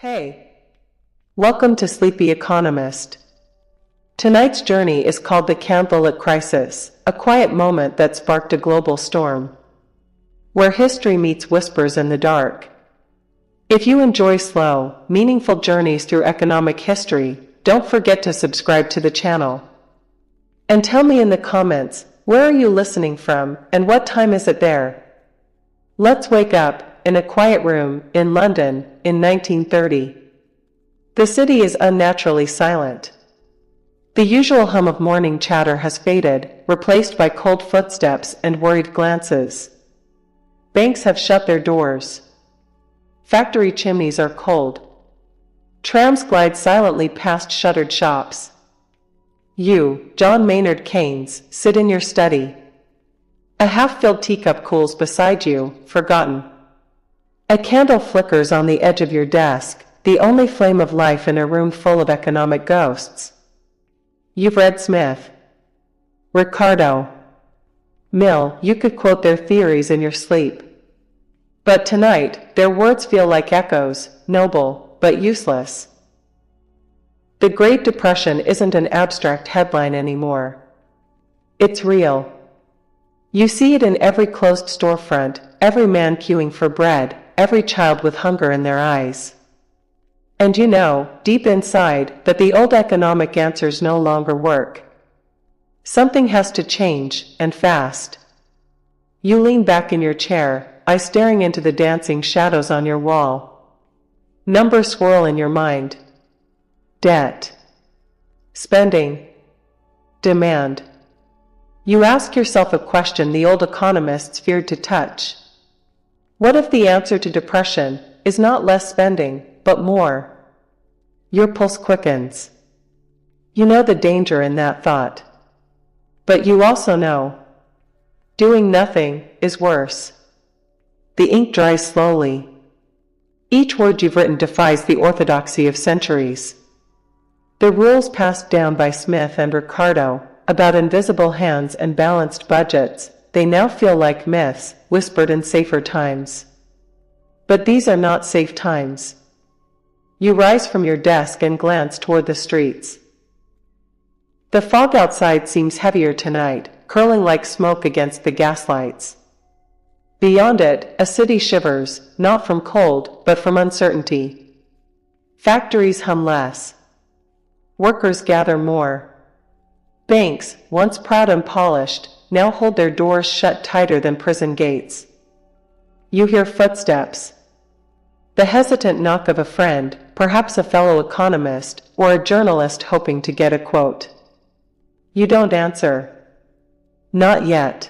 Hey, welcome to Sleepy Economist. Tonight's journey is called the candlelit crisis, a quiet moment that sparked a global storm, where history meets whispers in the dark. If you enjoy slow, meaningful journeys through economic history, don't forget to subscribe to the channel. And tell me in the comments, where are you listening from, and what time is it there? Let's wake up, in a quiet room, in London, in 1930. The city is unnaturally silent. The usual hum of morning chatter has faded, replaced by cold footsteps and worried glances. Banks have shut their doors. Factory chimneys are cold. Trams glide silently past shuttered shops. You, John Maynard Keynes, sit in your study. A half-filled teacup cools beside you, forgotten. A candle flickers on the edge of your desk, the only flame of life in a room full of economic ghosts. You've read Smith, Ricardo, Mill. You could quote their theories in your sleep. But tonight, their words feel like echoes, noble, but useless. The Great Depression isn't an abstract headline anymore. It's real. You see it in every closed storefront, every man queuing for bread, every child with hunger in their eyes. And you know, deep inside, that the old economic answers no longer work. Something has to change, and fast. You lean back in your chair, eyes staring into the dancing shadows on your wall. Numbers swirl in your mind. Debt. Spending. Demand. You ask yourself a question the old economists feared to touch. What if the answer to depression is not less spending, but more? Your pulse quickens. You know the danger in that thought. But you also know doing nothing is worse. The ink dries slowly. Each word you've written defies the orthodoxy of centuries. The rules passed down by Smith and Ricardo about invisible hands and balanced budgets, they now feel like myths, whispered in safer times. But these are not safe times. You rise from your desk and glance toward the streets. The fog outside seems heavier tonight, curling like smoke against the gaslights. Beyond it, a city shivers, not from cold, but from uncertainty. Factories hum less. Workers gather more. Banks, once proud and polished, now hold their doors shut tighter than prison gates. You hear footsteps. The hesitant knock of a friend, perhaps a fellow economist, or a journalist hoping to get a quote. You don't answer. Not yet.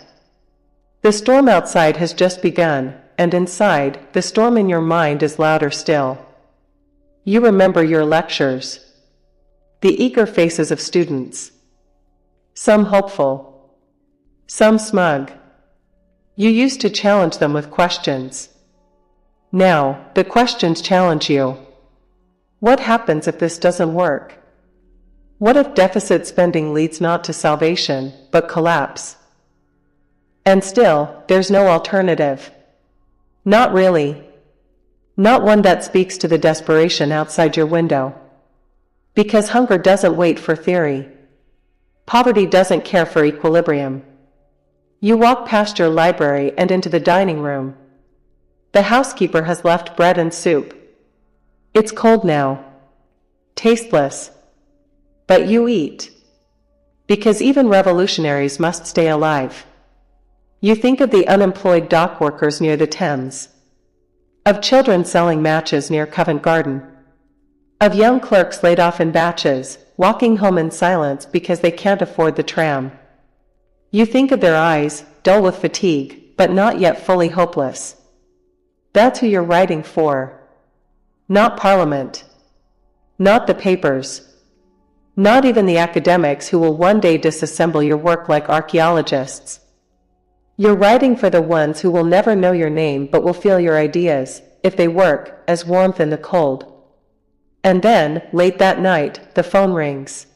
The storm outside has just begun, and inside, the storm in your mind is louder still. You remember your lectures. The eager faces of students. Some hopeful. Some smug. You used to challenge them with questions. Now, the questions challenge you. What happens if this doesn't work? What if deficit spending leads not to salvation, but collapse? And still, there's no alternative. Not really. Not one that speaks to the desperation outside your window. Because hunger doesn't wait for theory. Poverty doesn't care for equilibrium. You walk past your library and into the dining room. The housekeeper has left bread and soup. It's cold now. Tasteless. But you eat. Because even revolutionaries must stay alive. You think of the unemployed dock workers near the Thames. Of children selling matches near Covent Garden. Of young clerks laid off in batches, walking home in silence because they can't afford the tram. You think of their eyes, dull with fatigue, but not yet fully hopeless. That's who you're writing for. Not Parliament. Not the papers. Not even the academics who will one day disassemble your work like archaeologists. You're writing for the ones who will never know your name but will feel your ideas, if they work, as warmth in the cold. And then, late that night, the phone rings.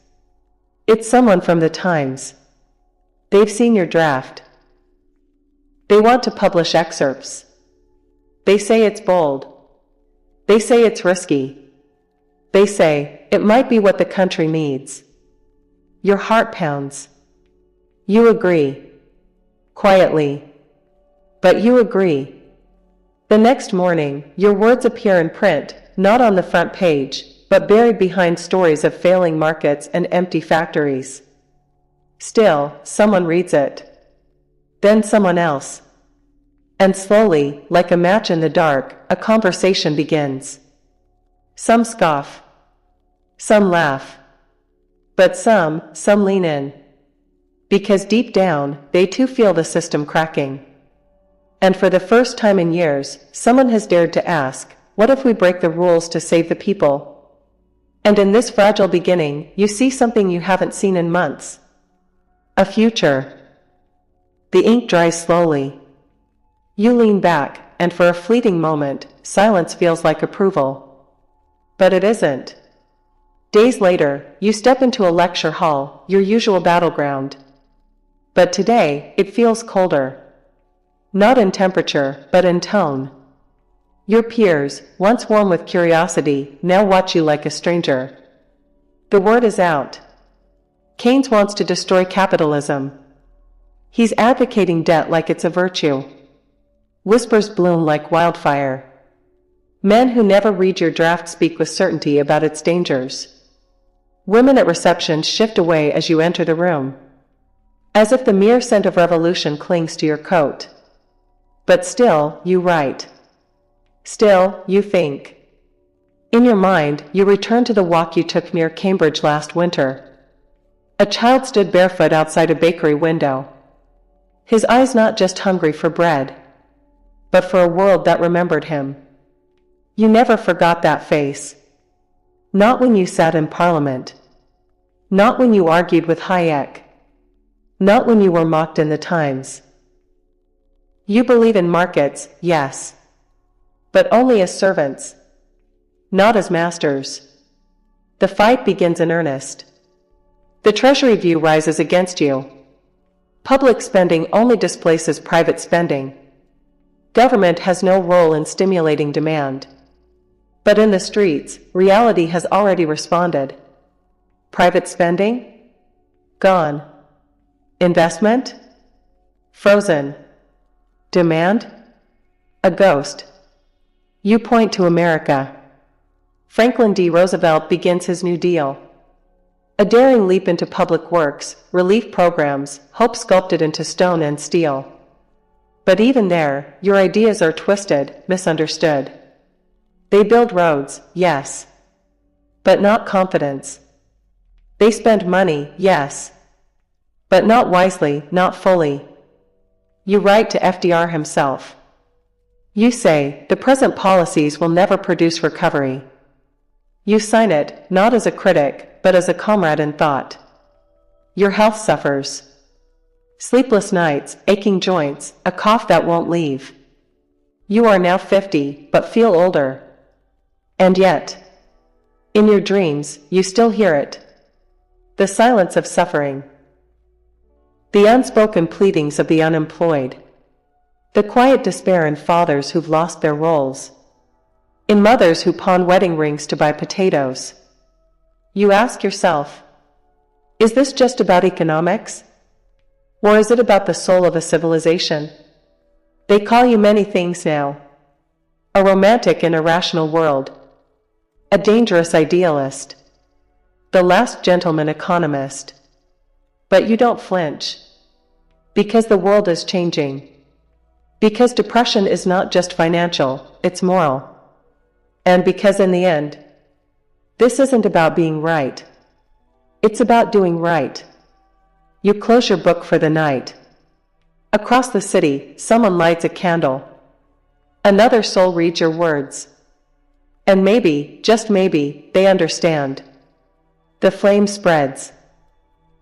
It's someone from the Times. They've seen your draft. They want to publish excerpts. They say it's bold. They say it's risky. They say, it might be what the country needs. Your heart pounds. You agree. Quietly. But you agree. The next morning, your words appear in print, not on the front page, but buried behind stories of failing markets and empty factories. Still, someone reads it. Then someone else. And slowly, like a match in the dark, a conversation begins. Some scoff. Some laugh. But some lean in. Because deep down, they too feel the system cracking. And for the first time in years, someone has dared to ask, what if we break the rules to save the people? And in this fragile beginning, you see something you haven't seen in months. A future. The ink dries slowly. You lean back, and for a fleeting moment, silence feels like approval. But it isn't. Days later, you step into a lecture hall, your usual battleground. But today, it feels colder. Not in temperature, but in tone. Your peers, once warm with curiosity, now watch you like a stranger. The word is out. Keynes wants to destroy capitalism. He's advocating debt like it's a virtue. Whispers bloom like wildfire. Men who never read your draft speak with certainty about its dangers. Women at reception shift away as you enter the room. As if the mere scent of revolution clings to your coat. But still, you write. Still, you think. In your mind, you return to the walk you took near Cambridge last winter. A child stood barefoot outside a bakery window. His eyes not just hungry for bread, but for a world that remembered him. You never forgot that face. Not when you sat in Parliament. Not when you argued with Hayek. Not when you were mocked in the Times. You believe in markets, yes. But only as servants. Not as masters. The fight begins in earnest. The Treasury view rises against you. Public spending only displaces private spending. Government has no role in stimulating demand. But in the streets, reality has already responded. Private spending? Gone. Investment? Frozen. Demand? A ghost. You point to America. Franklin D. Roosevelt begins his New Deal. A daring leap into public works, relief programs, hope sculpted into stone and steel. But even there, your ideas are twisted, misunderstood. They build roads, yes. But not confidence. They spend money, yes. But not wisely, not fully. You write to FDR himself. You say, the present policies will never produce recovery. You sign it, not as a critic, but as a comrade in thought. Your health suffers. Sleepless nights, aching joints, a cough that won't leave. You are now 50, but feel older. And yet, in your dreams, you still hear it. The silence of suffering. The unspoken pleadings of the unemployed. The quiet despair in fathers who've lost their roles. In mothers who pawn wedding rings to buy potatoes. You ask yourself, is this just about economics? Or is it about the soul of a civilization? They call you many things now. A romantic in a rational world. A dangerous idealist. The last gentleman economist. But you don't flinch. Because the world is changing. Because depression is not just financial, it's moral. And because in the end, this isn't about being right. It's about doing right. You close your book for the night. Across the city, someone lights a candle. Another soul reads your words. And maybe, just maybe, they understand. The flame spreads.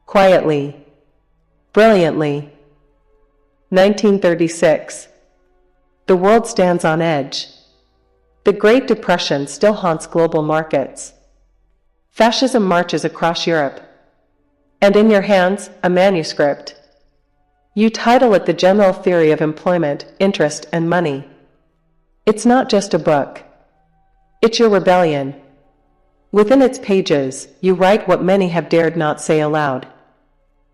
Quietly. Brilliantly. 1936. The world stands on edge. The Great Depression still haunts global markets. Fascism marches across Europe. And in your hands, a manuscript. You title it The General Theory of Employment, Interest, and Money. It's not just a book. It's your rebellion. Within its pages, you write what many have dared not say aloud.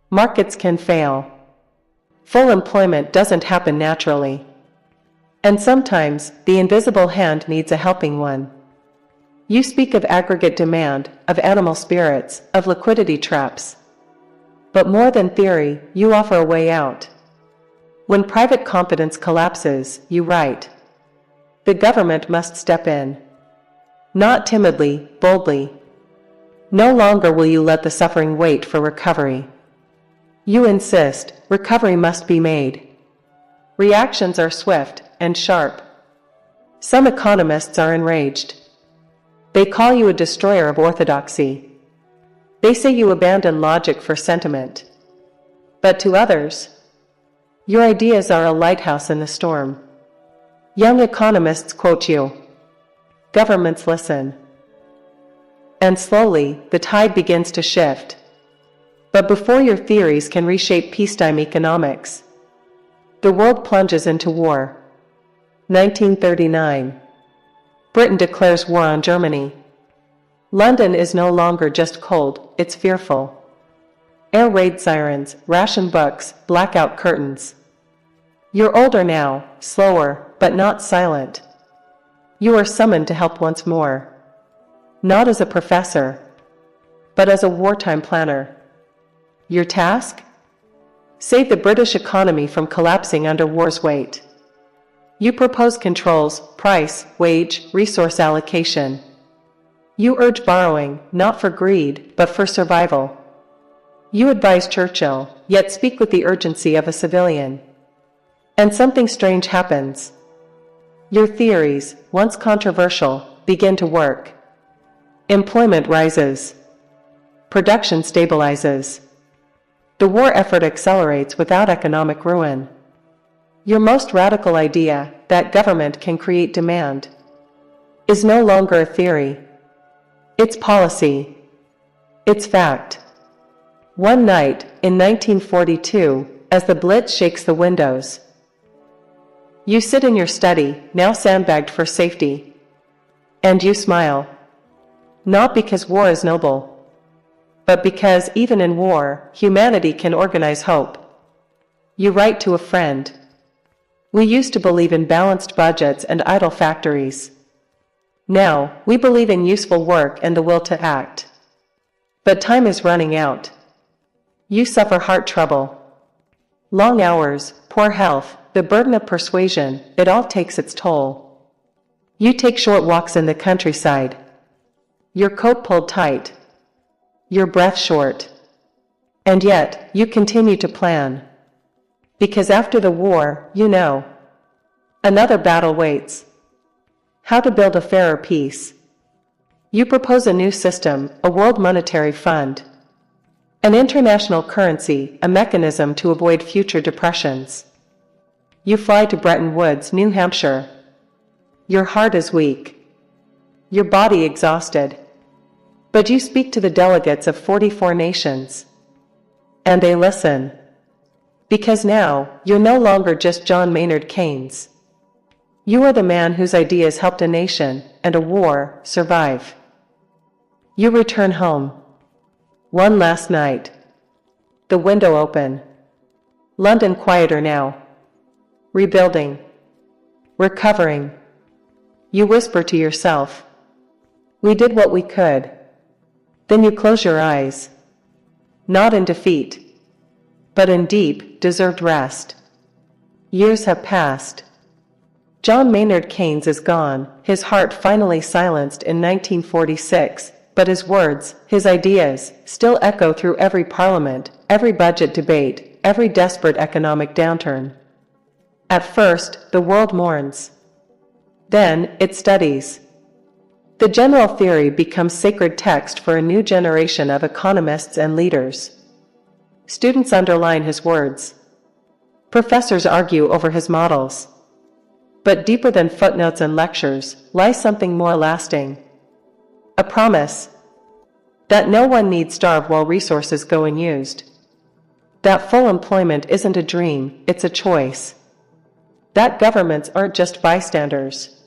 Markets can fail. Full employment doesn't happen naturally. And sometimes, the invisible hand needs a helping one. You speak of aggregate demand, of animal spirits, of liquidity traps. But more than theory, you offer a way out. When private confidence collapses, you write, the government must step in. Not timidly, boldly. No longer will you let the suffering wait for recovery. You insist, recovery must be made. Reactions are swift and sharp. Some economists are enraged. They call you a destroyer of orthodoxy. They say you abandon logic for sentiment. But to others, your ideas are a lighthouse in the storm. Young economists quote you. Governments listen. And slowly, the tide begins to shift. But before your theories can reshape peacetime economics, the world plunges into war. 1939. Britain declares war on Germany. London is no longer just cold, it's fearful. Air raid sirens, ration books, blackout curtains. You're older now, slower, but not silent. You are summoned to help once more. Not as a professor, but as a wartime planner. Your task? Save the British economy from collapsing under war's weight. You propose controls, price, wage, resource allocation. You urge borrowing, not for greed, but for survival. You advise Churchill, yet speak with the urgency of a civilian. And something strange happens. Your theories, once controversial, begin to work. Employment rises. Production stabilizes. The war effort accelerates without economic ruin. Your most radical idea, that government can create demand, is no longer a theory. It's policy. It's fact. One night, in 1942, as the Blitz shakes the windows, you sit in your study, now sandbagged for safety. And you smile. Not because war is noble, but because, even in war, humanity can organize hope. You write to a friend. We used to believe in balanced budgets and idle factories. Now, we believe in useful work and the will to act. But time is running out. You suffer heart trouble. Long hours, poor health, the burden of persuasion, it all takes its toll. You take short walks in the countryside. Your coat pulled tight. Your breath short. And yet, you continue to plan. Because after the war, you know, another battle waits. How to build a fairer peace. You propose a new system, a world monetary fund. An international currency, a mechanism to avoid future depressions. You fly to Bretton Woods, New Hampshire. Your heart is weak. Your body exhausted. But you speak to the delegates of 44 nations. And they listen. Because now, you're no longer just John Maynard Keynes. You are the man whose ideas helped a nation, and a war, survive. You return home. One last night. The window open. London quieter now. Rebuilding. Recovering. You whisper to yourself. We did what we could. Then you close your eyes. Not in defeat, but in deep, deserved rest. Years have passed. John Maynard Keynes is gone, his heart finally silenced in 1946, but his words, his ideas, still echo through every parliament, every budget debate, every desperate economic downturn. At first, the world mourns. Then, it studies. The general theory becomes sacred text for a new generation of economists and leaders. Students underline his words. Professors argue over his models. But deeper than footnotes and lectures lies something more lasting. A promise that no one need starve while resources go unused. That full employment isn't a dream, it's a choice. That governments aren't just bystanders.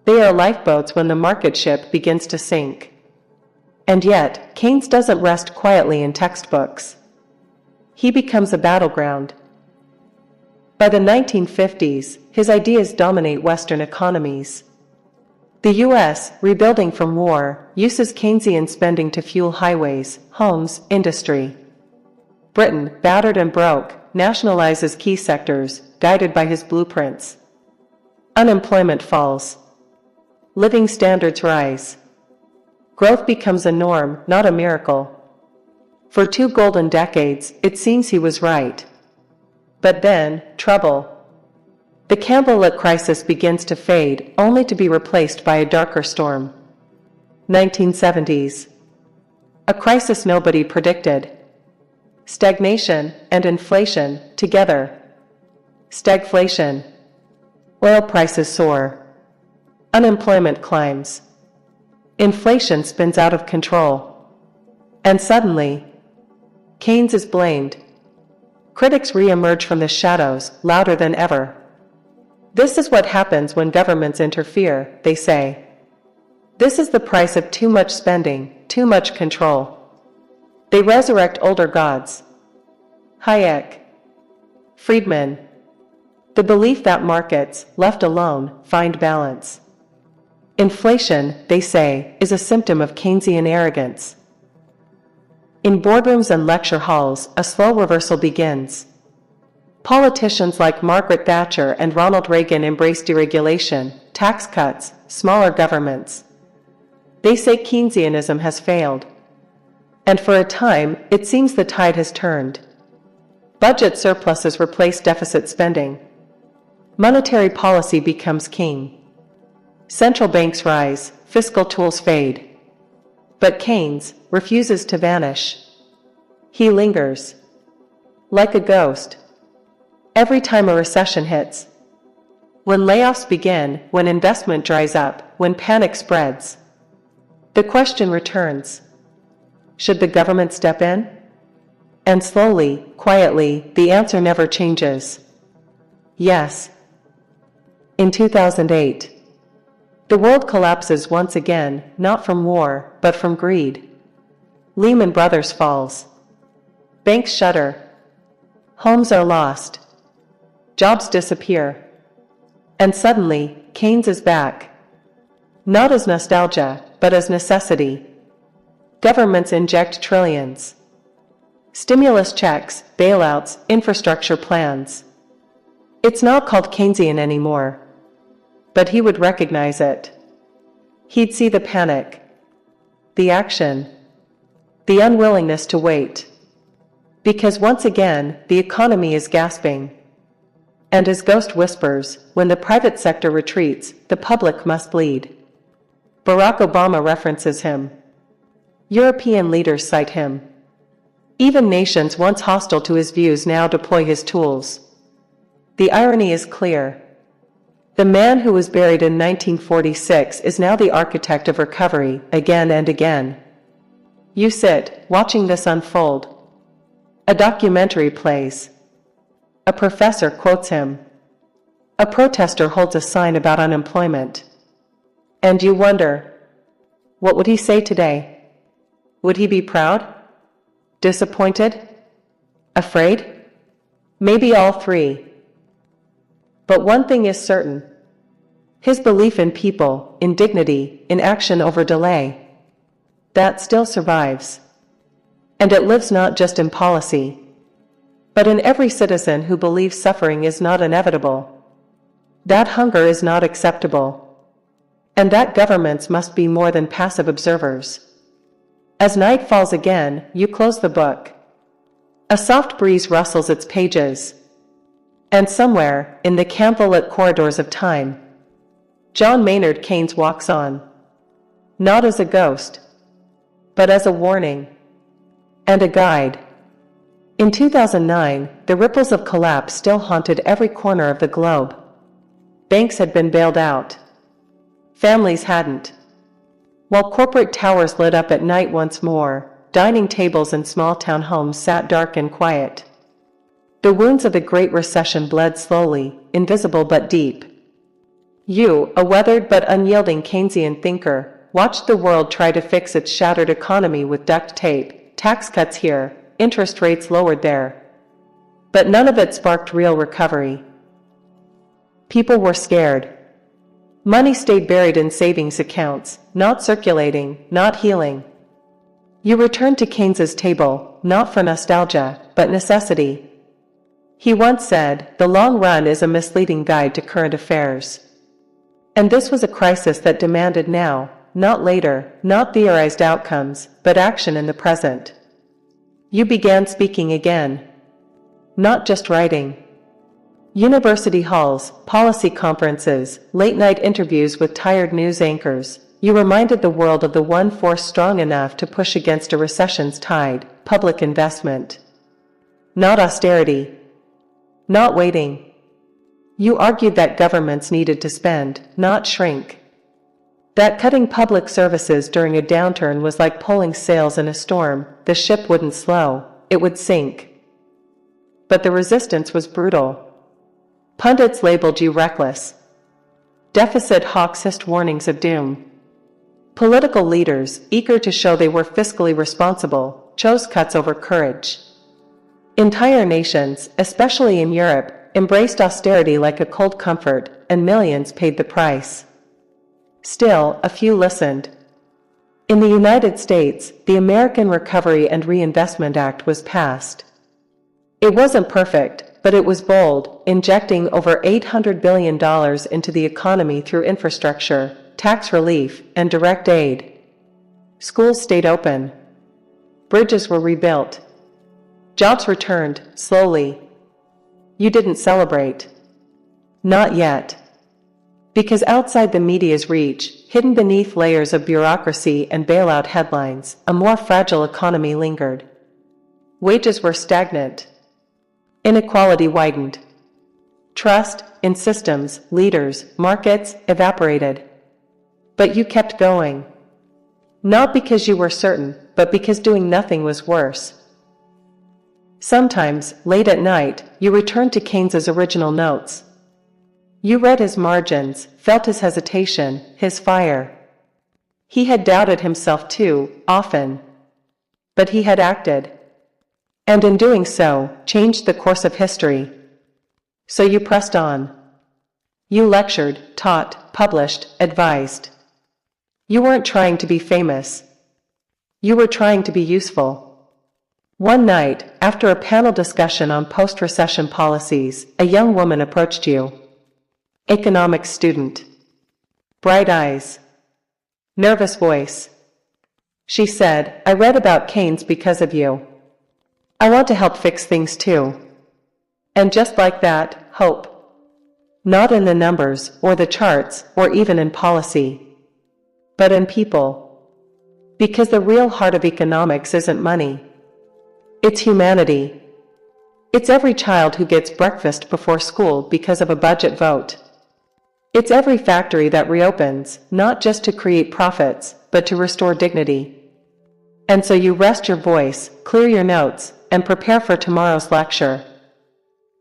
They are lifeboats when the market ship begins to sink. And yet, Keynes doesn't rest quietly in textbooks. He becomes a battleground. By the 1950s, his ideas dominate Western economies. The U.S., rebuilding from war, uses Keynesian spending to fuel highways, homes, industry. Britain, battered and broke, nationalizes key sectors, guided by his blueprints. Unemployment falls. Living standards rise. Growth becomes a norm, not a miracle. For 2 golden decades, it seems he was right. But then, trouble. The candlelit crisis begins to fade, only to be replaced by a darker storm. 1970s. A crisis nobody predicted. Stagnation and inflation, together. Stagflation. Oil prices soar. Unemployment climbs. Inflation spins out of control. And suddenly, Keynes is blamed. Critics re-emerge from the shadows, louder than ever. This is what happens when governments interfere, they say. This is the price of too much spending, too much control. They resurrect older gods. Hayek. Friedman. The belief that markets, left alone, find balance. Inflation, they say, is a symptom of Keynesian arrogance. In boardrooms and lecture halls, a slow reversal begins. Politicians like Margaret Thatcher and Ronald Reagan embrace deregulation, tax cuts, smaller governments. They say Keynesianism has failed. And for a time, it seems the tide has turned. Budget surpluses replace deficit spending. Monetary policy becomes king. Central banks rise, fiscal tools fade. But Keynes refuses to vanish. He lingers. Like a ghost. Every time a recession hits. When layoffs begin, when investment dries up, when panic spreads. The question returns. Should the government step in? And slowly, quietly, the answer never changes. Yes. In 2008. The world collapses once again, not from war, but from greed. Lehman Brothers falls. Banks shutter. Homes are lost. Jobs disappear. And suddenly, Keynes is back. Not as nostalgia, but as necessity. Governments inject trillions. Stimulus checks, bailouts, infrastructure plans. It's not called Keynesian anymore. But he would recognize it. He'd see the panic. The action. The unwillingness to wait. Because once again, the economy is gasping. And as Ghost whispers, when the private sector retreats, the public must lead. Barack Obama references him. European leaders cite him. Even nations once hostile to his views now deploy his tools. The irony is clear. The man who was buried in 1946 is now the architect of recovery, again and again. You sit, watching this unfold. A documentary plays. A professor quotes him. A protester holds a sign about unemployment. And you wonder, what would he say today? Would he be proud? Disappointed? Afraid? Maybe all three. But one thing is certain. His belief in people, in dignity, in action over delay. That still survives. And it lives not just in policy, but in every citizen who believes suffering is not inevitable. That hunger is not acceptable. And that governments must be more than passive observers. As night falls again, you close the book. A soft breeze rustles its pages. And somewhere, in the candlelit corridors of time, John Maynard Keynes walks on. Not as a ghost, but as a warning. And a guide. In 2009, the ripples of collapse still haunted every corner of the globe. Banks had been bailed out. Families hadn't. While corporate towers lit up at night once more, dining tables in small-town homes sat dark and quiet. The wounds of the Great Recession bled slowly, invisible but deep. You, a weathered but unyielding Keynesian thinker, watched the world try to fix its shattered economy with duct tape, tax cuts here, interest rates lowered there. But none of it sparked real recovery. People were scared. Money stayed buried in savings accounts, not circulating, not healing. You returned to Keynes's table, not for nostalgia, but necessity. He once said, "The long run is a misleading guide to current affairs." And this was a crisis that demanded now, not later, not theorized outcomes, but action in the present. You began speaking again. Not just writing. University halls, policy conferences, late-night interviews with tired news anchors. You reminded the world of the one force strong enough to push against a recession's tide: public investment. Not austerity. Not waiting. You argued that governments needed to spend, not shrink. That cutting public services during a downturn was like pulling sails in a storm. The ship wouldn't slow, it would sink. But the resistance was brutal. Pundits labeled you reckless. Deficit hawks hissed warnings of doom. Political leaders, eager to show they were fiscally responsible, chose cuts over courage. Entire nations, especially in Europe, embraced austerity like a cold comfort, and millions paid the price. Still, a few listened. In the United States, the American Recovery and Reinvestment Act was passed. It wasn't perfect, but it was bold, injecting over $800 billion into the economy through infrastructure, tax relief, and direct aid. Schools stayed open. Bridges were rebuilt. Jobs returned, slowly. You didn't celebrate. Not yet. Because outside the media's reach, hidden beneath layers of bureaucracy and bailout headlines, a more fragile economy lingered. Wages were stagnant. Inequality widened. Trust in systems, leaders, markets evaporated. But you kept going. Not because you were certain, but because doing nothing was worse. Sometimes, late at night, you returned to Keynes's original notes. You read his margins, felt his hesitation, his fire. He had doubted himself too, often. But he had acted. And in doing so, changed the course of history. So you pressed on. You lectured, taught, published, advised. You weren't trying to be famous. You were trying to be useful. One night, after a panel discussion on post-recession policies, a young woman approached you. Economics student. Bright eyes. Nervous voice. She said, "I read about Keynes because of you. I want to help fix things too." And just like that, hope. Not in the numbers, or the charts, or even in policy. But in people. Because the real heart of economics isn't money. It's humanity. It's every child who gets breakfast before school because of a budget vote. It's every factory that reopens, not just to create profits, but to restore dignity. And so you rest your voice, clear your notes, and prepare for tomorrow's lecture.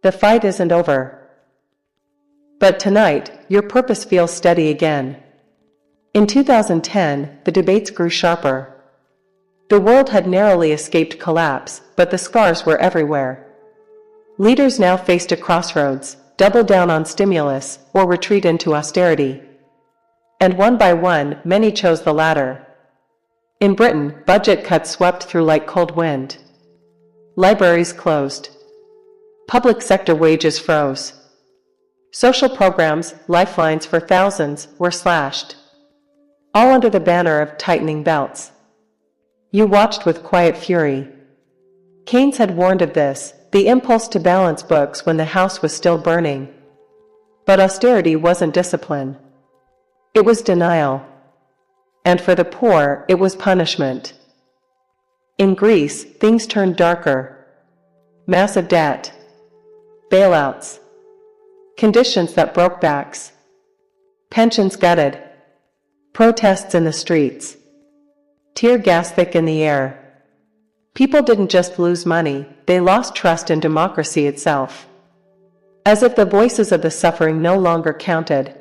The fight isn't over. But tonight, your purpose feels steady again. In 2010, the debates grew sharper. The world had narrowly escaped collapse, but the scars were everywhere. Leaders now faced a crossroads: double down on stimulus, or retreat into austerity. And one by one, many chose the latter. In Britain, budget cuts swept through like cold wind. Libraries closed. Public sector wages froze. Social programs, lifelines for thousands, were slashed. All under the banner of tightening belts. You watched with quiet fury. Keynes had warned of this, the impulse to balance books when the house was still burning. But austerity wasn't discipline. It was denial. And for the poor, it was punishment. In Greece, things turned darker. Massive debt. Bailouts. Conditions that broke backs. Pensions gutted. Protests in the streets. Tear gas thick in the air. People didn't just lose money, they lost trust in democracy itself. As if the voices of the suffering no longer counted.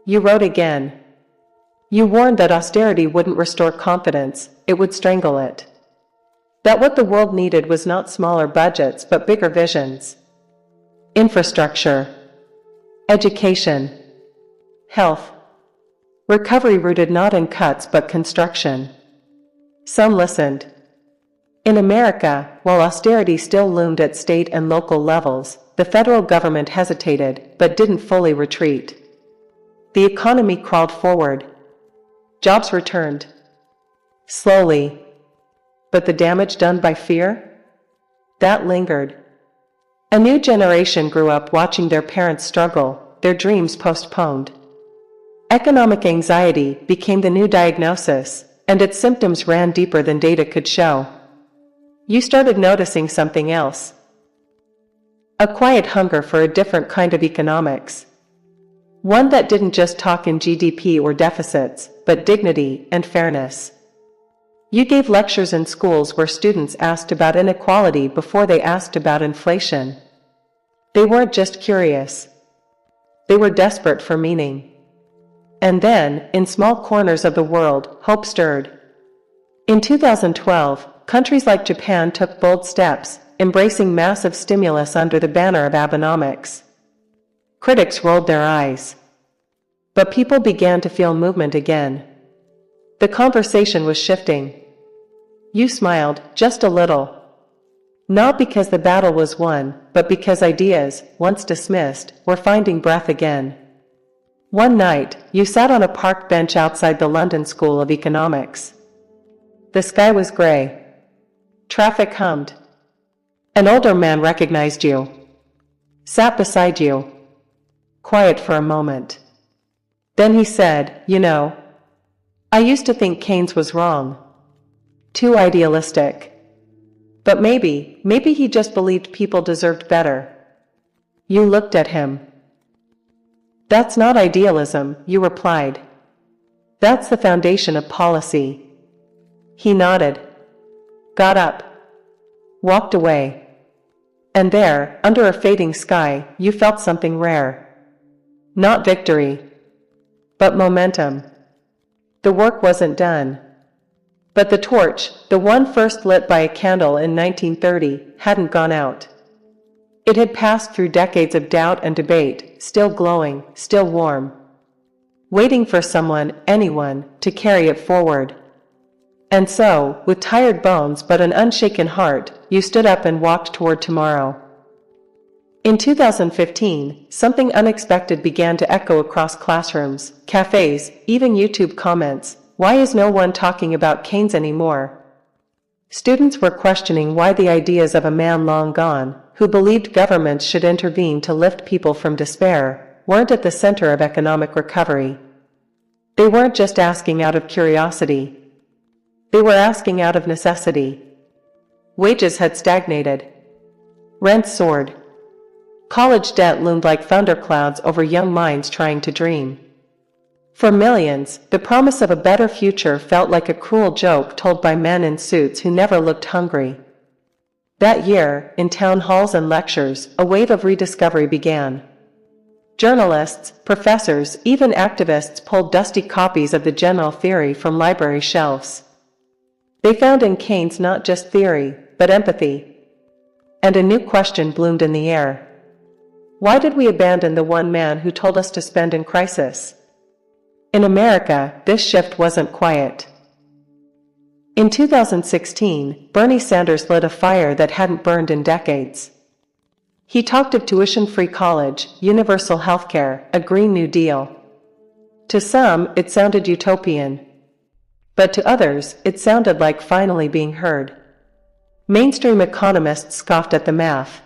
You wrote again. You warned that austerity wouldn't restore confidence, it would strangle it. That what the world needed was not smaller budgets but bigger visions. Infrastructure, education, health, recovery rooted not in cuts but construction. Some listened. In America, while austerity still loomed at state and local levels, the federal government hesitated, but didn't fully retreat. The economy crawled forward. Jobs returned. Slowly. But the damage done by fear? That lingered. A new generation grew up watching their parents struggle, their dreams postponed. Economic anxiety became the new diagnosis, and its symptoms ran deeper than data could show. You started noticing something else. A quiet hunger for a different kind of economics. One that didn't just talk in GDP or deficits, but dignity and fairness. You gave lectures in schools where students asked about inequality before they asked about inflation. They weren't just curious. They were desperate for meaning. And then, in small corners of the world, hope stirred. In 2012, countries like Japan took bold steps, embracing massive stimulus under the banner of Abenomics. Critics rolled their eyes. But people began to feel movement again. The conversation was shifting. You smiled, just a little. Not because the battle was won, but because ideas, once dismissed, were finding breath again. One night, you sat on a park bench outside the London School of Economics. The sky was gray. Traffic hummed. An older man recognized you. Sat beside you. Quiet for a moment. Then he said, "You know, I used to think Keynes was wrong. Too idealistic. But maybe he just believed people deserved better." You looked at him. "That's not idealism," you replied. "That's the foundation of policy." He nodded. Got up. Walked away. And there, under a fading sky, you felt something rare. Not victory. But momentum. The work wasn't done. But the torch, the one first lit by a candle in 1930, hadn't gone out. It had passed through decades of doubt and debate, still glowing, still warm. Waiting for someone, anyone, to carry it forward. And so, with tired bones but an unshaken heart, you stood up and walked toward tomorrow. In 2015, something unexpected began to echo across classrooms, cafes, even YouTube comments. Why is no one talking about Keynes anymore? Students were questioning why the ideas of a man long gone, who believed governments should intervene to lift people from despair, weren't at the center of economic recovery. They weren't just asking out of curiosity. They were asking out of necessity. Wages had stagnated. Rents soared. College debt loomed like thunderclouds over young minds trying to dream. For millions, the promise of a better future felt like a cruel joke told by men in suits who never looked hungry. That year, in town halls and lectures, a wave of rediscovery began. Journalists, professors, even activists pulled dusty copies of the general theory from library shelves. They found in Keynes not just theory, but empathy. And a new question bloomed in the air. Why did we abandon the one man who told us to spend in crisis? In America, this shift wasn't quiet. In 2016, Bernie Sanders lit a fire that hadn't burned in decades. He talked of tuition-free college, universal health care, a Green New Deal. To some, it sounded utopian. But to others, it sounded like finally being heard. Mainstream economists scoffed at the math.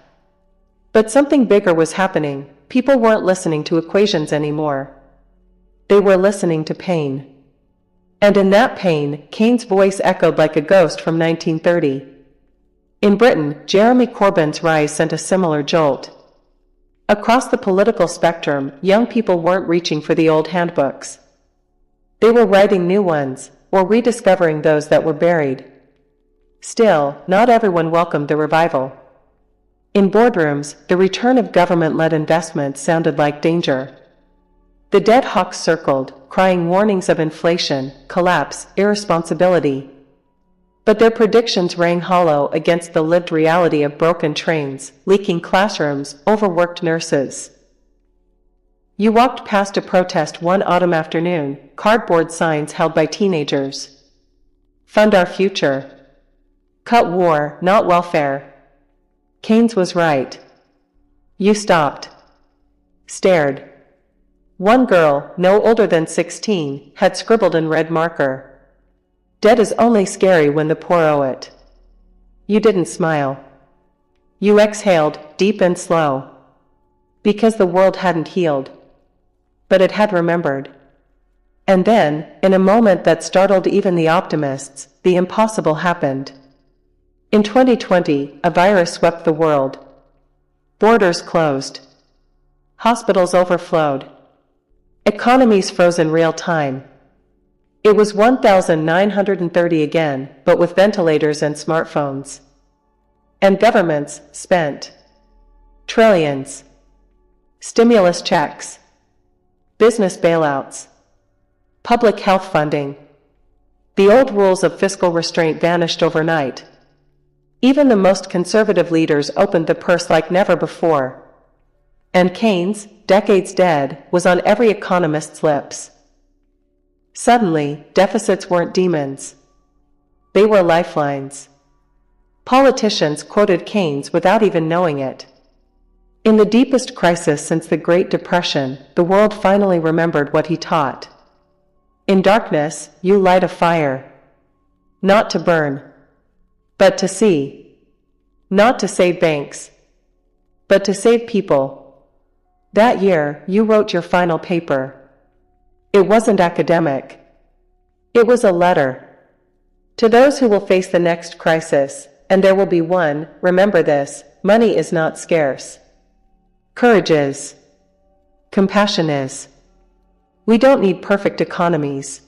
But something bigger was happening. People weren't listening to equations anymore. They were listening to pain. And in that pain, Keynes' voice echoed like a ghost from 1930. In Britain, Jeremy Corbyn's rise sent a similar jolt. Across the political spectrum, young people weren't reaching for the old handbooks. They were writing new ones, or rediscovering those that were buried. Still, not everyone welcomed the revival. In boardrooms, the return of government-led investment sounded like danger. The dead hawks circled, crying warnings of inflation, collapse, irresponsibility. But their predictions rang hollow against the lived reality of broken trains, leaking classrooms, overworked nurses. You walked past a protest one autumn afternoon, cardboard signs held by teenagers. Fund our future. Cut war, not welfare. Keynes was right. You stopped. Stared. One girl, no older than 16, had scribbled in red marker. Debt is only scary when the poor owe it. You didn't smile. You exhaled, deep and slow. Because the world hadn't healed. But it had remembered. And then, in a moment that startled even the optimists, the impossible happened. In 2020, a virus swept the world. Borders closed. Hospitals overflowed. Economies froze in real time. It was 1930 again, but with ventilators and smartphones. And governments spent trillions. Stimulus checks. Business bailouts. Public health funding. The old rules of fiscal restraint vanished overnight. Even the most conservative leaders opened the purse like never before. And Keynes, decades dead, was on every economist's lips. Suddenly, deficits weren't demons. They were lifelines. Politicians quoted Keynes without even knowing it. In the deepest crisis since the Great Depression, the world finally remembered what he taught. In darkness, you light a fire. Not to burn, but to see. Not to save banks, but to save people. That year, you wrote your final paper. It wasn't academic. It was a letter. To those who will face the next crisis, and there will be one, remember this: money is not scarce. Courage is. Compassion is. We don't need perfect economies.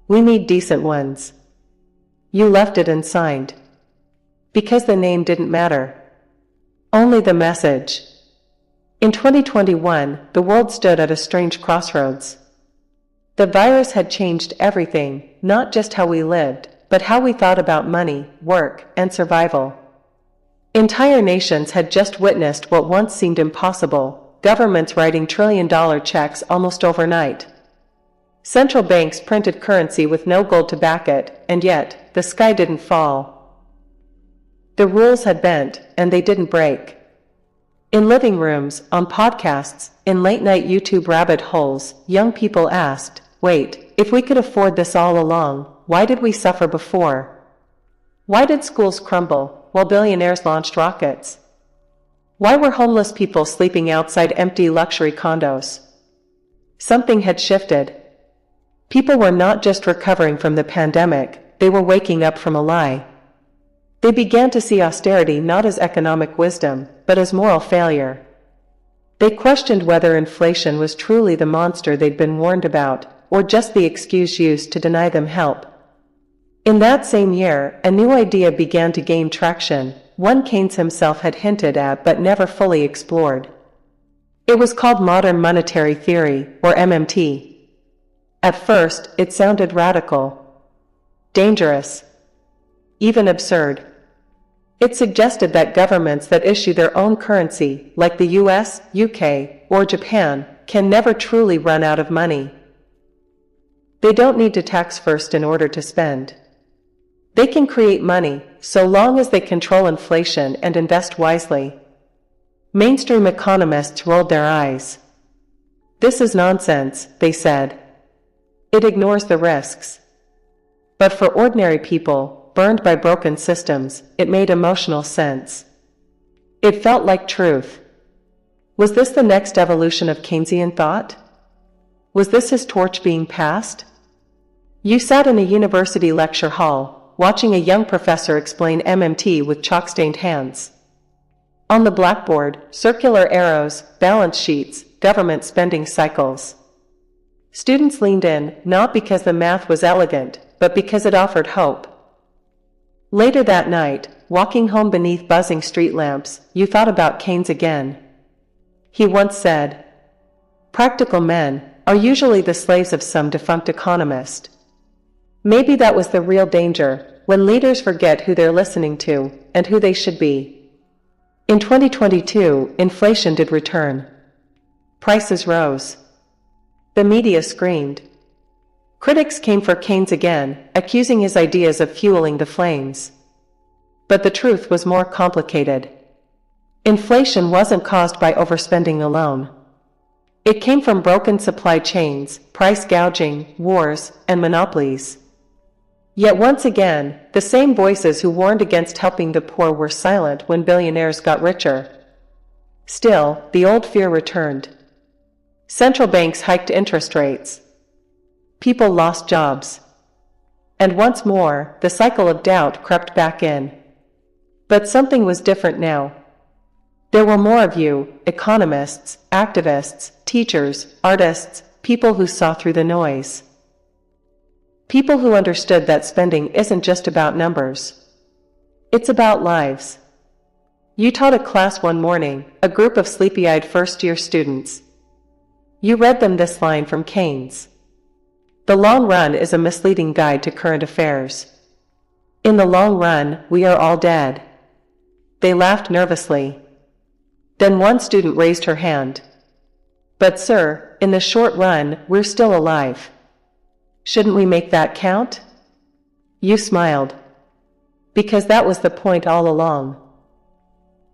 We need decent ones. You left it and signed. Because the name didn't matter. Only the message. In 2021, the world stood at a strange crossroads. The virus had changed everything, not just how we lived, but how we thought about money, work, and survival. Entire nations had just witnessed what once seemed impossible, governments writing trillion-dollar checks almost overnight. Central banks printed currency with no gold to back it, and yet, the sky didn't fall. The rules had bent, and they didn't break. In living rooms, on podcasts, in late-night YouTube rabbit holes, young people asked, wait, if we could afford this all along, why did we suffer before? Why did schools crumble, while billionaires launched rockets? Why were homeless people sleeping outside empty luxury condos? Something had shifted. People were not just recovering from the pandemic, they were waking up from a lie. They began to see austerity not as economic wisdom, but as moral failure. They questioned whether inflation was truly the monster they'd been warned about, or just the excuse used to deny them help. In that same year, a new idea began to gain traction, one Keynes himself had hinted at but never fully explored. It was called modern monetary theory, or MMT. At first, it sounded radical, dangerous, even absurd. It suggested that governments that issue their own currency, like the US, UK, or Japan, can never truly run out of money. They don't need to tax first in order to spend. They can create money, so long as they control inflation and invest wisely. Mainstream economists rolled their eyes. This is nonsense, they said. It ignores the risks. But for ordinary people, burned by broken systems, it made emotional sense. It felt like truth. Was this the next evolution of Keynesian thought? Was this his torch being passed? You sat in a university lecture hall, watching a young professor explain MMT with chalk-stained hands. On the blackboard, circular arrows, balance sheets, government spending cycles. Students leaned in, not because the math was elegant, but because it offered hope. Later that night, walking home beneath buzzing street lamps, you thought about Keynes again. He once said, Practical men are usually the slaves of some defunct economist. Maybe that was the real danger, when leaders forget who they're listening to and who they should be. In 2022, inflation did return. Prices rose. The media screamed. Critics came for Keynes again, accusing his ideas of fueling the flames. But the truth was more complicated. Inflation wasn't caused by overspending alone. It came from broken supply chains, price gouging, wars, and monopolies. Yet once again, the same voices who warned against helping the poor were silent when billionaires got richer. Still, the old fear returned. Central banks hiked interest rates. People lost jobs. And once more, the cycle of doubt crept back in. But something was different now. There were more of you, economists, activists, teachers, artists, people who saw through the noise. People who understood that spending isn't just about numbers. It's about lives. You taught a class one morning, a group of sleepy-eyed first-year students. You read them this line from Keynes. The long run is a misleading guide to current affairs. In the long run, we are all dead. They laughed nervously. Then one student raised her hand. But sir, in the short run, we're still alive. Shouldn't we make that count? You smiled. Because that was the point all along.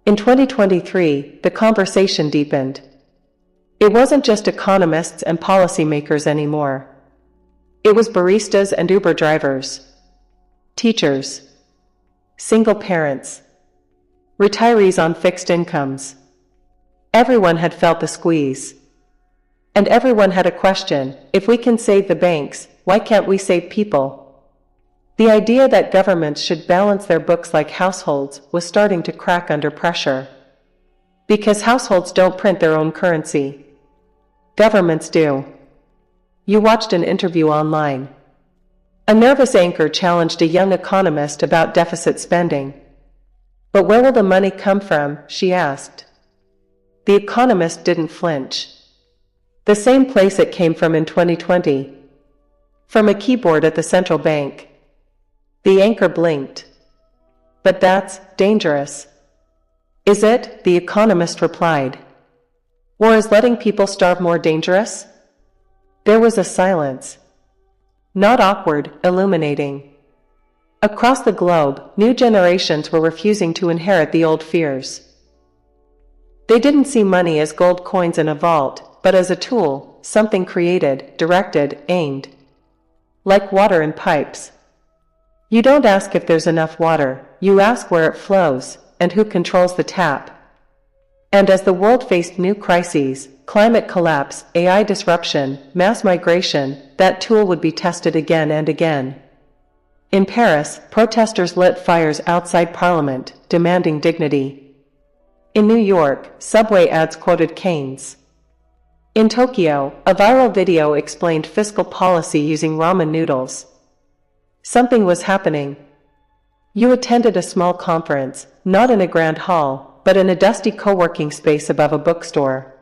In 2023, the conversation deepened. It wasn't just economists and policymakers anymore. It was baristas and Uber drivers, teachers, single parents, retirees on fixed incomes. Everyone had felt the squeeze. And everyone had a question: if we can save the banks, why can't we save people? The idea that governments should balance their books like households was starting to crack under pressure. Because households don't print their own currency. Governments do. You watched an interview online. A nervous anchor challenged a young economist about deficit spending. But where will the money come from, she asked. The economist didn't flinch. The same place it came from in 2020. From a keyboard at the central bank. The anchor blinked. But that's dangerous. Is it? The economist replied. Or is letting people starve more dangerous? There was a silence. Not awkward, illuminating. Across the globe, new generations were refusing to inherit the old fears. They didn't see money as gold coins in a vault, but as a tool, something created, directed, aimed. Like water in pipes. You don't ask if there's enough water, you ask where it flows, and who controls the tap. And as the world faced new crises, climate collapse, AI disruption, mass migration, that tool would be tested again and again. In Paris, protesters lit fires outside Parliament, demanding dignity. In New York, subway ads quoted Keynes. In Tokyo, a viral video explained fiscal policy using ramen noodles. Something was happening. You attended a small conference, not in a grand hall, but in a dusty co-working space above a bookstore.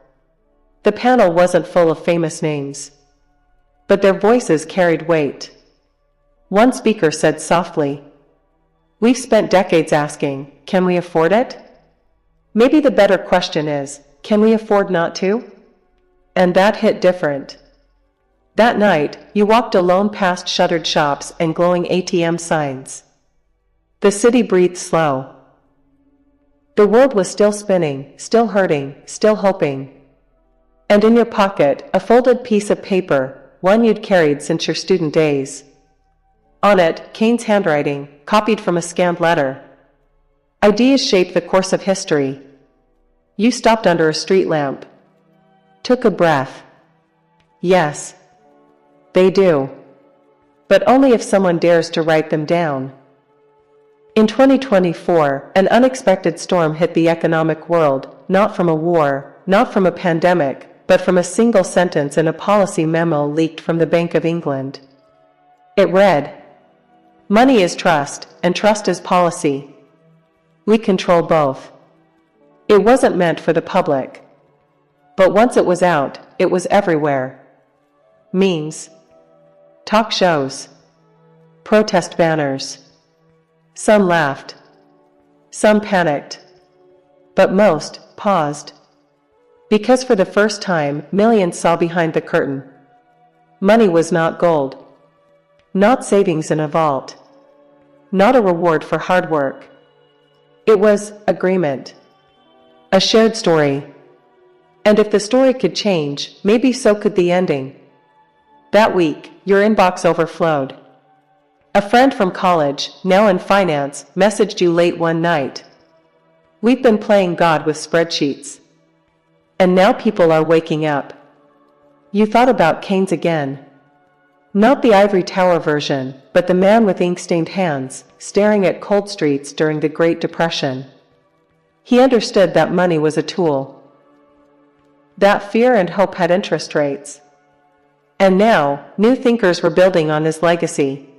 The panel wasn't full of famous names. But their voices carried weight. One speaker said softly, "We've spent decades asking, can we afford it? Maybe the better question is, can we afford not to?" And that hit different. That night, you walked alone past shuttered shops and glowing ATM signs. The city breathed slow. The world was still spinning, still hurting, still hoping. And in your pocket, a folded piece of paper, one you'd carried since your student days. On it, Keynes' handwriting, copied from a scanned letter. Ideas shaped the course of history. You stopped under a street lamp. Took a breath. Yes. They do. But only if someone dares to write them down. In 2024, an unexpected storm hit the economic world, not from a war, not from a pandemic, but from a single sentence in a policy memo leaked from the Bank of England. It read, "Money is trust, and trust is policy. We control both." It wasn't meant for the public. But once it was out, it was everywhere. Memes, talk shows, protest banners. Some laughed, some panicked, but most paused. Because for the first time, millions saw behind the curtain. Money was not gold, not savings in a vault, not a reward for hard work. It was agreement, a shared story. And if the story could change, maybe so could the ending. That week, your inbox overflowed. A friend from college, now in finance, messaged you late one night. We've been playing God with spreadsheets. And now people are waking up. You thought about Keynes again. Not the ivory tower version, but the man with ink-stained hands, staring at cold streets during the Great Depression. He understood that money was a tool, that fear and hope had interest rates. And now, new thinkers were building on his legacy.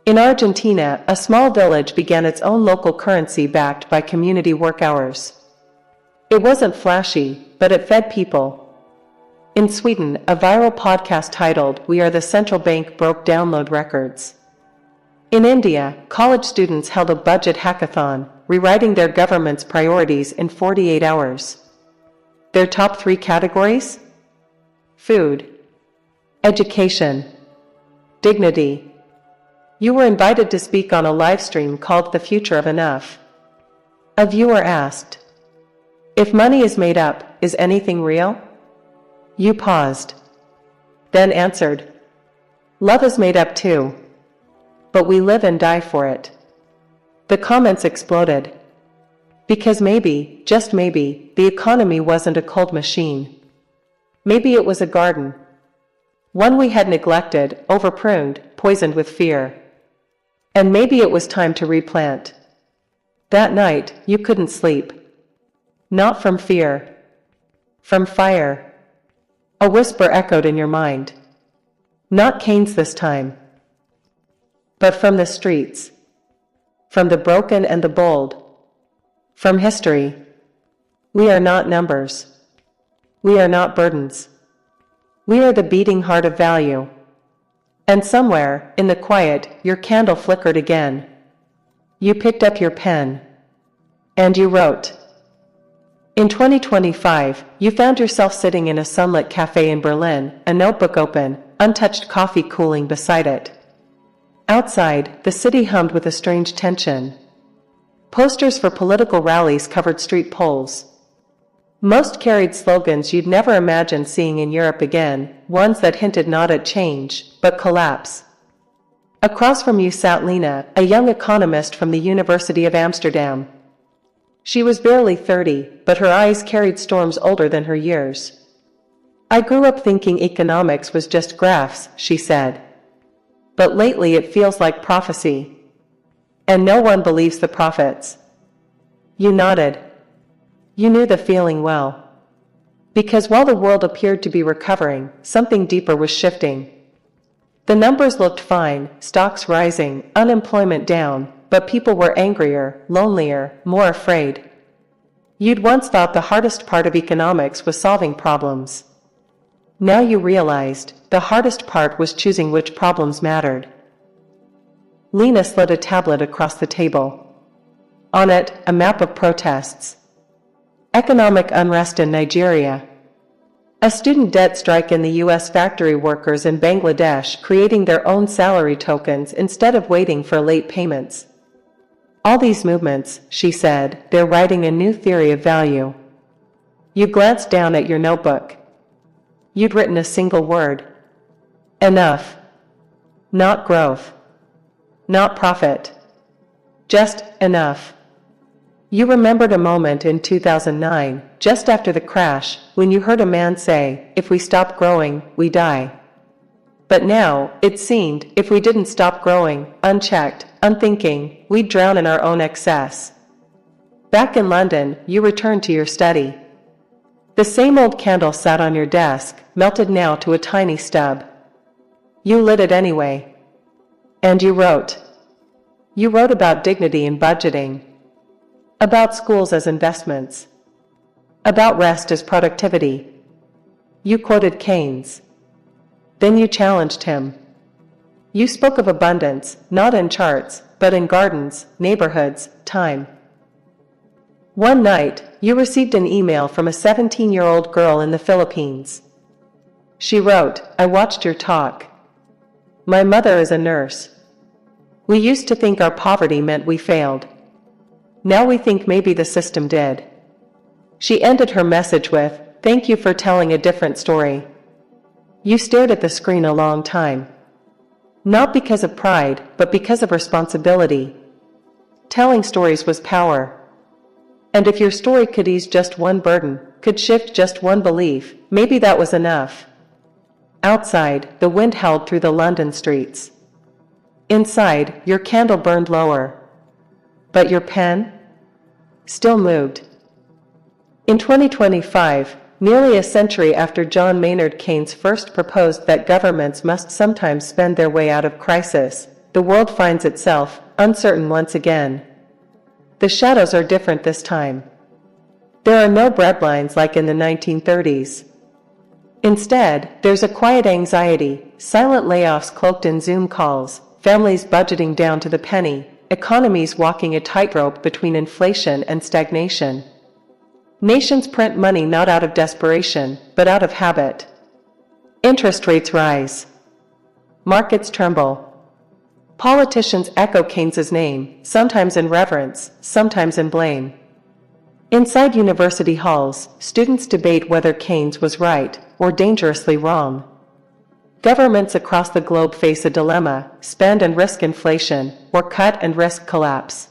In Argentina, a small village began its own local currency backed by community work hours. It wasn't flashy, but it fed people. In Sweden, a viral podcast titled "We Are the Central Bank" broke download records. In India, college students held a budget hackathon, rewriting their government's priorities in 48 hours. Their top 3 categories? Food, education, dignity. You were invited to speak on a live stream called "The Future of Enough." A viewer asked, "If money is made up, is anything real?" You paused, then answered, "Love is made up too. But we live and die for it." The comments exploded. Because maybe, just maybe, the economy wasn't a cold machine. Maybe it was a garden. One we had neglected, overpruned, poisoned with fear. And maybe it was time to replant. That night, you couldn't sleep. Not from fear. From fire. A whisper echoed in your mind. Not Keynes this time. But from the streets. From the broken and the bold. From history. We are not numbers. We are not burdens. We are the beating heart of value. And somewhere, in the quiet, your candle flickered again. You picked up your pen. And you wrote. In 2025, you found yourself sitting in a sunlit cafe in Berlin, a notebook open, untouched coffee cooling beside it. Outside, the city hummed with a strange tension. Posters for political rallies covered street poles. Most carried slogans you'd never imagined seeing in Europe again, ones that hinted not at change, but collapse. Across from you sat Lena, a young economist from the University of Amsterdam. She was barely 30, but her eyes carried storms older than her years. "I grew up thinking economics was just graphs," she said. "But lately it feels like prophecy. And no one believes the prophets." You nodded. You knew the feeling well. Because while the world appeared to be recovering, something deeper was shifting. The numbers looked fine, stocks rising, unemployment down, but people were angrier, lonelier, more afraid. You'd once thought the hardest part of economics was solving problems. Now you realized the hardest part was choosing which problems mattered. Lena slid a tablet across the table. On it, a map of protests. Economic unrest in Nigeria. A student debt strike in the U.S. factory workers in Bangladesh creating their own salary tokens instead of waiting for late payments. All these movements, she said, they're writing a new theory of value. You glanced down at your notebook. You'd written a single word. Enough. Not growth. Not profit. Just enough. You remembered a moment in 2009, just after the crash, when you heard a man say, "If we stop growing, we die." But now, it seemed, if we didn't stop growing, unchecked, unthinking, we'd drown in our own excess. Back in London, you returned to your study. The same old candle sat on your desk, melted now to a tiny stub. You lit it anyway. And you wrote. You wrote about dignity in budgeting. About schools as investments. About rest as productivity. You quoted Keynes. Then you challenged him. You spoke of abundance, not in charts, but in gardens, neighborhoods, time. One night, you received an email from a 17-year-old girl in the Philippines. She wrote, "I watched your talk. My mother is a nurse. We used to think our poverty meant we failed. Now we think maybe the system did." She ended her message with, "Thank you for telling a different story." You stared at the screen a long time. Not because of pride, but because of responsibility. Telling stories was power. And if your story could ease just one burden, could shift just one belief, maybe that was enough. Outside, the wind howled through the London streets. Inside, your candle burned lower. But your pen still moved. In 2025, nearly a century after John Maynard Keynes first proposed that governments must sometimes spend their way out of crisis, the world finds itself uncertain once again. The shadows are different this time. There are no breadlines like in the 1930s. Instead, there's a quiet anxiety, silent layoffs cloaked in Zoom calls, families budgeting down to the penny, economies walking a tightrope between inflation and stagnation. Nations print money not out of desperation, but out of habit. Interest rates rise. Markets tremble. Politicians echo Keynes's name, sometimes in reverence, sometimes in blame. Inside university halls, students debate whether Keynes was right or dangerously wrong. Governments across the globe face a dilemma: spend and risk inflation, or cut and risk collapse.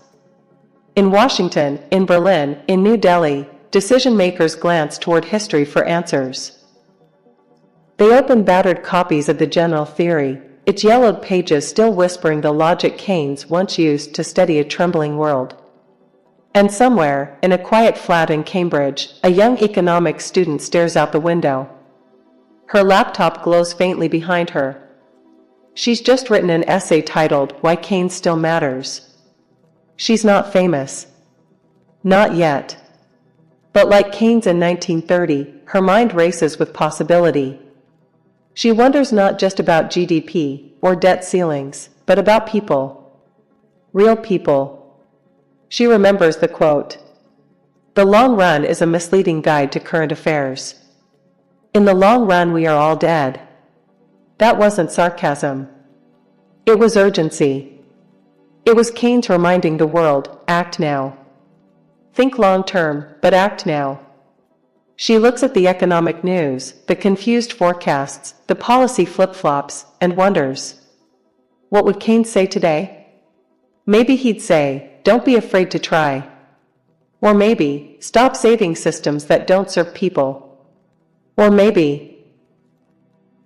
In Washington, in Berlin, in New Delhi, decision-makers glance toward history for answers. They open battered copies of the general theory, its yellowed pages still whispering the logic Keynes once used to steady a trembling world. And somewhere, in a quiet flat in Cambridge, a young economics student stares out the window. Her laptop glows faintly behind her. She's just written an essay titled, "Why Keynes Still Matters." She's not famous. Not yet. But like Keynes in 1930, her mind races with possibility. She wonders not just about GDP or debt ceilings, but about people. Real people. She remembers the quote, "The long run is a misleading guide to current affairs. In the long run we are all dead." That wasn't sarcasm. It was urgency. It was Keynes reminding the world, act now. Think long term, but act now. She looks at the economic news, the confused forecasts, the policy flip-flops, and wonders. What would Keynes say today? Maybe he'd say, don't be afraid to try. Or maybe, stop saving systems that don't serve people. Or maybe,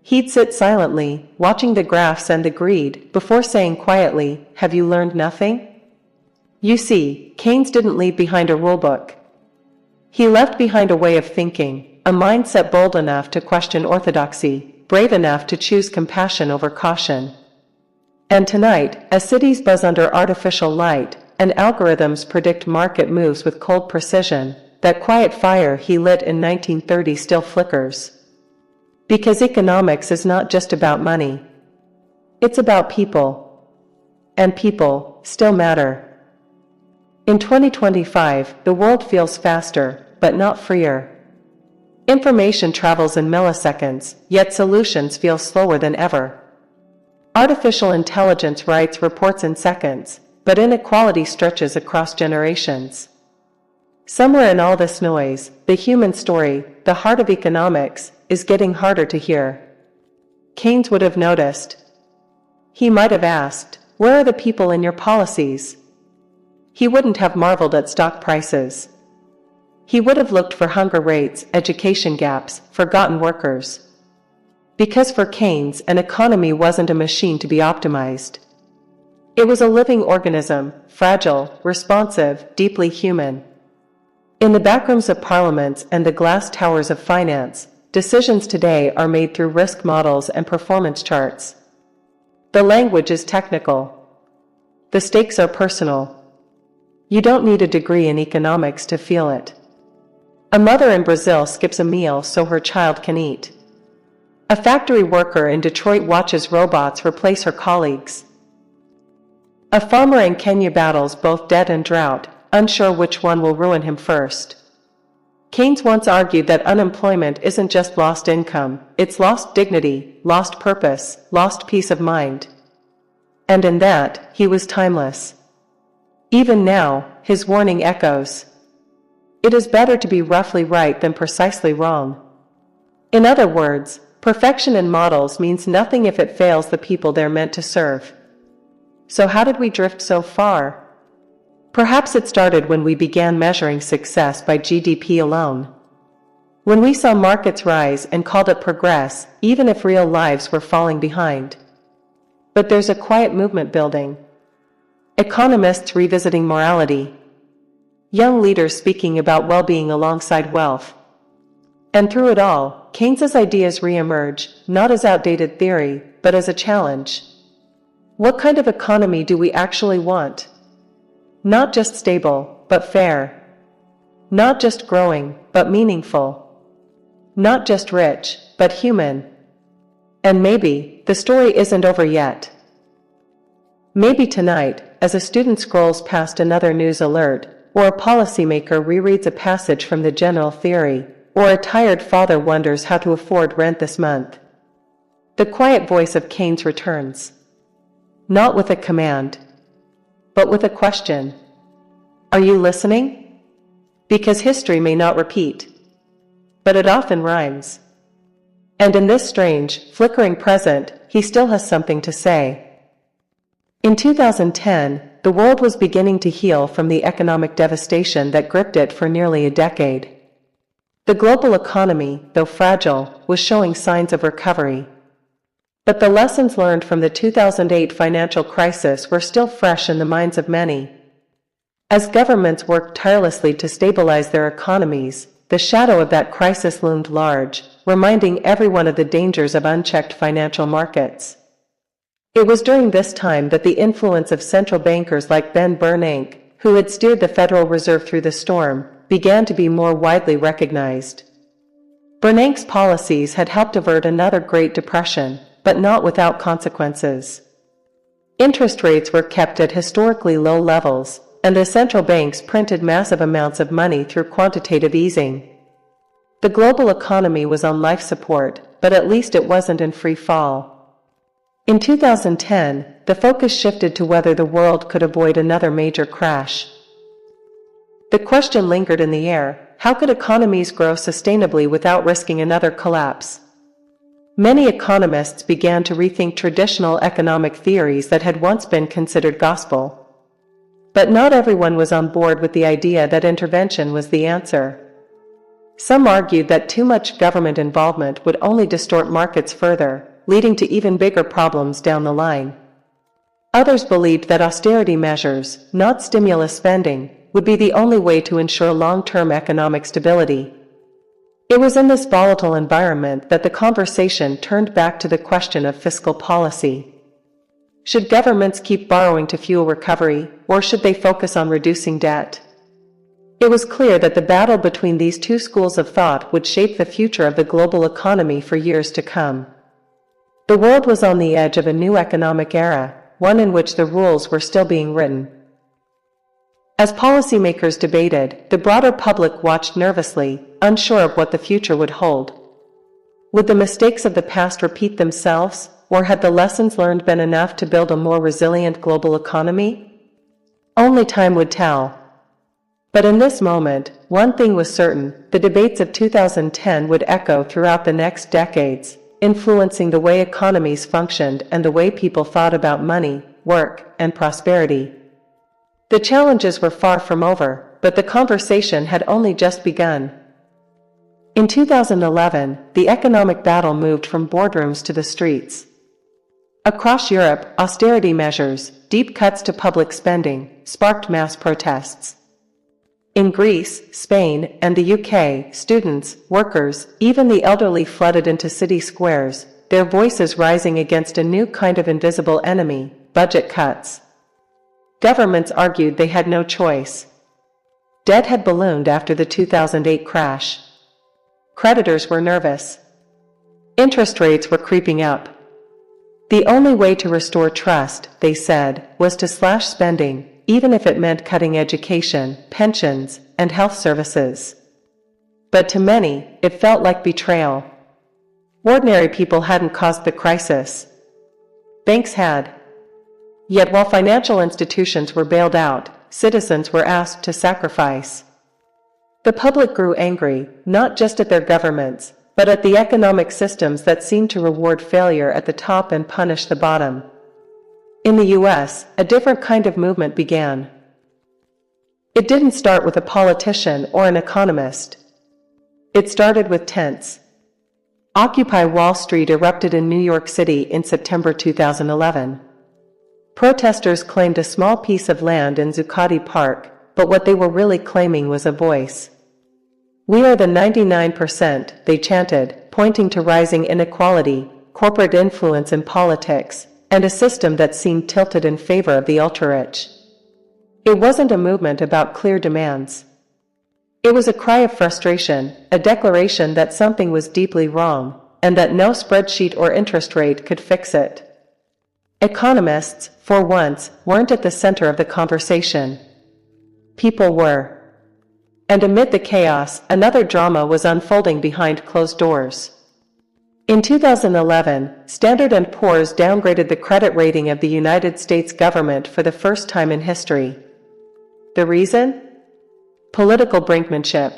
he'd sit silently, watching the graphs and the greed, before saying quietly, have you learned nothing? You see, Keynes didn't leave behind a rulebook. He left behind a way of thinking, a mindset bold enough to question orthodoxy, brave enough to choose compassion over caution. And tonight, as cities buzz under artificial light, and algorithms predict market moves with cold precision, that quiet fire he lit in 1930 still flickers. Because economics is not just about money. It's about people. And people still matter. In 2025, the world feels faster, but not freer. Information travels in milliseconds, yet solutions feel slower than ever. Artificial intelligence writes reports in seconds, but inequality stretches across generations. Somewhere in all this noise, the human story, the heart of economics, is getting harder to hear. Keynes would have noticed. He might have asked, where are the people in your policies? He wouldn't have marveled at stock prices. He would have looked for hunger rates, education gaps, forgotten workers. Because for Keynes, an economy wasn't a machine to be optimized. It was a living organism, fragile, responsive, deeply human. In the backrooms of parliaments and the glass towers of finance, decisions today are made through risk models and performance charts. The language is technical. The stakes are personal. You don't need a degree in economics to feel it. A mother in Brazil skips a meal so her child can eat. A factory worker in Detroit watches robots replace her colleagues. A farmer in Kenya battles both debt and drought, unsure which one will ruin him first. Keynes once argued that unemployment isn't just lost income, it's lost dignity, lost purpose, lost peace of mind. And in that, he was timeless. Even now, his warning echoes. It is better to be roughly right than precisely wrong. In other words, perfection in models means nothing if it fails the people they're meant to serve. So how did we drift so far? Perhaps it started when we began measuring success by GDP alone. When we saw markets rise and called it progress, even if real lives were falling behind. But there's a quiet movement building. Economists revisiting morality. Young leaders speaking about well-being alongside wealth. And through it all, Keynes's ideas re-emerge, not as outdated theory, but as a challenge. What kind of economy do we actually want? Not just stable, but fair. Not just growing, but meaningful. Not just rich, but human. And maybe, the story isn't over yet. Maybe tonight, as a student scrolls past another news alert, or a policymaker rereads a passage from the general theory, or a tired father wonders how to afford rent this month, the quiet voice of Keynes returns. Not with a command, but with a question. Are you listening? Because history may not repeat, but it often rhymes. And in this strange, flickering present, he still has something to say. In 2010, the world was beginning to heal from the economic devastation that gripped it for nearly a decade. The global economy, though fragile, was showing signs of recovery. But the lessons learned from the 2008 financial crisis were still fresh in the minds of many. As governments worked tirelessly to stabilize their economies, the shadow of that crisis loomed large, reminding everyone of the dangers of unchecked financial markets. It was during this time that the influence of central bankers like Ben Bernanke, who had steered the Federal Reserve through the storm, began to be more widely recognized. Bernanke's policies had helped avert another Great Depression, but not without consequences. Interest rates were kept at historically low levels, and the central banks printed massive amounts of money through quantitative easing. The global economy was on life support, but at least it wasn't in free fall. In 2010, the focus shifted to whether the world could avoid another major crash. The question lingered in the air: how could economies grow sustainably without risking another collapse? Many economists began to rethink traditional economic theories that had once been considered gospel. But not everyone was on board with the idea that intervention was the answer. Some argued that too much government involvement would only distort markets further, leading to even bigger problems down the line. Others believed that austerity measures, not stimulus spending, would be the only way to ensure long-term economic stability. It was in this volatile environment that the conversation turned back to the question of fiscal policy. Should governments keep borrowing to fuel recovery, or should they focus on reducing debt? It was clear that the battle between these two schools of thought would shape the future of the global economy for years to come. The world was on the edge of a new economic era, one in which the rules were still being written. As policymakers debated, the broader public watched nervously, unsure of what the future would hold. Would the mistakes of the past repeat themselves, or had the lessons learned been enough to build a more resilient global economy? Only time would tell. But in this moment, one thing was certain: the debates of 2010 would echo throughout the next decades, influencing the way economies functioned and the way people thought about money, work, and prosperity. The challenges were far from over, but the conversation had only just begun. In 2011, the economic battle moved from boardrooms to the streets. Across Europe, austerity measures, deep cuts to public spending, sparked mass protests. In Greece, Spain, and the UK, students, workers, even the elderly flooded into city squares, their voices rising against a new kind of invisible enemy: budget cuts. Governments argued they had no choice. Debt had ballooned after the 2008 crash. Creditors were nervous. Interest rates were creeping up. The only way to restore trust, they said, was to slash spending, even if it meant cutting education, pensions, and health services. But to many, it felt like betrayal. Ordinary people hadn't caused the crisis. Banks had. Yet while financial institutions were bailed out, citizens were asked to sacrifice. The public grew angry, not just at their governments, but at the economic systems that seemed to reward failure at the top and punish the bottom. In the US, a different kind of movement began. It didn't start with a politician or an economist. It started with tents. Occupy Wall Street erupted in New York City in September 2011. Protesters claimed a small piece of land in Zuccotti Park, but what they were really claiming was a voice. "We are the 99%, they chanted, pointing to rising inequality, corporate influence in politics, and a system that seemed tilted in favor of the ultra-rich. It wasn't a movement about clear demands. It was a cry of frustration, a declaration that something was deeply wrong, and that no spreadsheet or interest rate could fix it. Economists, for once, weren't at the center of the conversation. People were. And amid the chaos, another drama was unfolding behind closed doors. In 2011, Standard & Poor's downgraded the credit rating of the United States government for the first time in history. The reason? Political brinkmanship.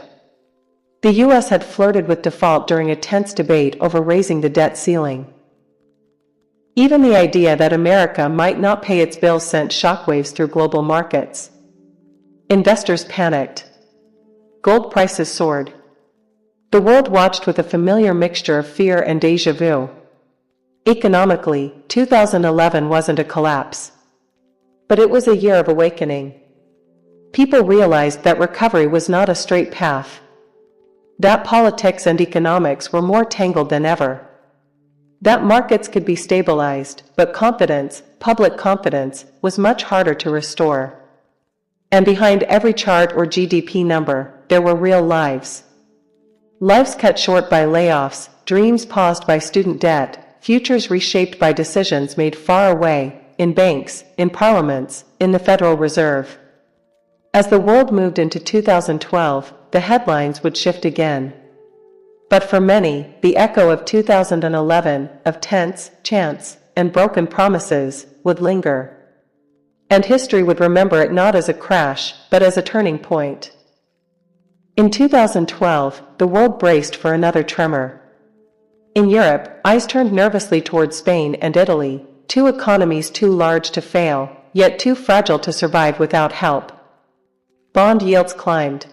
The U.S. had flirted with default during a tense debate over raising the debt ceiling. Even the idea that America might not pay its bills sent shockwaves through global markets. Investors panicked. Gold prices soared. The world watched with a familiar mixture of fear and déjà vu. Economically, 2011 wasn't a collapse. But it was a year of awakening. People realized that recovery was not a straight path. That politics and economics were more tangled than ever. That markets could be stabilized, but confidence, public confidence, was much harder to restore. And behind every chart or GDP number, there were real lives. Lives cut short by layoffs, dreams paused by student debt, futures reshaped by decisions made far away, in banks, in parliaments, in the Federal Reserve. As the world moved into 2012, the headlines would shift again. But for many, the echo of 2011, of tense, chance, and broken promises, would linger. And history would remember it not as a crash, but as a turning point. In 2012, the world braced for another tremor. In Europe, eyes turned nervously toward Spain and Italy, two economies too large to fail, yet too fragile to survive without help. Bond yields climbed.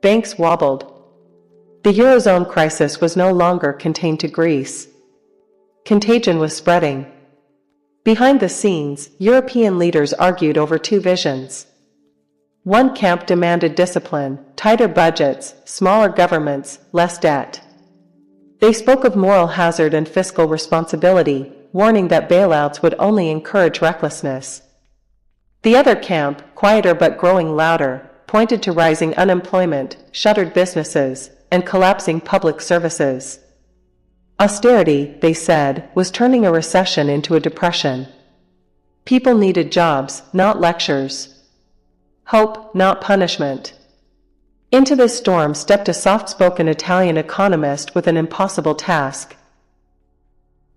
Banks wobbled. The Eurozone crisis was no longer contained to Greece. Contagion was spreading. Behind the scenes, European leaders argued over two visions. One camp demanded discipline, tighter budgets, smaller governments, less debt. They spoke of moral hazard and fiscal responsibility, warning that bailouts would only encourage recklessness. The other camp, quieter but growing louder, pointed to rising unemployment, shuttered businesses, and collapsing public services. Austerity, they said, was turning a recession into a depression. People needed jobs, not lectures. Hope, not punishment. Into this storm stepped a soft-spoken Italian economist with an impossible task.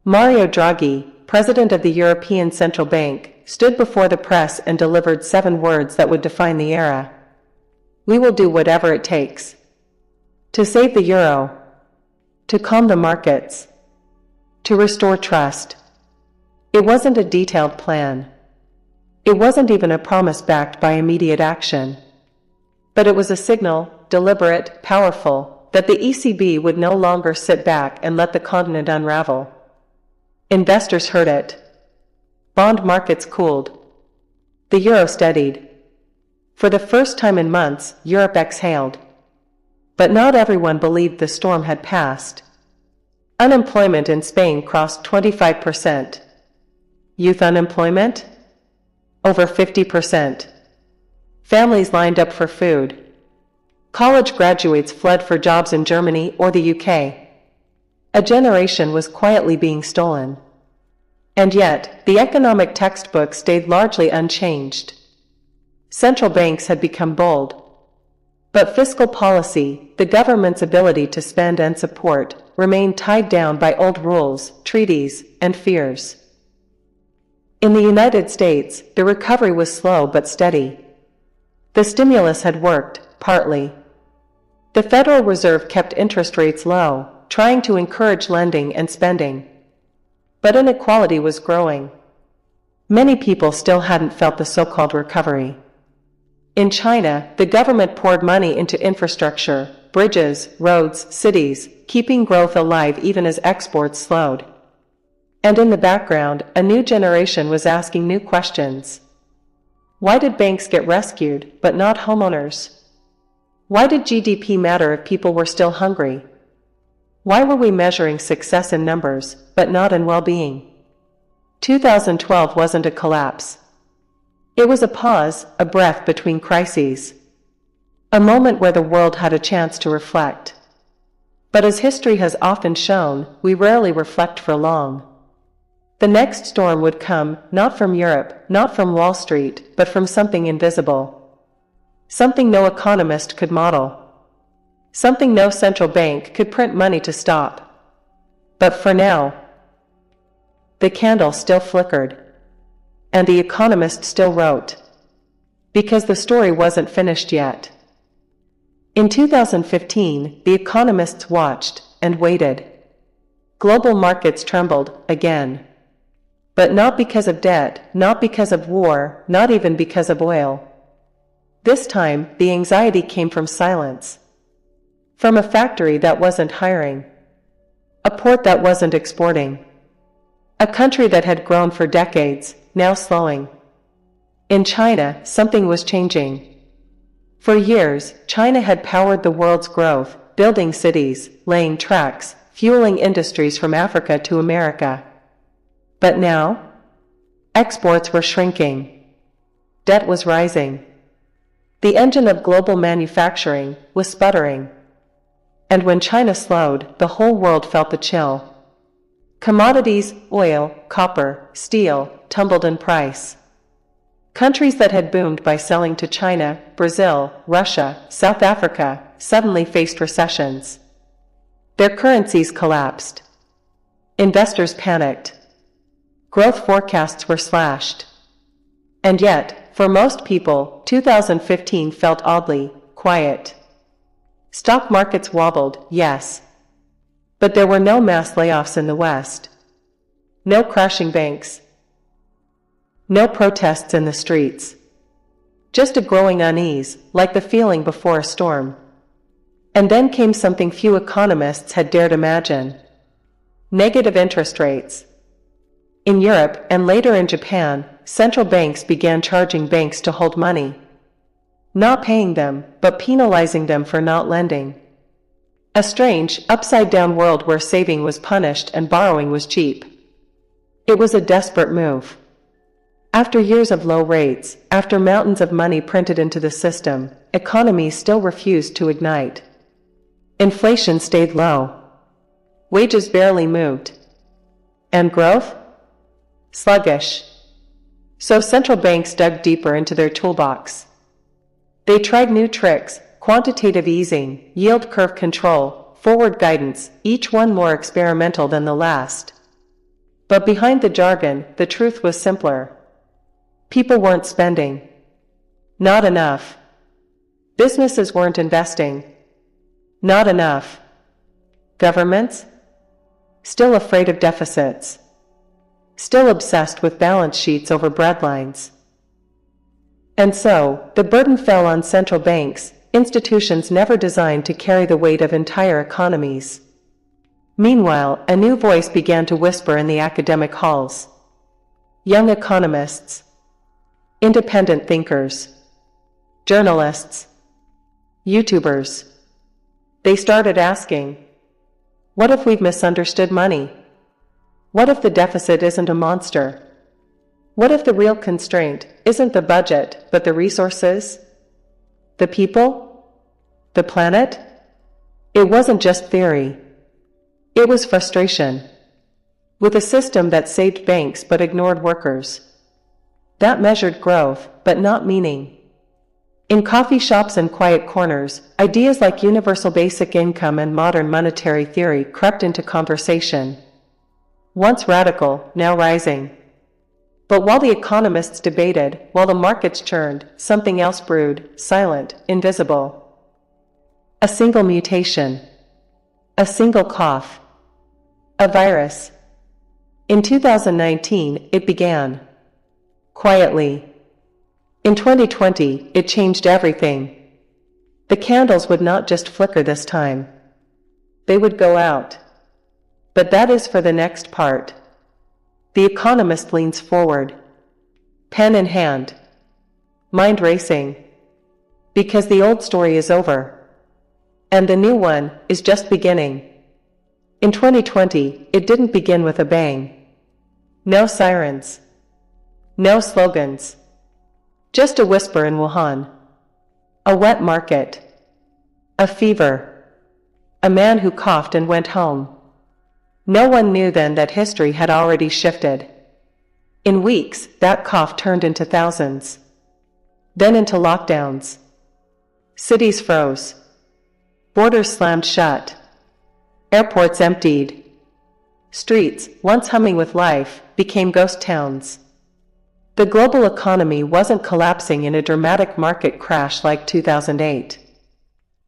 Mario Draghi, president of the European Central Bank, stood before the press and delivered 7 words that would define the era. We will do whatever it takes. To save the euro. To calm the markets. To restore trust. It wasn't a detailed plan. It wasn't even a promise backed by immediate action. But it was a signal, deliberate, powerful, that the ECB would no longer sit back and let the continent unravel. Investors heard it. Bond markets cooled. The euro steadied. For the first time in months, Europe exhaled. But not everyone believed the storm had passed. Unemployment in Spain crossed 25%. Youth unemployment? Over 50%. Families lined up for food. College graduates fled for jobs in Germany or the UK. A generation was quietly being stolen. And yet, the economic textbook stayed largely unchanged. Central banks had become bold. But fiscal policy, the government's ability to spend and support, remained tied down by old rules, treaties, and fears. In the United States, the recovery was slow but steady. The stimulus had worked, partly. The Federal Reserve kept interest rates low, trying to encourage lending and spending. But inequality was growing. Many people still hadn't felt the so-called recovery. In China, the government poured money into infrastructure, bridges, roads, cities, keeping growth alive even as exports slowed. And in the background, a new generation was asking new questions. Why did banks get rescued, but not homeowners? Why did GDP matter if people were still hungry? Why were we measuring success in numbers, but not in well-being? 2012 wasn't a collapse. It was a pause, a breath between crises. A moment where the world had a chance to reflect. But as history has often shown, we rarely reflect for long. The next storm would come, not from Europe, not from Wall Street, but from something invisible. Something no economist could model. Something no central bank could print money to stop. But for now, the candle still flickered. And the economist still wrote. Because the story wasn't finished yet. In 2015, the economists watched and waited. Global markets trembled, again. But not because of debt, not because of war, not even because of oil. This time, the anxiety came from silence. From a factory that wasn't hiring. A port that wasn't exporting. A country that had grown for decades, now slowing. In China, something was changing. For years, China had powered the world's growth, building cities, laying tracks, fueling industries from Africa to America. But now, exports were shrinking. Debt was rising. The engine of global manufacturing was sputtering. And when China slowed, the whole world felt the chill. Commodities, oil, copper, steel, tumbled in price. Countries that had boomed by selling to China, Brazil, Russia, South Africa, suddenly faced recessions. Their currencies collapsed. Investors panicked. Growth forecasts were slashed. And yet, for most people, 2015 felt oddly quiet. Stock markets wobbled, yes. But there were no mass layoffs in the West. No crashing banks. No protests in the streets. Just a growing unease, like the feeling before a storm. And then came something few economists had dared imagine. Negative interest rates. In Europe, and later in Japan, central banks began charging banks to hold money. Not paying them, but penalizing them for not lending. A strange, upside-down world where saving was punished and borrowing was cheap. It was a desperate move. After years of low rates, after mountains of money printed into the system, economies still refused to ignite. Inflation stayed low. Wages barely moved. And growth? Sluggish. So central banks dug deeper into their toolbox. They tried new tricks, quantitative easing, yield curve control, forward guidance, each one more experimental than the last. But behind the jargon, the truth was simpler. People weren't spending. Not enough. Businesses weren't investing. Not enough. Governments? Still afraid of deficits. Still obsessed with balance sheets over breadlines. And so, the burden fell on central banks, institutions never designed to carry the weight of entire economies. Meanwhile, a new voice began to whisper in the academic halls. Young economists. Independent thinkers. Journalists. YouTubers. They started asking, what if we've misunderstood money? What if the deficit isn't a monster? What if the real constraint isn't the budget, but the resources? The people? The planet? It wasn't just theory. It was frustration, with a system that saved banks but ignored workers, that measured growth but not meaning. In coffee shops and quiet corners, ideas like universal basic income and modern monetary theory crept into conversation. Once radical, now rising. But while the economists debated, while the markets churned, something else brewed, silent, invisible. A single mutation. A single cough. A virus. In 2019, it began. Quietly. In 2020, it changed everything. The candles would not just flicker this time. They would go out. But that is for the next part. The economist leans forward, pen in hand, mind racing, because the old story is over, and the new one is just beginning. In 2020, it didn't begin with a bang. No sirens. No slogans. Just a whisper in Wuhan. A wet market. A fever. A man who coughed and went home. No one knew then that history had already shifted. In weeks, that cough turned into thousands. Then into lockdowns. Cities froze. Borders slammed shut. Airports emptied. Streets, once humming with life, became ghost towns. The global economy wasn't collapsing in a dramatic market crash like 2008.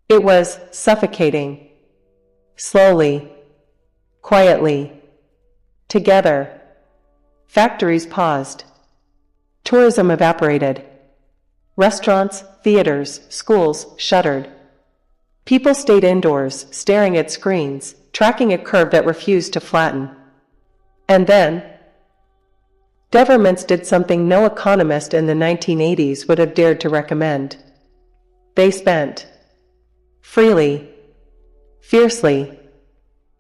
It was suffocating. Slowly. Quietly. Together. Factories paused. Tourism evaporated. Restaurants, theaters, schools shuttered. People stayed indoors, staring at screens, tracking a curve that refused to flatten. And then, governments did something no economist in the 1980s would have dared to recommend. They spent. Freely. Fiercely.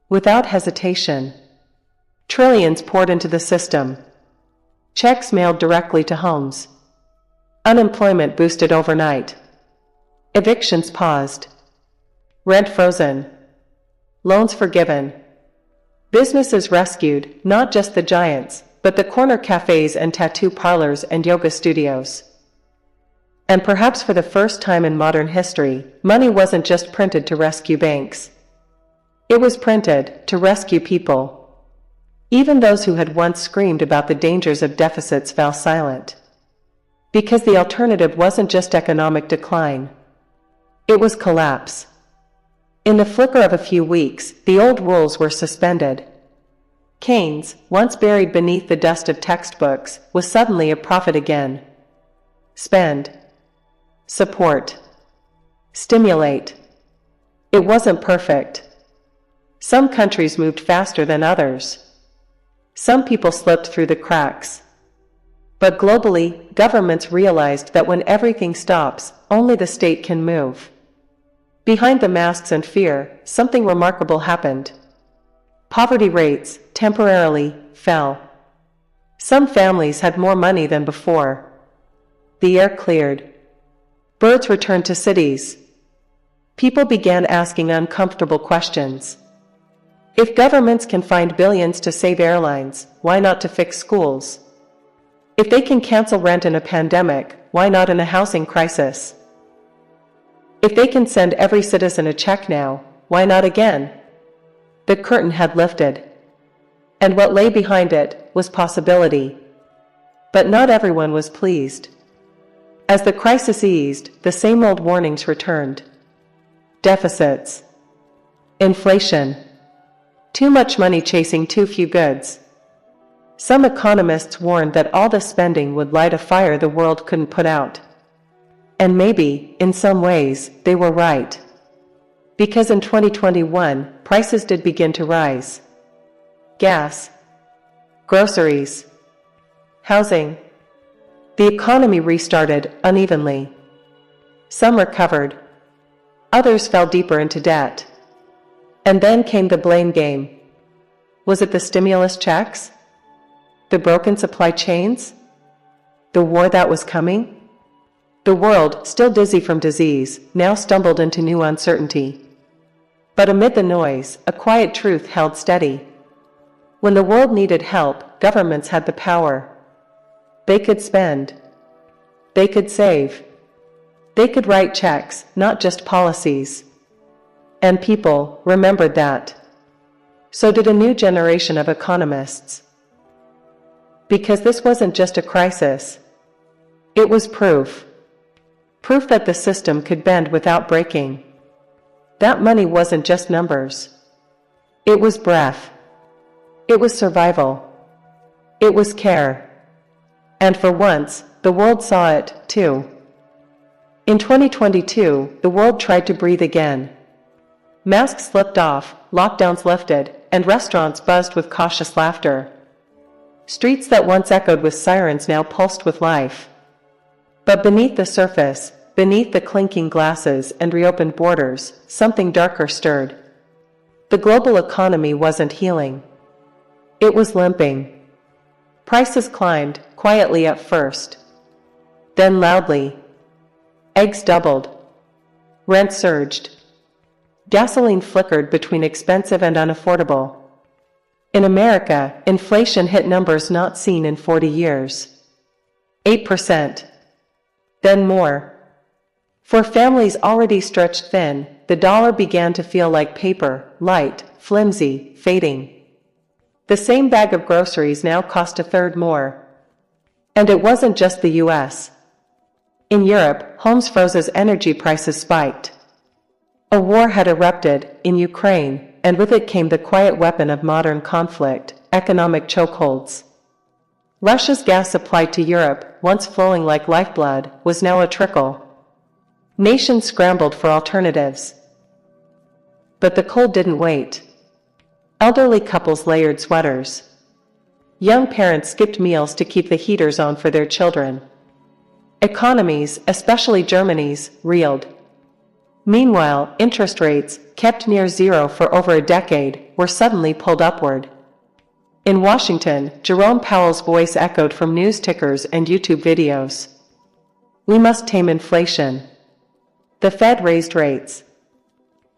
Without hesitation. Trillions poured into the system. Checks mailed directly to homes. Unemployment boosted overnight. Evictions paused. Rent frozen. Loans forgiven. Businesses rescued, not just the giants, but the corner cafes and tattoo parlors and yoga studios. And perhaps for the first time in modern history, money wasn't just printed to rescue banks. It was printed to rescue people. Even those who had once screamed about the dangers of deficits fell silent. Because the alternative wasn't just economic decline. It was collapse. In the flicker of a few weeks, the old rules were suspended. Keynes, once buried beneath the dust of textbooks, was suddenly a prophet again. Spend. Support. Stimulate. It wasn't perfect. Some countries moved faster than others. Some people slipped through the cracks. But globally, governments realized that when everything stops, only the state can move. Behind the masks and fear, something remarkable happened. Poverty rates, temporarily, fell. Some families had more money than before. The air cleared. Birds returned to cities. People began asking uncomfortable questions. If governments can find billions to save airlines, why not to fix schools? If they can cancel rent in a pandemic, why not in a housing crisis? If they can send every citizen a check now, why not again? The curtain had lifted. And what lay behind it was possibility. But not everyone was pleased. As the crisis eased, the same old warnings returned. Deficits. Inflation. Too much money chasing too few goods. Some economists warned that all the spending would light a fire the world couldn't put out. And maybe, in some ways, they were right. Because in 2021, prices did begin to rise. Gas. Groceries. Housing. The economy restarted unevenly. Some recovered. Others fell deeper into debt. And then came the blame game. Was it the stimulus checks? The broken supply chains? The war that was coming? The world, still dizzy from disease, now stumbled into new uncertainty. But amid the noise, a quiet truth held steady. When the world needed help, governments had the power. They could spend. They could save. They could write checks, not just policies. And people remembered that. So did a new generation of economists. Because this wasn't just a crisis. It was proof. Proof that the system could bend without breaking. That money wasn't just numbers. It was breath. It was survival. It was care. And for once, the world saw it, too. In 2022, the world tried to breathe again. Masks slipped off, lockdowns lifted, and restaurants buzzed with cautious laughter. Streets that once echoed with sirens now pulsed with life. But beneath the surface, beneath the clinking glasses and reopened borders, something darker stirred. The global economy wasn't healing. It was limping. Prices climbed, quietly at first. Then loudly. Eggs doubled. Rent surged. Gasoline flickered between expensive and unaffordable. In America, inflation hit numbers not seen in 40 years. 8%. Then more. For families already stretched thin, the dollar began to feel like paper, light, flimsy, fading. The same bag of groceries now cost a third more. And it wasn't just the US. In Europe, homes froze as energy prices spiked. A war had erupted in Ukraine, and with it came the quiet weapon of modern conflict, economic chokeholds. Russia's gas supply to Europe, once flowing like lifeblood, was now a trickle. Nations scrambled for alternatives. But the cold didn't wait. Elderly couples layered sweaters. Young parents skipped meals to keep the heaters on for their children. Economies, especially Germany's, reeled. Meanwhile, interest rates, kept near zero for over a decade, were suddenly pulled upward. In Washington, Jerome Powell's voice echoed from news tickers and YouTube videos. We must tame inflation. The Fed raised rates.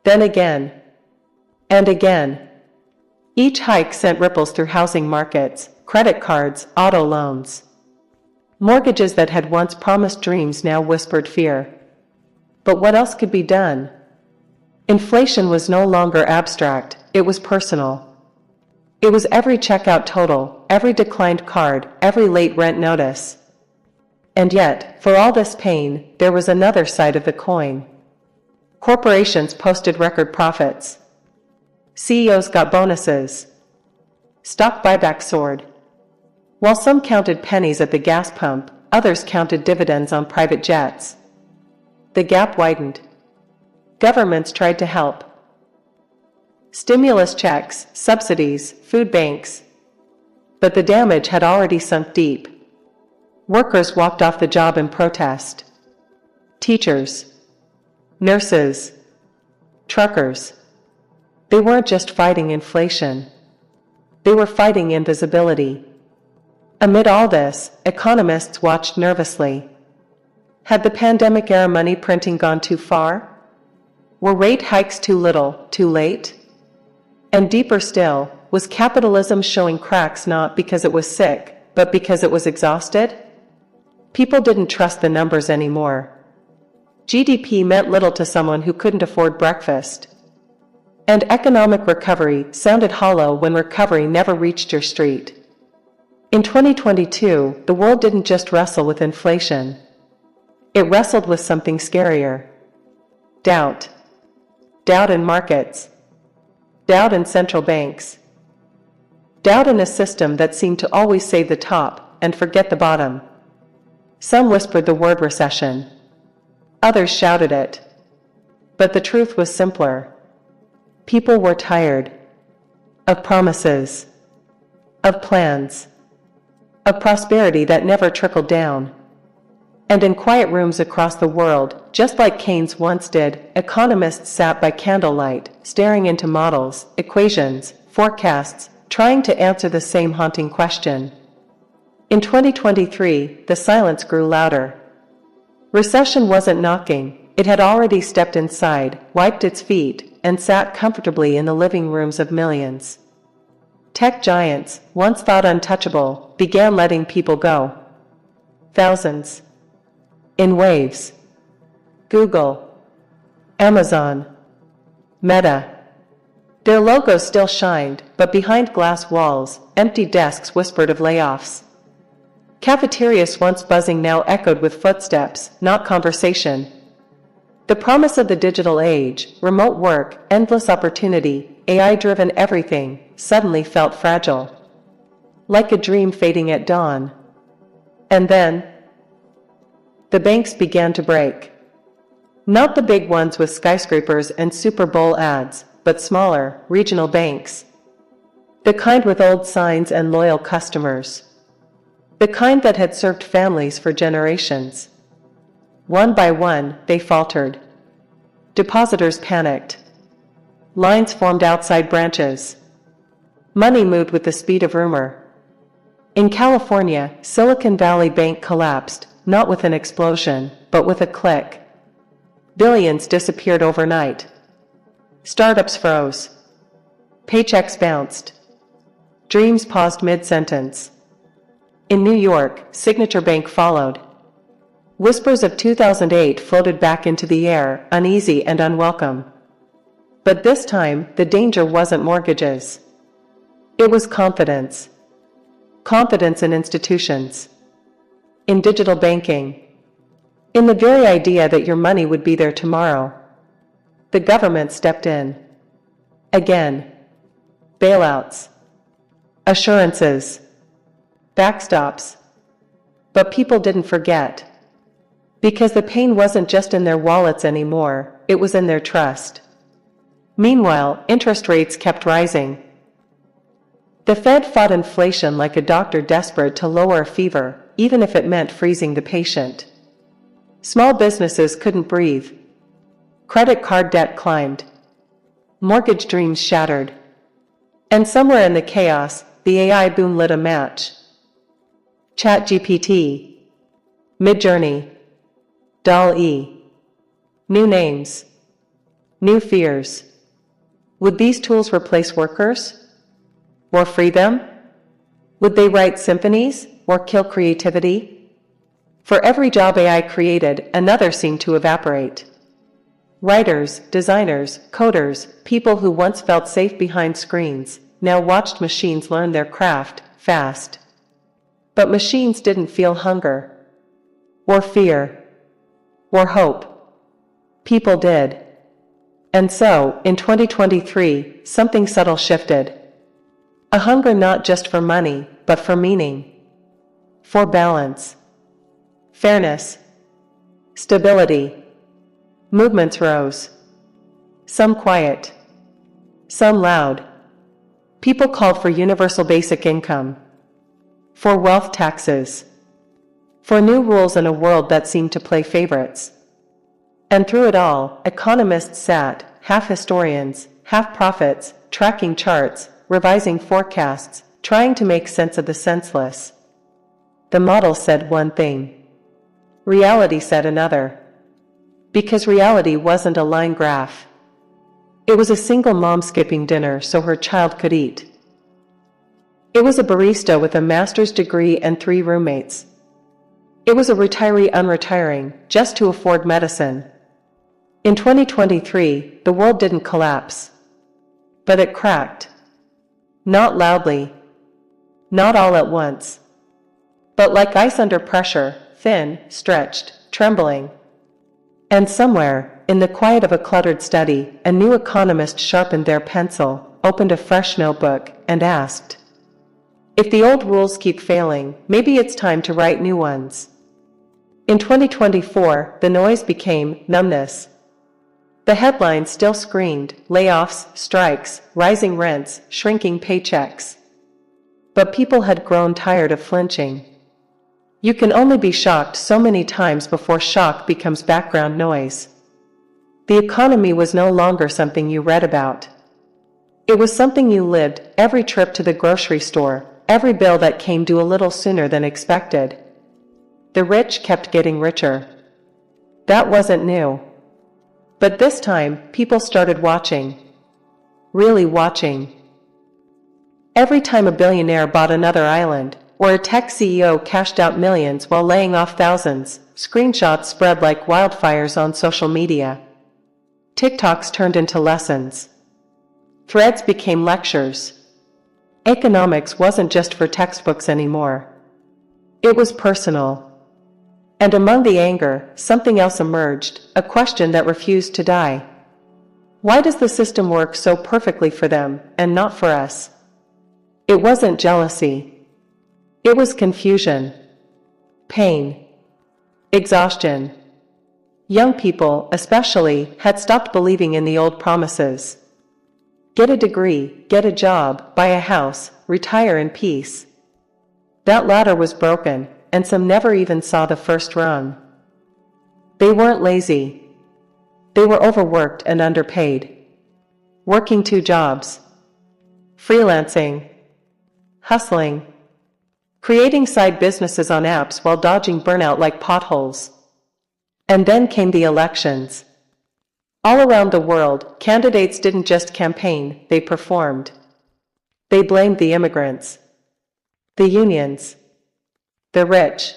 Then again. And again. Each hike sent ripples through housing markets, credit cards, auto loans. Mortgages that had once promised dreams now whispered fear. But what else could be done? Inflation was no longer abstract, it was personal. It was every checkout total, every declined card, every late rent notice. And yet, for all this pain, there was another side of the coin. Corporations posted record profits. CEOs got bonuses. Stock buyback soared. While some counted pennies at the gas pump, others counted dividends on private jets. The gap widened. Governments tried to help. Stimulus checks, subsidies, food banks. But the damage had already sunk deep. Workers walked off the job in protest. Teachers. Nurses. Truckers. They weren't just fighting inflation. They were fighting invisibility. Amid all this, economists watched nervously. Had the pandemic-era money printing gone too far? Were rate hikes too little, too late? And deeper still, was capitalism showing cracks not because it was sick, but because it was exhausted? People didn't trust the numbers anymore. GDP meant little to someone who couldn't afford breakfast. And economic recovery sounded hollow when recovery never reached your street. In 2022, the world didn't just wrestle with inflation. It wrestled with something scarier. Doubt. Doubt in markets. Doubt in central banks. Doubt in a system that seemed to always say the top and forget the bottom. Some whispered the word recession. Others shouted it. But the truth was simpler. People were tired. Of promises. Of plans. Of prosperity that never trickled down. And in quiet rooms across the world, just like Keynes once did, economists sat by candlelight, staring into models, equations, forecasts, trying to answer the same haunting question. In 2023, the silence grew louder. Recession wasn't knocking, it had already stepped inside, wiped its feet, and sat comfortably in the living rooms of millions. Tech giants, once thought untouchable, began letting people go. Thousands. In waves. Google, Amazon, Meta. Their logos still shined, but behind glass walls, empty desks whispered of layoffs. Cafeterias once buzzing now echoed with footsteps, not conversation. The promise of the digital age, remote work, endless opportunity, AI-driven everything, suddenly felt fragile. Like a dream fading at dawn. And then, the banks began to break. Not the big ones with skyscrapers and Super Bowl ads, but smaller, regional banks. The kind with old signs and loyal customers. The kind that had served families for generations. One by one, they faltered. Depositors panicked. Lines formed outside branches. Money moved with the speed of rumor. In California, Silicon Valley Bank collapsed, not with an explosion, but with a click. Billions disappeared overnight. Startups froze. Paychecks bounced. Dreams paused mid-sentence. In New York, Signature Bank followed. Whispers of 2008 floated back into the air, uneasy and unwelcome. But this time, the danger wasn't mortgages. It was confidence. Confidence in institutions. In digital banking. In the very idea that your money would be there tomorrow. The government stepped in. Again. Bailouts. Assurances. Backstops. But people didn't forget. Because the pain wasn't just in their wallets anymore, it was in their trust. Meanwhile, interest rates kept rising. The Fed fought inflation like a doctor desperate to lower a fever, even if it meant freezing the patient. Small businesses couldn't breathe. Credit card debt climbed. Mortgage dreams shattered. And somewhere in the chaos, the AI boom lit a match. ChatGPT. Midjourney. DALL-E. New names. New fears. Would these tools replace workers? Or free them? Would they write symphonies, or kill creativity? For every job AI created, another seemed to evaporate. Writers, designers, coders, people who once felt safe behind screens, now watched machines learn their craft, fast. But machines didn't feel hunger. Or fear. Or hope. People did. And so, in 2023, something subtle shifted. A hunger not just for money, but for meaning. For balance. Fairness. Stability. Movements rose. Some quiet. Some loud. People called for universal basic income. For wealth taxes. For new rules in a world that seemed to play favorites. And through it all, economists sat, half historians, half prophets, tracking charts, revising forecasts, trying to make sense of the senseless. The model said one thing. Reality said another. Because reality wasn't a line graph. It was a single mom skipping dinner so her child could eat. It was a barista with a master's degree and 3 roommates. It was a retiree unretiring, just to afford medicine. In 2023, the world didn't collapse. But it cracked. Not loudly. Not all at once. But like ice under pressure, thin, stretched, trembling. And somewhere, in the quiet of a cluttered study, a new economist sharpened their pencil, opened a fresh notebook, and asked, if the old rules keep failing, maybe it's time to write new ones. In 2024, the noise became numbness. The headlines still screamed, layoffs, strikes, rising rents, shrinking paychecks. But people had grown tired of flinching. You can only be shocked so many times before shock becomes background noise. The economy was no longer something you read about. It was something you lived, every trip to the grocery store, every bill that came due a little sooner than expected. The rich kept getting richer. That wasn't new. But this time, people started watching. Really watching. Every time a billionaire bought another island, or a tech CEO cashed out millions while laying off thousands, screenshots spread like wildfires on social media. TikToks turned into lessons. Threads became lectures. Economics wasn't just for textbooks anymore. It was personal. And among the anger, something else emerged, a question that refused to die. Why does the system work so perfectly for them, and not for us? It wasn't jealousy. It was confusion. Pain. Exhaustion. Young people, especially, had stopped believing in the old promises. Get a degree, get a job, buy a house, retire in peace. That ladder was broken, and some never even saw the first rung. They weren't lazy. They were overworked and underpaid. Working 2 jobs. Freelancing. Hustling. Creating side businesses on apps while dodging burnout like potholes. And then came the elections. All around the world, candidates didn't just campaign, they performed. They blamed the immigrants, the unions, the rich,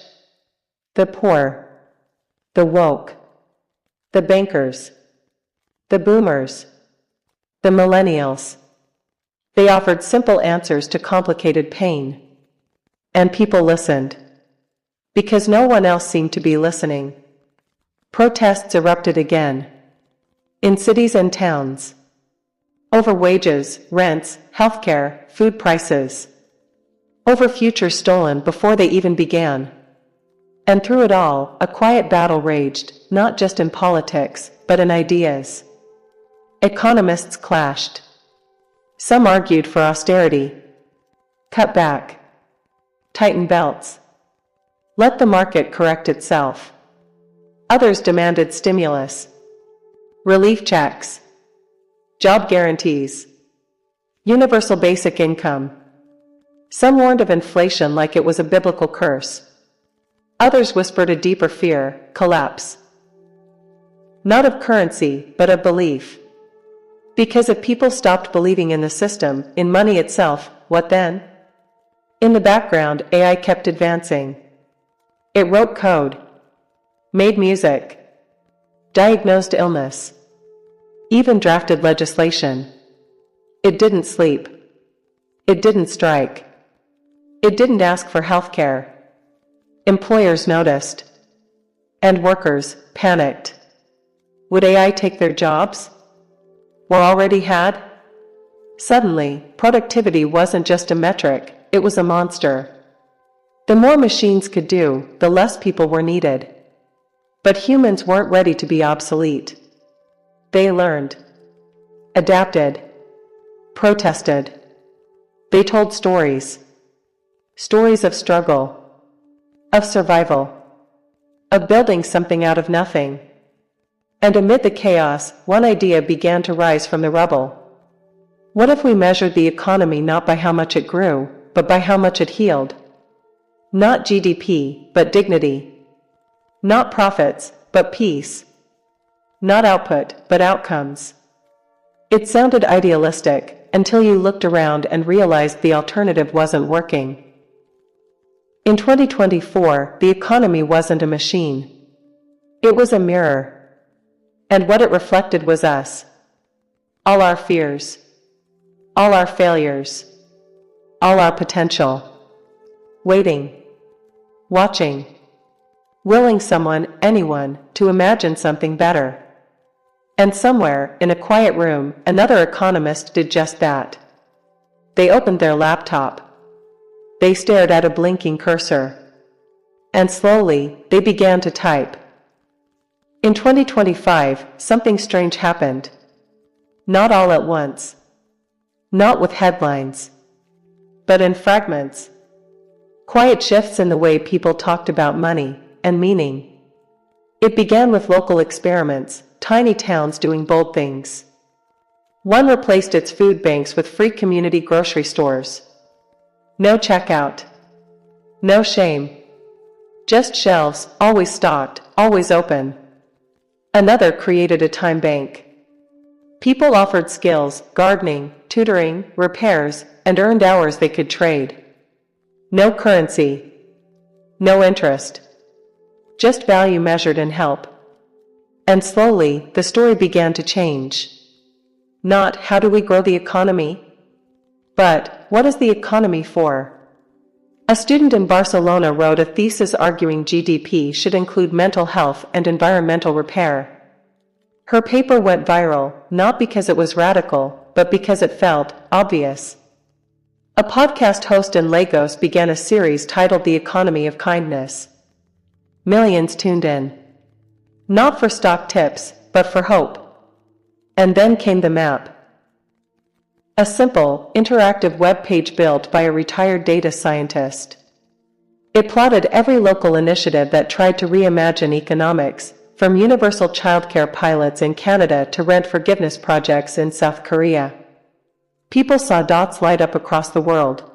the poor, the woke, the bankers, the boomers, the millennials. They offered simple answers to complicated pain. And people listened. Because no one else seemed to be listening. Protests erupted again. In cities and towns. Over wages, rents, healthcare, food prices. Over futures stolen before they even began. And through it all, a quiet battle raged, not just in politics, but in ideas. Economists clashed. Some argued for austerity. Cut back. Tighten belts. Let the market correct itself. Others demanded stimulus. Relief checks. Job guarantees. Universal basic income. Some warned of inflation like it was a biblical curse. Others whispered a deeper fear, collapse. Not of currency, but of belief. Because if people stopped believing in the system, in money itself, what then? In the background, AI kept advancing. It wrote code, made music, diagnosed illness, even drafted legislation. It didn't sleep. It didn't strike. It didn't ask for healthcare. Employers noticed. And workers panicked. Would AI take their jobs? Or already had? Suddenly, productivity wasn't just a metric, it was a monster. The more machines could do, the less people were needed. But humans weren't ready to be obsolete. They learned, adapted, protested. They told stories. Stories of struggle, of survival, of building something out of nothing. And amid the chaos, one idea began to rise from the rubble. What if we measured the economy not by how much it grew, but by how much it healed? Not GDP, but dignity. Not profits, but peace. Not output, but outcomes. It sounded idealistic, until you looked around and realized the alternative wasn't working. In 2024, the economy wasn't a machine. It was a mirror. And what it reflected was us. All our fears. All our failures. All our potential. Waiting. Watching. Willing someone, anyone, to imagine something better. And somewhere, in a quiet room, another economist did just that. They opened their laptop. They stared at a blinking cursor. And slowly, they began to type. In 2025, something strange happened. Not all at once. Not with headlines. But in fragments. Quiet shifts in the way people talked about money and meaning. It began with local experiments, tiny towns doing bold things. One replaced its food banks with free community grocery stores. No checkout. No shame. Just shelves, always stocked, always open. Another created a time bank. People offered skills, gardening, tutoring, repairs, and earned hours they could trade. No currency. No interest. Just value measured in help. And slowly, the story began to change. Not, how do we grow the economy? But, what is the economy for? A student in Barcelona wrote a thesis arguing GDP should include mental health and environmental repair. Her paper went viral, not because it was radical, but because it felt obvious. A podcast host in Lagos began a series titled The Economy of Kindness. Millions tuned in. Not for stock tips, but for hope. And then came the map. A simple, interactive web page built by a retired data scientist. It plotted every local initiative that tried to reimagine economics, from universal childcare pilots in Canada to rent forgiveness projects in South Korea. People saw dots light up across the world.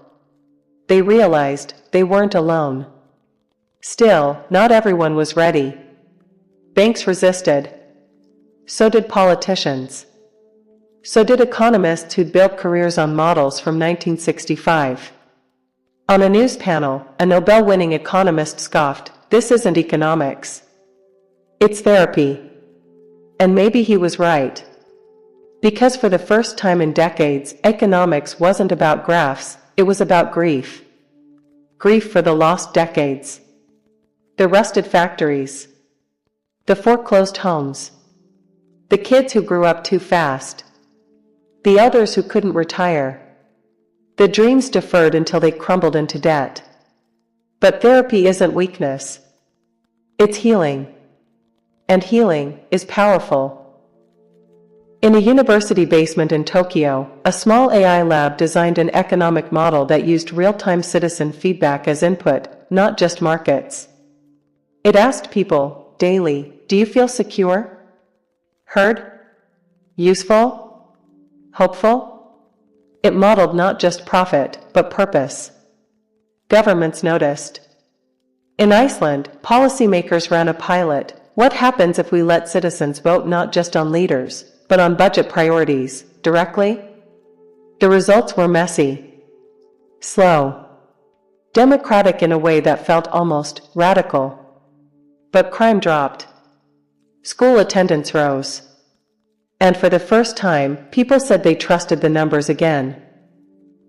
They realized they weren't alone. Still, not everyone was ready. Banks resisted. So did politicians. So did economists who'd built careers on models from 1965. On a news panel, a Nobel-winning economist scoffed, "This isn't economics. It's therapy." And maybe he was right. Because for the first time in decades, economics wasn't about graphs, it was about grief. Grief for the lost decades. The rusted factories. The foreclosed homes. The kids who grew up too fast. The elders who couldn't retire. The dreams deferred until they crumbled into debt. But therapy isn't weakness. It's healing. And healing is powerful. In a university basement in Tokyo, a small AI lab designed an economic model that used real-time citizen feedback as input, not just markets. It asked people, daily, do you feel secure? Heard? Useful? Hopeful? It modeled not just profit, but purpose. Governments noticed. In Iceland, policymakers ran a pilot. What happens if we let citizens vote not just on leaders, but on budget priorities, directly? The results were messy. Slow. Democratic in a way that felt almost radical. But crime dropped. School attendance rose. And for the first time, people said they trusted the numbers again.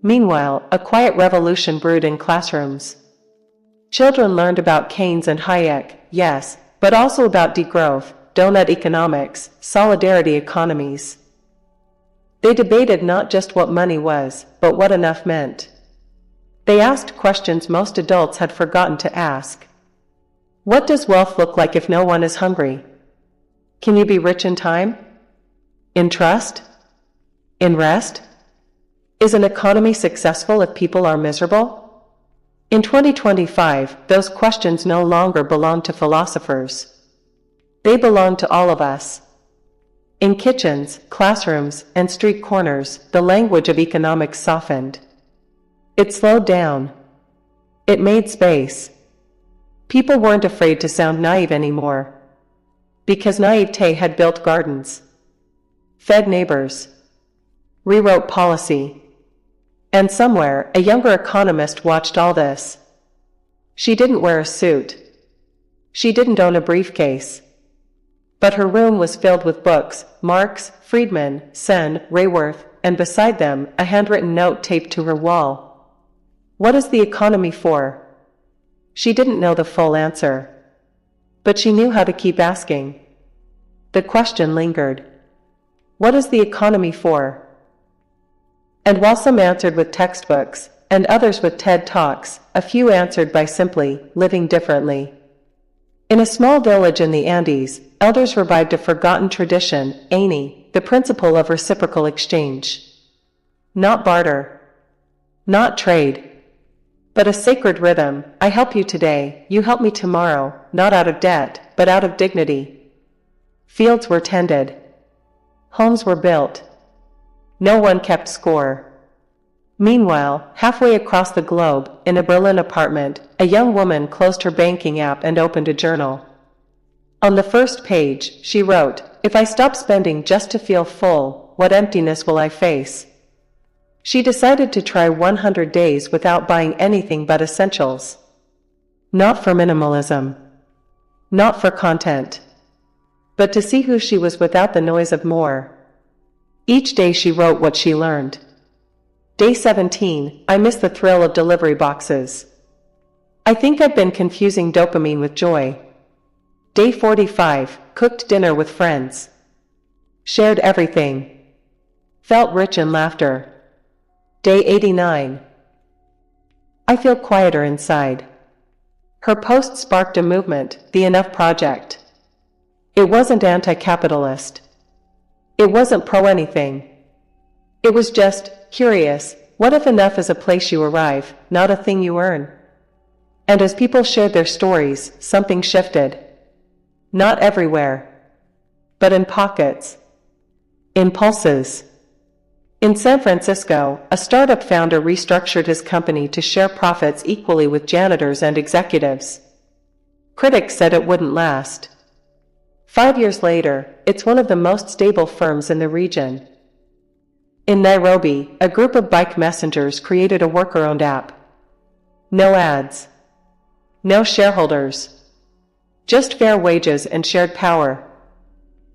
Meanwhile, a quiet revolution brewed in classrooms. Children learned about Keynes and Hayek, yes, but also about degrowth, donut economics, solidarity economies. They debated not just what money was, but what enough meant. They asked questions most adults had forgotten to ask. What does wealth look like if no one is hungry? Can you be rich in time? In trust? In rest? Is an economy successful if people are miserable? In 2025, those questions no longer belong to philosophers. They belong to all of us. In kitchens, classrooms, and street corners, the language of economics softened. It slowed down. It made space. People weren't afraid to sound naive anymore. Because naivete had built gardens. Fed neighbors. Rewrote policy. And somewhere, a younger economist watched all this. She didn't wear a suit. She didn't own a briefcase. But her room was filled with books, Marx, Friedman, Sen, Rayworth, and beside them, a handwritten note taped to her wall. What is the economy for? She didn't know the full answer. But she knew how to keep asking. The question lingered. What is the economy for? And while some answered with textbooks, and others with TED Talks, a few answered by simply living differently. In a small village in the Andes, elders revived a forgotten tradition, ANI, the principle of reciprocal exchange. Not barter. Not trade. But a sacred rhythm, I help you today, you help me tomorrow, not out of debt, but out of dignity. Fields were tended. Homes were built. No one kept score. Meanwhile, halfway across the globe, in a Berlin apartment, a young woman closed her banking app and opened a journal. On the first page, she wrote, "If I stop spending just to feel full, what emptiness will I face?" She decided to try 100 days without buying anything but essentials. Not for minimalism. Not for content. But to see who she was without the noise of more. Each day she wrote what she learned. Day 17, I miss the thrill of delivery boxes. I think I've been confusing dopamine with joy. Day 45, cooked dinner with friends. Shared everything. Felt rich in laughter. Day 89. I feel quieter inside. Her post sparked a movement, the Enough Project. It wasn't anti-capitalist. It wasn't pro-anything. It was just, curious, what if enough is a place you arrive, not a thing you earn? And as people shared their stories, something shifted. Not everywhere. But in pockets. In pulses. In San Francisco, a startup founder restructured his company to share profits equally with janitors and executives. Critics said it wouldn't last. 5 years later, it's one of the most stable firms in the region. In Nairobi, a group of bike messengers created a worker-owned app. No ads. No shareholders. Just fair wages and shared power.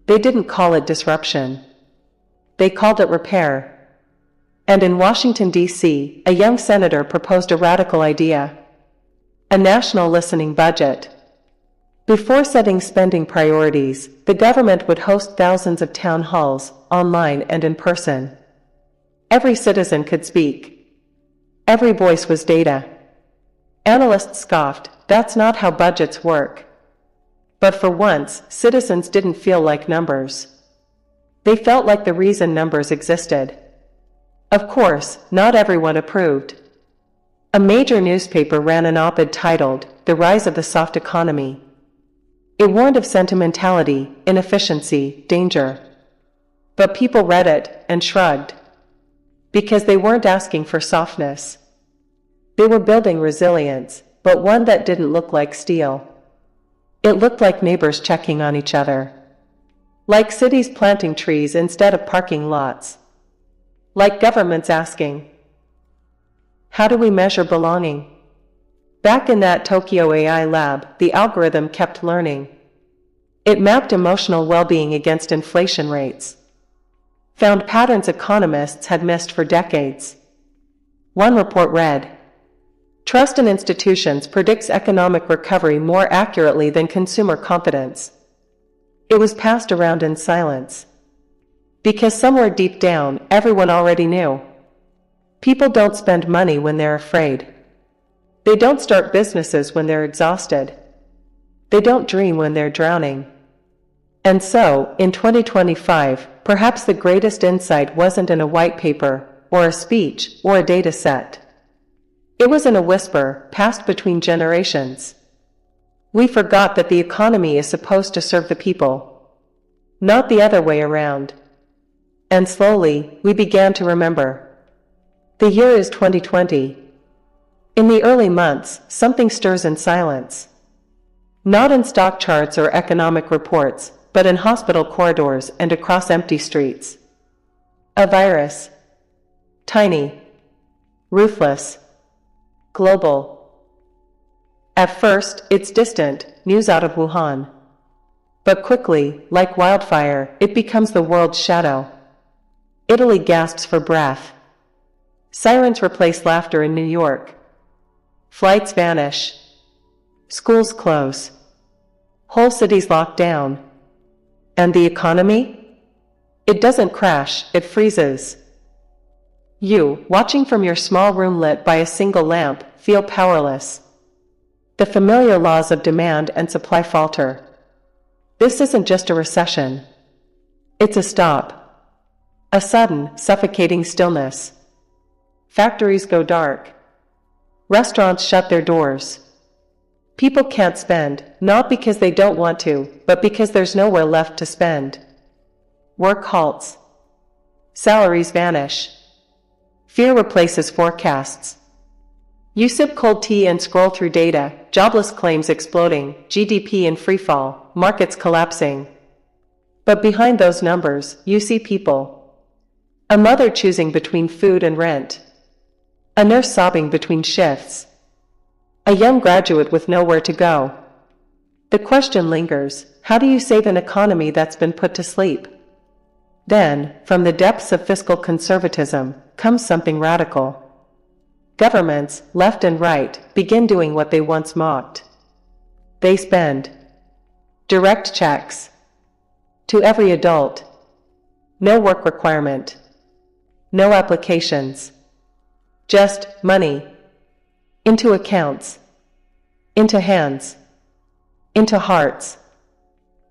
They didn't call it disruption. They called it repair. And in Washington, D.C., a young senator proposed a radical idea. A national listening budget. Before setting spending priorities, the government would host thousands of town halls, online and in person. Every citizen could speak. Every voice was data. Analysts scoffed, that's not how budgets work. But for once, citizens didn't feel like numbers. They felt like the reason numbers existed. Of course, not everyone approved. A major newspaper ran an op-ed titled, "The Rise of the Soft Economy." It warned of sentimentality, inefficiency, danger. But people read it and shrugged. Because they weren't asking for softness. They were building resilience, but one that didn't look like steel. It looked like neighbors checking on each other. Like cities planting trees instead of parking lots. Like governments asking, how do we measure belonging? Back in that Tokyo AI lab, the algorithm kept learning. It mapped emotional well-being against inflation rates. Found patterns economists had missed for decades. One report read, "Trust in institutions predicts economic recovery more accurately than consumer confidence." It was passed around in silence. Because somewhere deep down, everyone already knew. People don't spend money when they're afraid. They don't start businesses when they're exhausted. They don't dream when they're drowning. And so, in 2025, perhaps the greatest insight wasn't in a white paper, or a speech, or a data set. It was in a whisper, passed between generations. We forgot that the economy is supposed to serve the people, not the other way around. And slowly, we began to remember. The year is 2020. In the early months, something stirs in silence. Not in stock charts or economic reports, but in hospital corridors and across empty streets. A virus. Tiny. Ruthless. Global. At first, it's distant, news out of Wuhan. But quickly, like wildfire, it becomes the world's shadow. Italy gasps for breath. Sirens replace laughter in New York. Flights vanish. Schools close. Whole cities lock down. And the economy? It doesn't crash, it freezes. You, watching from your small room lit by a single lamp, feel powerless. The familiar laws of demand and supply falter. This isn't just a recession. It's a stop. A sudden, suffocating stillness. Factories go dark. Restaurants shut their doors. People can't spend, not because they don't want to, but because there's nowhere left to spend. Work halts. Salaries vanish. Fear replaces forecasts. You sip cold tea and scroll through data, jobless claims exploding, GDP in freefall, markets collapsing. But behind those numbers, you see people. A mother choosing between food and rent. A nurse sobbing between shifts. A young graduate with nowhere to go. The question lingers, how do you save an economy that's been put to sleep? Then, from the depths of fiscal conservatism, comes something radical. Governments, left and right, begin doing what they once mocked. They spend. Direct checks. To every adult. No work requirement. No applications. Just money. Into accounts. Into hands. Into hearts.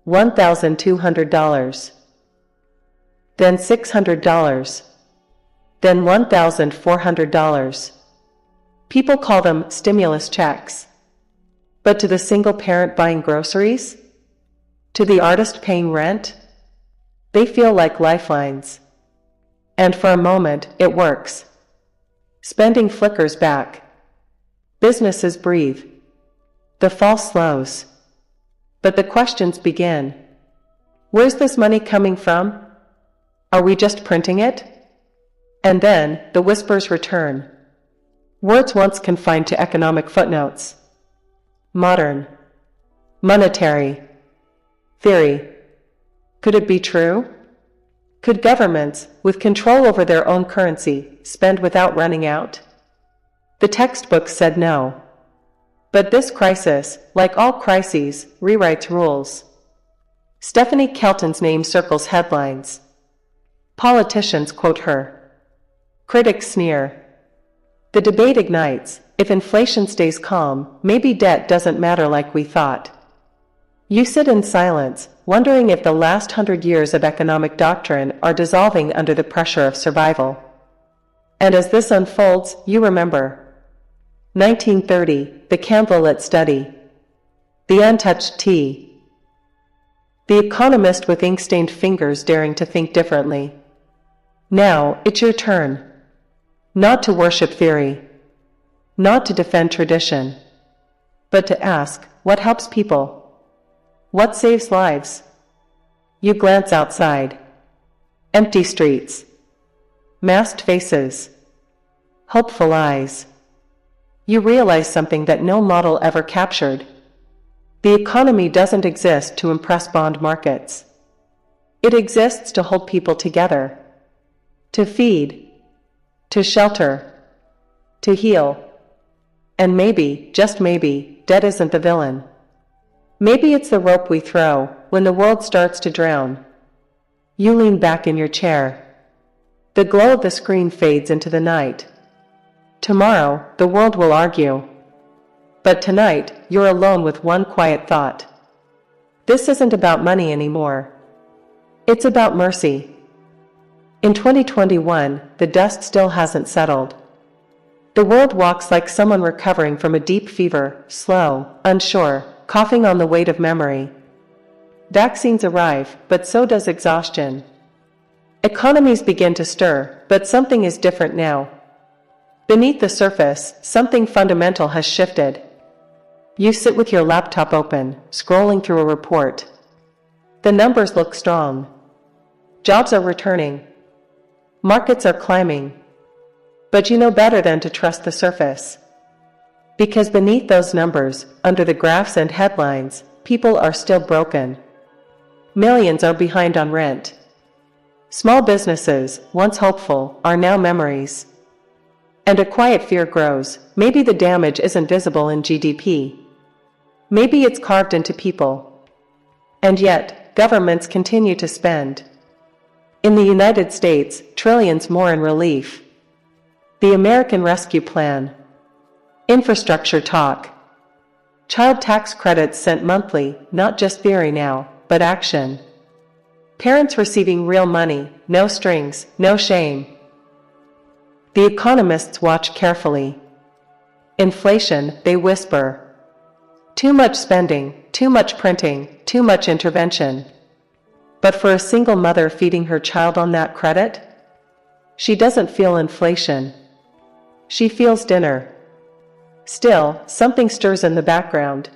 $1,200. Then $600. Then $1,400. People call them stimulus checks. But to the single parent buying groceries? To the artist paying rent? They feel like lifelines. And for a moment, it works. Spending flickers back. Businesses breathe. The fall slows. But the questions begin. Where's this money coming from? Are we just printing it? And then, the whispers return. Words once confined to economic footnotes. Modern. Monetary. Theory. Could it be true? Could governments, with control over their own currency, spend without running out? The textbooks said no. But this crisis, like all crises, rewrites rules. Stephanie Kelton's name circles headlines. Politicians quote her. Critics sneer. The debate ignites. If inflation stays calm, maybe debt doesn't matter like we thought. You sit in silence, wondering if the last 100 years of economic doctrine are dissolving under the pressure of survival. And as this unfolds, you remember. 1930, the candlelit study. The untouched tea. The economist with ink-stained fingers daring to think differently. Now, it's your turn. Not to worship theory. Not to defend tradition. But to ask, what helps people? What saves lives? You glance outside. Empty streets. Masked faces. Hopeful eyes. You realize something that no model ever captured. The economy doesn't exist to impress bond markets. It exists to hold people together. To feed. To shelter. To heal. And maybe, just maybe, debt isn't the villain. Maybe it's the rope we throw when the world starts to drown. You lean back in your chair. The glow of the screen fades into the night. Tomorrow, the world will argue. But tonight, you're alone with one quiet thought. This isn't about money anymore. It's about mercy. In 2021, the dust still hasn't settled. The world walks like someone recovering from a deep fever, slow, unsure, coughing on the weight of memory. Vaccines arrive, but so does exhaustion. Economies begin to stir, but something is different now. Beneath the surface, something fundamental has shifted. You sit with your laptop open, scrolling through a report. The numbers look strong. Jobs are returning. Markets are climbing. But you know better than to trust the surface. Because beneath those numbers, under the graphs and headlines, people are still broken. Millions are behind on rent. Small businesses, once hopeful, are now memories. And a quiet fear grows. Maybe the damage isn't visible in GDP. Maybe it's carved into people. And yet, governments continue to spend. In the United States, trillions more in relief. The American Rescue Plan. Infrastructure talk. Child tax credits sent monthly, not just theory now, but action. Parents receiving real money, no strings, no shame. The economists watch carefully. Inflation, they whisper. Too much spending, too much printing, too much intervention. But for a single mother feeding her child on that credit? She doesn't feel inflation. She feels dinner. Still, something stirs in the background.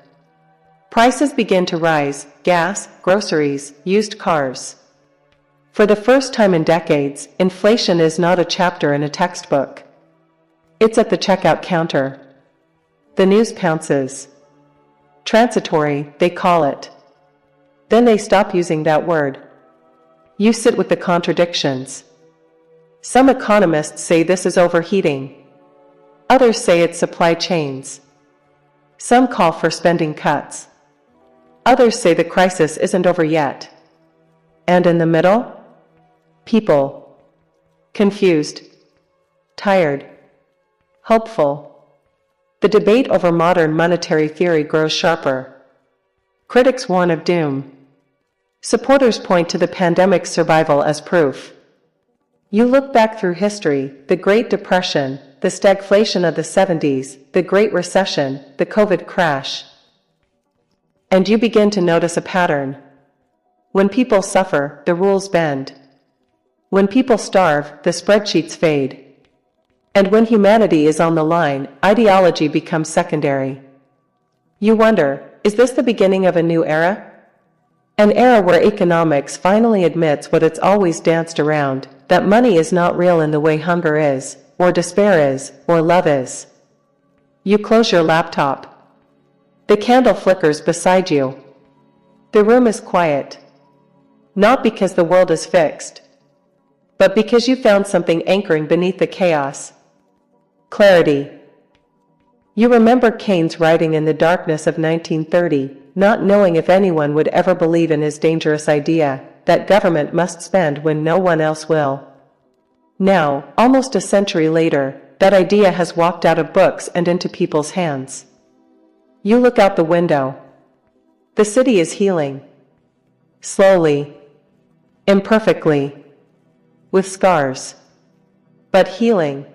Prices begin to rise: gas, groceries, used cars. For the first time in decades, inflation is not a chapter in a textbook. It's at the checkout counter. The news pounces. Transitory, they call it. Then they stop using that word. You sit with the contradictions. Some economists say this is overheating. Others say it's supply chains. Some call for spending cuts. Others say the crisis isn't over yet. And in the middle? People. Confused. Tired. Hopeful. The debate over modern monetary theory grows sharper. Critics warn of doom. Supporters point to the pandemic's survival as proof. You look back through history: the Great Depression, the stagflation of the 70s, the Great Recession, the COVID crash. And you begin to notice a pattern. When people suffer, the rules bend. When people starve, the spreadsheets fade. And when humanity is on the line, ideology becomes secondary. You wonder, is this the beginning of a new era? An era where economics finally admits what it's always danced around, that money is not real in the way hunger is, or despair is, or love is. You close your laptop. The candle flickers beside you. The room is quiet. Not because the world is fixed, but because you found something anchoring beneath the chaos. Clarity. You remember Keynes writing in the darkness of 1930, not knowing if anyone would ever believe in his dangerous idea, that government must spend when no one else will. Now, almost a century later, that idea has walked out of books and into people's hands. You look out the window. The city is healing. Slowly. Imperfectly. With scars. But healing.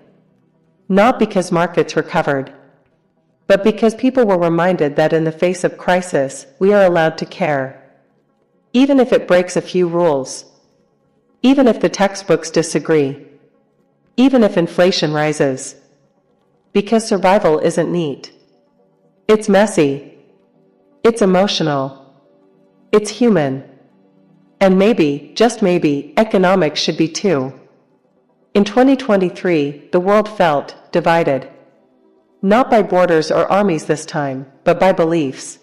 Not because markets recovered, but because people were reminded that in the face of crisis, we are allowed to care. Even if it breaks a few rules. Even if the textbooks disagree. Even if inflation rises. Because survival isn't neat. It's messy. It's emotional. It's human. And maybe, just maybe, economics should be too. In 2023, the world felt divided. Not by borders or armies this time, but by beliefs.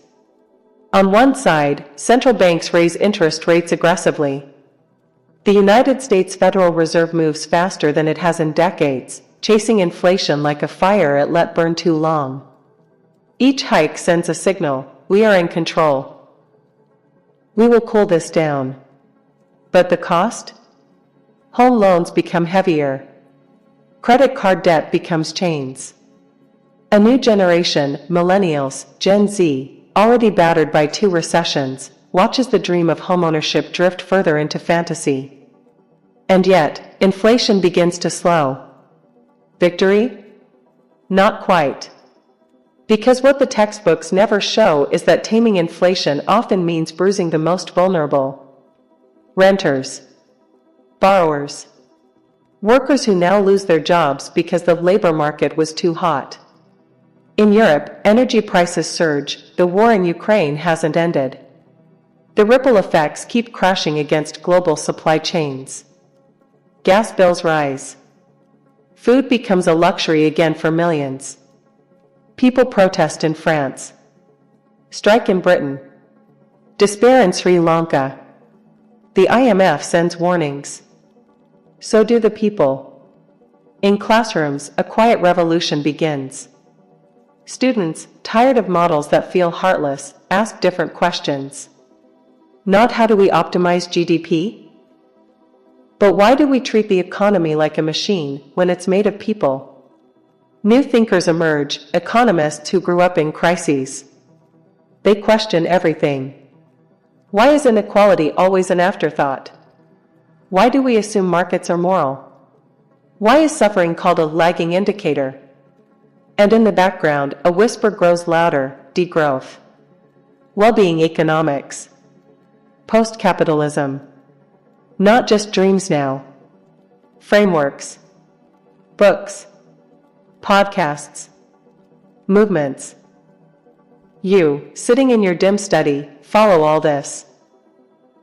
On one side, central banks raise interest rates aggressively. The United States Federal Reserve moves faster than it has in decades, chasing inflation like a fire it let burn too long. Each hike sends a signal: we are in control. We will cool this down. But the cost? Home loans become heavier. Credit card debt becomes chains. A new generation, millennials, Gen Z, already battered by 2 recessions, watches the dream of homeownership drift further into fantasy. And yet, inflation begins to slow. Victory? Not quite. Because what the textbooks never show is that taming inflation often means bruising the most vulnerable. Renters. Borrowers. Workers who now lose their jobs because the labor market was too hot. In Europe, energy prices surge. The war in Ukraine hasn't ended. The ripple effects keep crashing against global supply chains. Gas bills rise. Food becomes a luxury again for millions. People protest in France. Strike in Britain. Despair in Sri Lanka. The IMF sends warnings. So do the people. In classrooms, a quiet revolution begins. Students, tired of models that feel heartless, ask different questions. Not how do we optimize GDP? But why do we treat the economy like a machine when it's made of people? New thinkers emerge, economists who grew up in crises. They question everything. Why is inequality always an afterthought? Why do we assume markets are moral? Why is suffering called a lagging indicator? And in the background, a whisper grows louder: degrowth. Well-being economics. Post-capitalism. Not just dreams now. Frameworks. Books. Podcasts. movements. You, sitting in your dim study, follow all this.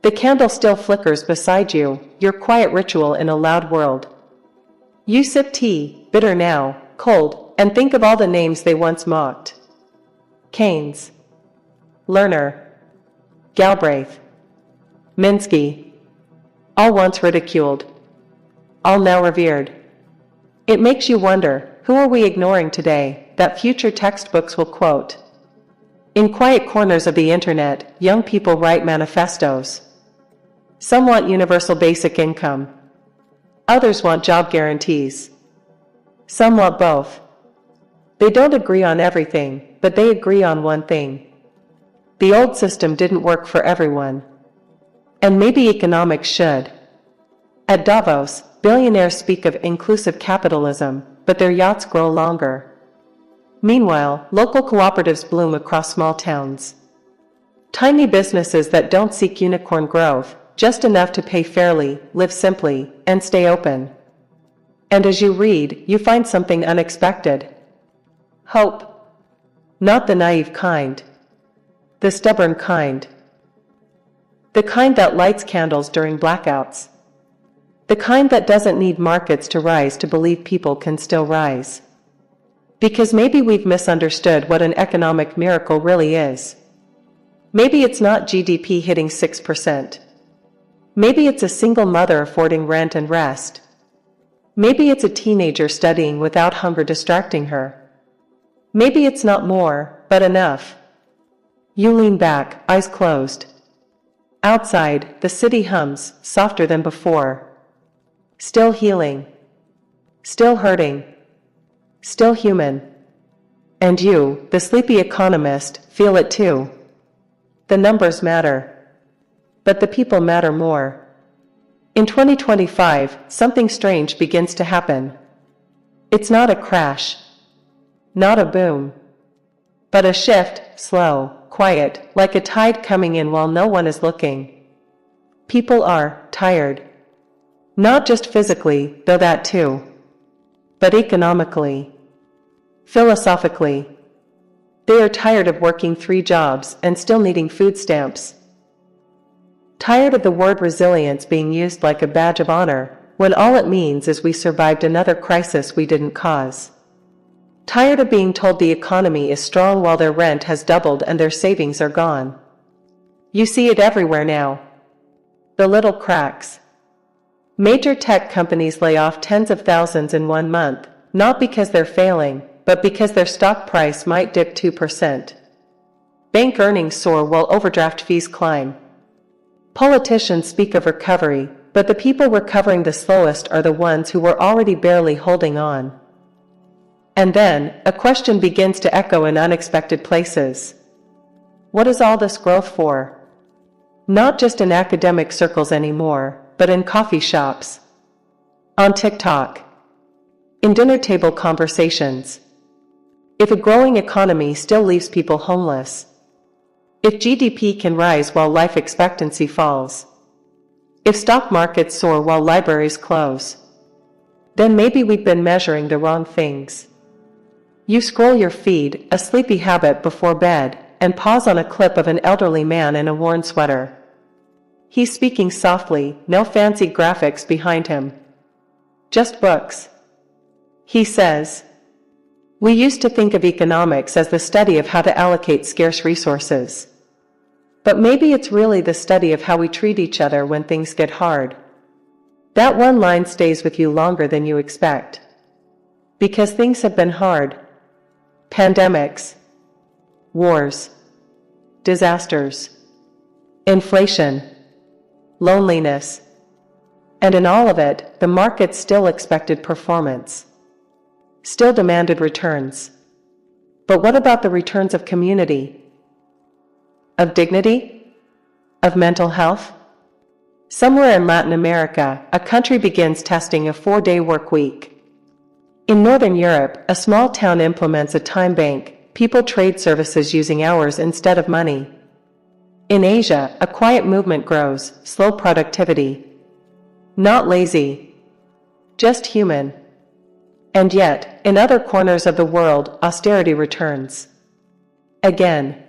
The candle still flickers beside you, your quiet ritual in a loud world. You sip tea, bitter now, cold, and think of all the names they once mocked. Keynes, Lerner, Galbraith, Minsky, all once ridiculed, all now revered. It makes you wonder, who are we ignoring today, that future textbooks will quote? In quiet corners of the internet, young people write manifestos. Some want universal basic income. Others want job guarantees. Some want both. They don't agree on everything, but they agree on one thing. The old system didn't work for everyone. And maybe economics should. At Davos, billionaires speak of inclusive capitalism, but their yachts grow longer. Meanwhile, local cooperatives bloom across small towns. Tiny businesses that don't seek unicorn growth, just enough to pay fairly, live simply, and stay open. And as you read, you find something unexpected. Hope. Not the naive kind. The stubborn kind. The kind that lights candles during blackouts. The kind that doesn't need markets to rise to believe people can still rise. Because maybe we've misunderstood what an economic miracle really is. Maybe it's not GDP hitting 6%. Maybe it's a single mother affording rent and rest. Maybe it's a teenager studying without hunger distracting her. Maybe it's not more, but enough. You lean back, eyes closed. Outside, the city hums, softer than before. Still healing. Still hurting. Still human. And you, the sleepy economist, feel it too. The numbers matter. But the people matter more. In 2025, something strange begins to happen. It's not a crash. Not a boom. But a shift, slow, quiet, like a tide coming in while no one is looking. People are tired. Not just physically, though that too. But economically. Philosophically. They are tired of working 3 jobs and still needing food stamps. Tired of the word resilience being used like a badge of honor, when all it means is we survived another crisis we didn't cause. Tired of being told the economy is strong while their rent has doubled and their savings are gone. You see it everywhere now. The little cracks. Major tech companies lay off tens of thousands in 1 month, not because they're failing, but because their stock price might dip 2%. Bank earnings soar while overdraft fees climb. Politicians speak of recovery, but the people recovering the slowest are the ones who were already barely holding on. And then, a question begins to echo in unexpected places. What is all this growth for? Not just in academic circles anymore, but in coffee shops, on TikTok, in dinner table conversations. If a growing economy still leaves people homeless, if GDP can rise while life expectancy falls, if stock markets soar while libraries close, then maybe we've been measuring the wrong things. You scroll your feed, a sleepy habit before bed, and pause on a clip of an elderly man in a worn sweater. He's speaking softly, no fancy graphics behind him. Just books. He says, "We used to think of economics as the study of how to allocate scarce resources. But maybe it's really the study of how we treat each other when things get hard." That one line stays with you longer than you expect. Because things have been hard. Pandemics. Wars. Disasters. Inflation. Loneliness. And in all of it, the market still expected performance. Still demanded returns. But what about the returns of community? Of dignity? Of mental health? Somewhere in Latin America, a country begins testing a 4-day work week. In Northern Europe, a small town implements a time bank. People trade services using hours instead of money. In Asia, a quiet movement grows, slow productivity. Not lazy. Just human. And yet, in other corners of the world, austerity returns. Again.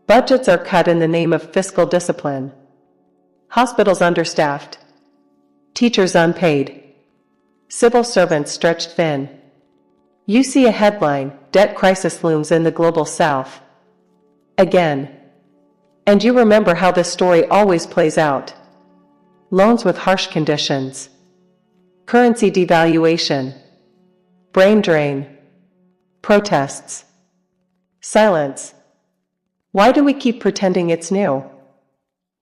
Budgets are cut in the name of fiscal discipline. Hospitals understaffed. Teachers unpaid. Civil servants stretched thin. You see a headline, "Debt crisis looms in the global south." Again. And you remember how this story always plays out. Loans with harsh conditions. Currency devaluation. Brain drain. Protests. Silence. Why do we keep pretending it's new?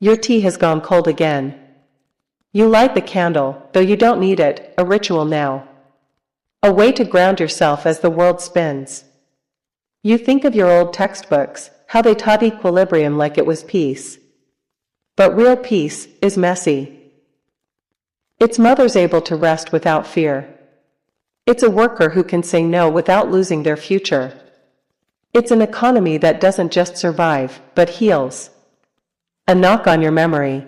Your tea has gone cold again. You light the candle, though you don't need it, a ritual now. A way to ground yourself as the world spins. You think of your old textbooks, how they taught equilibrium like it was peace. But real peace is messy. It's mothers able to rest without fear. It's a worker who can say no without losing their future. It's an economy that doesn't just survive, but heals. A knock on your memory.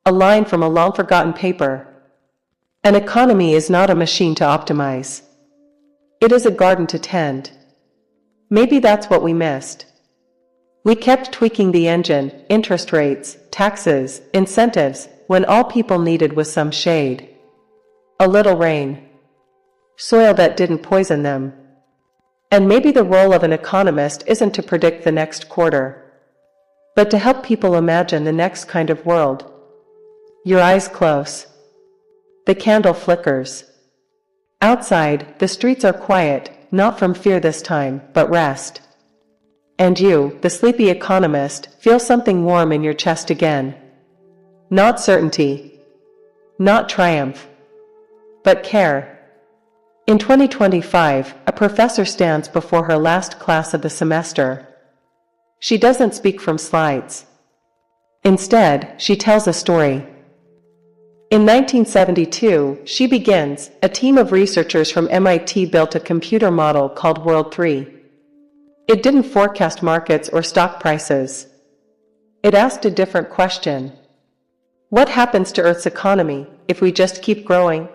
A line from a long-forgotten paper. An economy is not a machine to optimize. It is a garden to tend. Maybe that's what we missed. We kept tweaking the engine, interest rates, taxes, incentives, when all people needed was some shade. A little rain. Soil that didn't poison them. And maybe the role of an economist isn't to predict the next quarter, but to help people imagine the next kind of world. Your eyes close. The candle flickers. Outside, the streets are quiet, not from fear this time, but rest. And you, the sleepy economist, feel something warm in your chest again. Not certainty. Not triumph. But care. In 2025, a professor stands before her last class of the semester. She doesn't speak from slides. Instead, she tells a story. In 1972, she begins, a team of researchers from MIT built a computer model called World 3. It didn't forecast markets or stock prices. It asked a different question. What happens to Earth's economy if we just keep growing?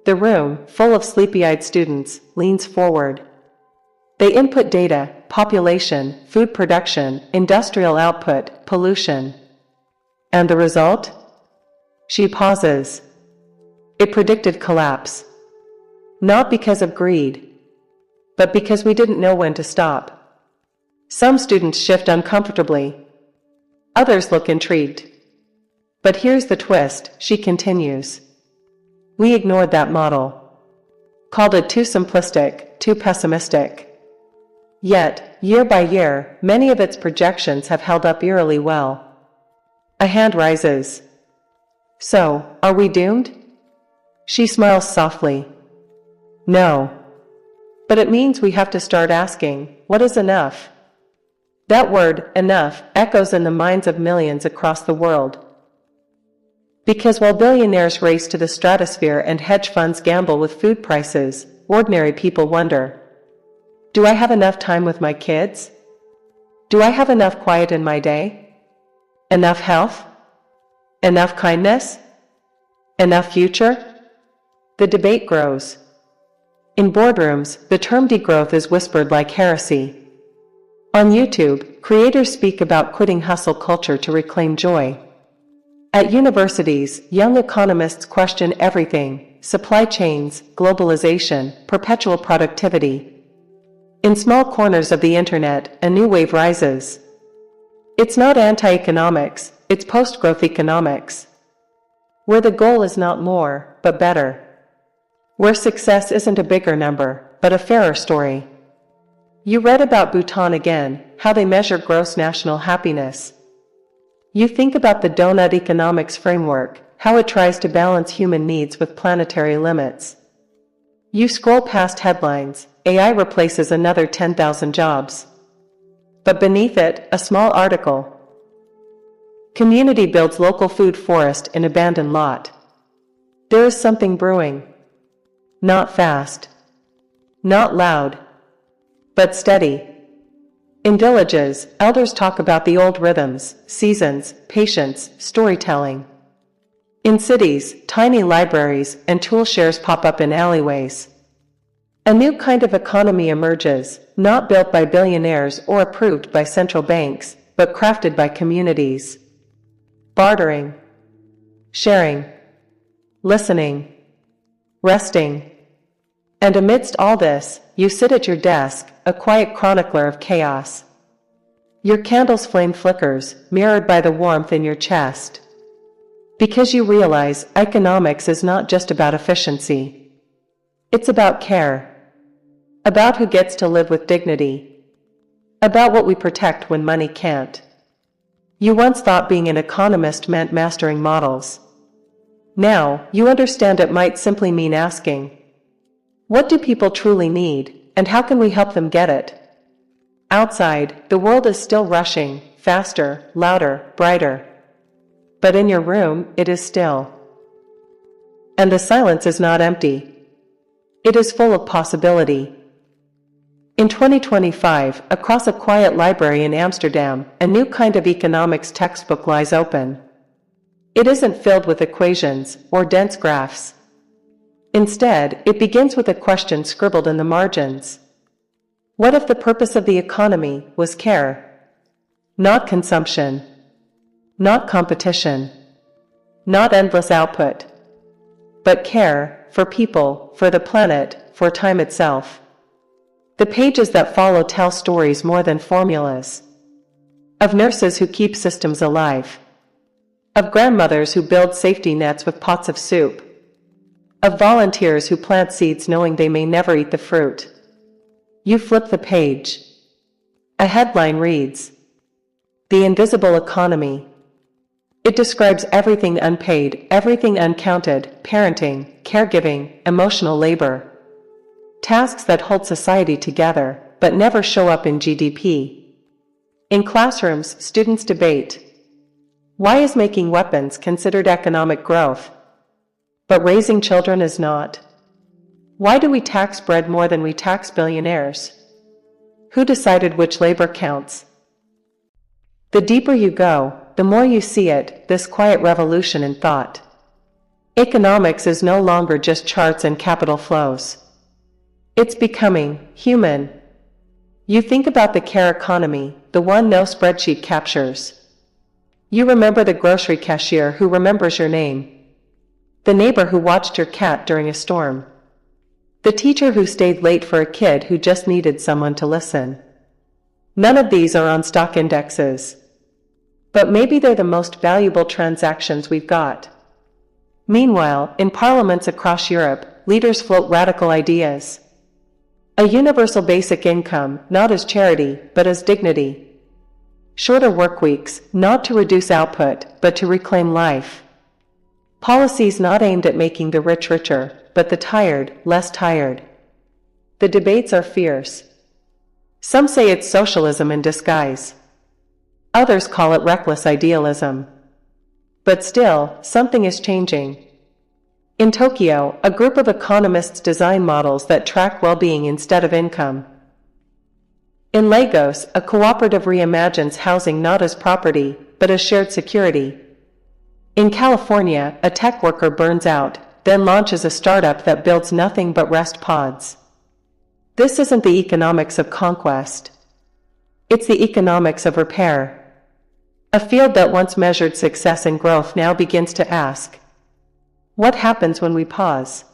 The room, full of sleepy-eyed students, leans forward. They input data, population, food production, industrial output, pollution. And the result? She pauses. It predicted collapse. Not because of greed, but because we didn't know when to stop. Some students shift uncomfortably. Others look intrigued. But here's the twist, she continues. We ignored that model. Called it too simplistic, too pessimistic. Yet, year by year, many of its projections have held up eerily well. A hand rises. So, are we doomed? She smiles softly. No. But it means we have to start asking, what is enough? That word, enough, echoes in the minds of millions across the world. Because while billionaires race to the stratosphere and hedge funds gamble with food prices, ordinary people wonder, do I have enough time with my kids? Do I have enough quiet in my day? Enough health? Enough kindness? Enough future? The debate grows. In boardrooms, the term degrowth is whispered like heresy. On YouTube, creators speak about quitting hustle culture to reclaim joy. At universities, young economists question everything: supply chains, globalization, perpetual productivity. In small corners of the internet, a new wave rises. It's not anti-economics, it's post-growth economics. Where the goal is not more, but better. Where success isn't a bigger number, but a fairer story. You read about Bhutan again, how they measure gross national happiness. You think about the donut economics framework, how it tries to balance human needs with planetary limits. You scroll past headlines, AI replaces another 10,000 jobs. But beneath it, a small article. Community builds local food forest in abandoned lot. There is something brewing. Not fast. Not loud. But steady. In villages, elders talk about the old rhythms, seasons, patience, storytelling. In cities, tiny libraries and tool shares pop up in alleyways. A new kind of economy emerges, not built by billionaires or approved by central banks, but crafted by communities. Bartering, sharing, listening, resting. And amidst all this, you sit at your desk, a quiet chronicler of chaos. Your candle's flame flickers, mirrored by the warmth in your chest. Because you realize economics is not just about efficiency. It's about care. About who gets to live with dignity. About what we protect when money can't. You once thought being an economist meant mastering models. Now, you understand it might simply mean asking, what do people truly need, and how can we help them get it? Outside, the world is still rushing, faster, louder, brighter. But in your room, it is still. And the silence is not empty. It is full of possibility. In 2025, across a quiet library in Amsterdam, a new kind of economics textbook lies open. It isn't filled with equations or dense graphs. Instead, it begins with a question scribbled in the margins. What if the purpose of the economy was care? Not consumption. Not competition. Not endless output. But care, for people, for the planet, for time itself. The pages that follow tell stories more than formulas. Of nurses who keep systems alive. Of grandmothers who build safety nets with pots of soup. Of volunteers who plant seeds knowing they may never eat the fruit. You flip the page. A headline reads, "The Invisible Economy." It describes everything unpaid, everything uncounted, parenting, caregiving, emotional labor. Tasks that hold society together, but never show up in GDP. In classrooms, students debate. Why is making weapons considered economic growth? But raising children is not. Why do we tax bread more than we tax billionaires? Who decided which labor counts? The deeper you go, the more you see it, this quiet revolution in thought. Economics is no longer just charts and capital flows. It's becoming human. You think about the care economy, the one no spreadsheet captures. You remember the grocery cashier who remembers your name. The neighbor who watched your cat during a storm. The teacher who stayed late for a kid who just needed someone to listen. None of these are on stock indexes. But maybe they're the most valuable transactions we've got. Meanwhile, in parliaments across Europe, leaders float radical ideas. A universal basic income, not as charity, but as dignity. Shorter work weeks, not to reduce output, but to reclaim life. Policies not aimed at making the rich richer, but the tired, less tired. The debates are fierce. Some say it's socialism in disguise. Others call it reckless idealism. But still, something is changing. In Tokyo, a group of economists design models that track well-being instead of income. In Lagos, a cooperative reimagines housing not as property, but as shared security. In California, a tech worker burns out, then launches a startup that builds nothing but rest pods. This isn't the economics of conquest. It's the economics of repair. A field that once measured success and growth now begins to ask, what happens when we pause?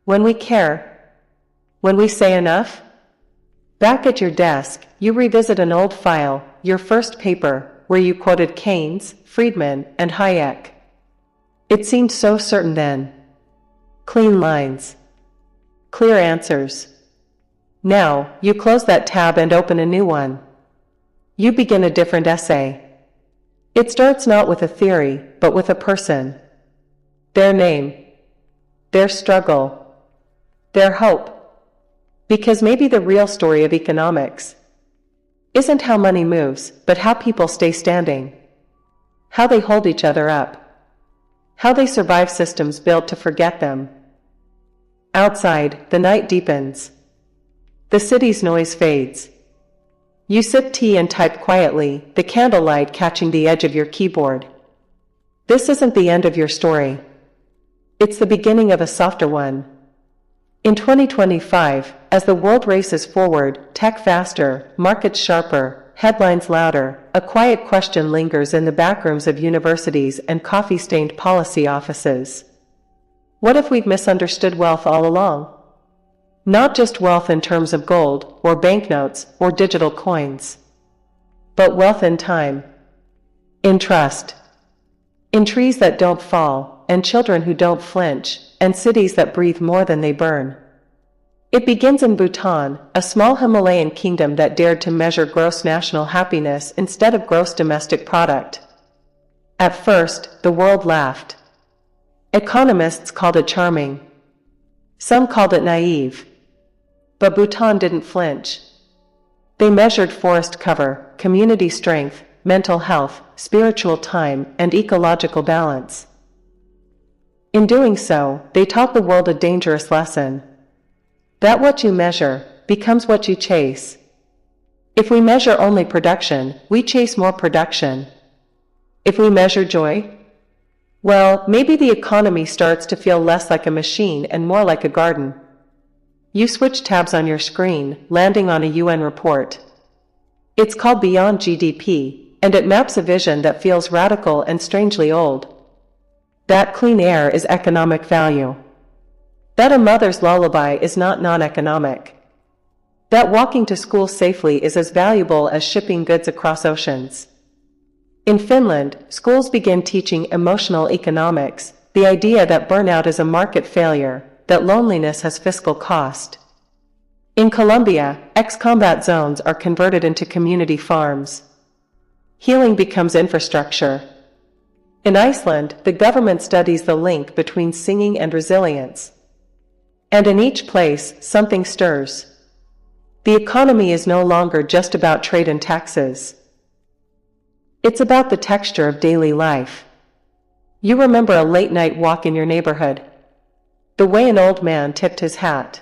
When we care? When we say enough? Back at your desk, you revisit an old file, your first paper, where you quoted Keynes, Friedman, and Hayek. It seemed so certain then. Clean lines. Clear answers. Now, you close that tab and open a new one. You begin a different essay. It starts not with a theory, but with a person. Their name. Their struggle. Their hope. Because maybe the real story of economics isn't how money moves, but how people stay standing. How they hold each other up. How they survive systems built to forget them. Outside, the night deepens. The city's noise fades. You sip tea and type quietly, the candlelight catching the edge of your keyboard. This isn't the end of your story. It's the beginning of a softer one. In 2025, as the world races forward, tech faster, markets sharper, headlines louder, a quiet question lingers in the backrooms of universities and coffee-stained policy offices. What if we've misunderstood wealth all along? Not just wealth in terms of gold, or banknotes, or digital coins, but wealth in time, in trust, in trees that don't fall, and children who don't flinch, and cities that breathe more than they burn. It begins in Bhutan, a small Himalayan kingdom that dared to measure gross national happiness instead of gross domestic product. At first, the world laughed. Economists called it charming. Some called it naive. But Bhutan didn't flinch. They measured forest cover, community strength, mental health, spiritual time, and ecological balance. In doing so, they taught the world a dangerous lesson. That what you measure becomes what you chase. If we measure only production, we chase more production. If we measure joy, well, maybe the economy starts to feel less like a machine and more like a garden. You switch tabs on your screen, landing on a UN report. It's called Beyond GDP, and it maps a vision that feels radical and strangely old. That clean air is economic value. That a mother's lullaby is not non-economic. That walking to school safely is as valuable as shipping goods across oceans. In Finland, schools begin teaching emotional economics, the idea that burnout is a market failure, that loneliness has fiscal cost. In Colombia, ex-combat zones are converted into community farms. Healing becomes infrastructure. In Iceland, the government studies the link between singing and resilience. And in each place, something stirs. The economy is no longer just about trade and taxes. It's about the texture of daily life. You remember a late-night walk in your neighborhood. The way an old man tipped his hat.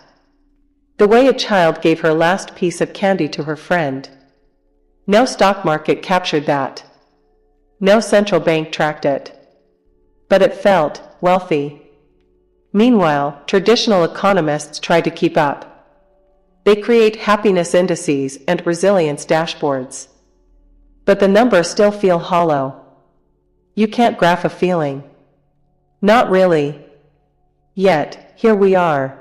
The way a child gave her last piece of candy to her friend. No stock market captured that. No central bank tracked it. But it felt wealthy. Meanwhile, traditional economists try to keep up. They create happiness indices and resilience dashboards. But the numbers still feel hollow. You can't graph a feeling. Not really. Yet, here we are.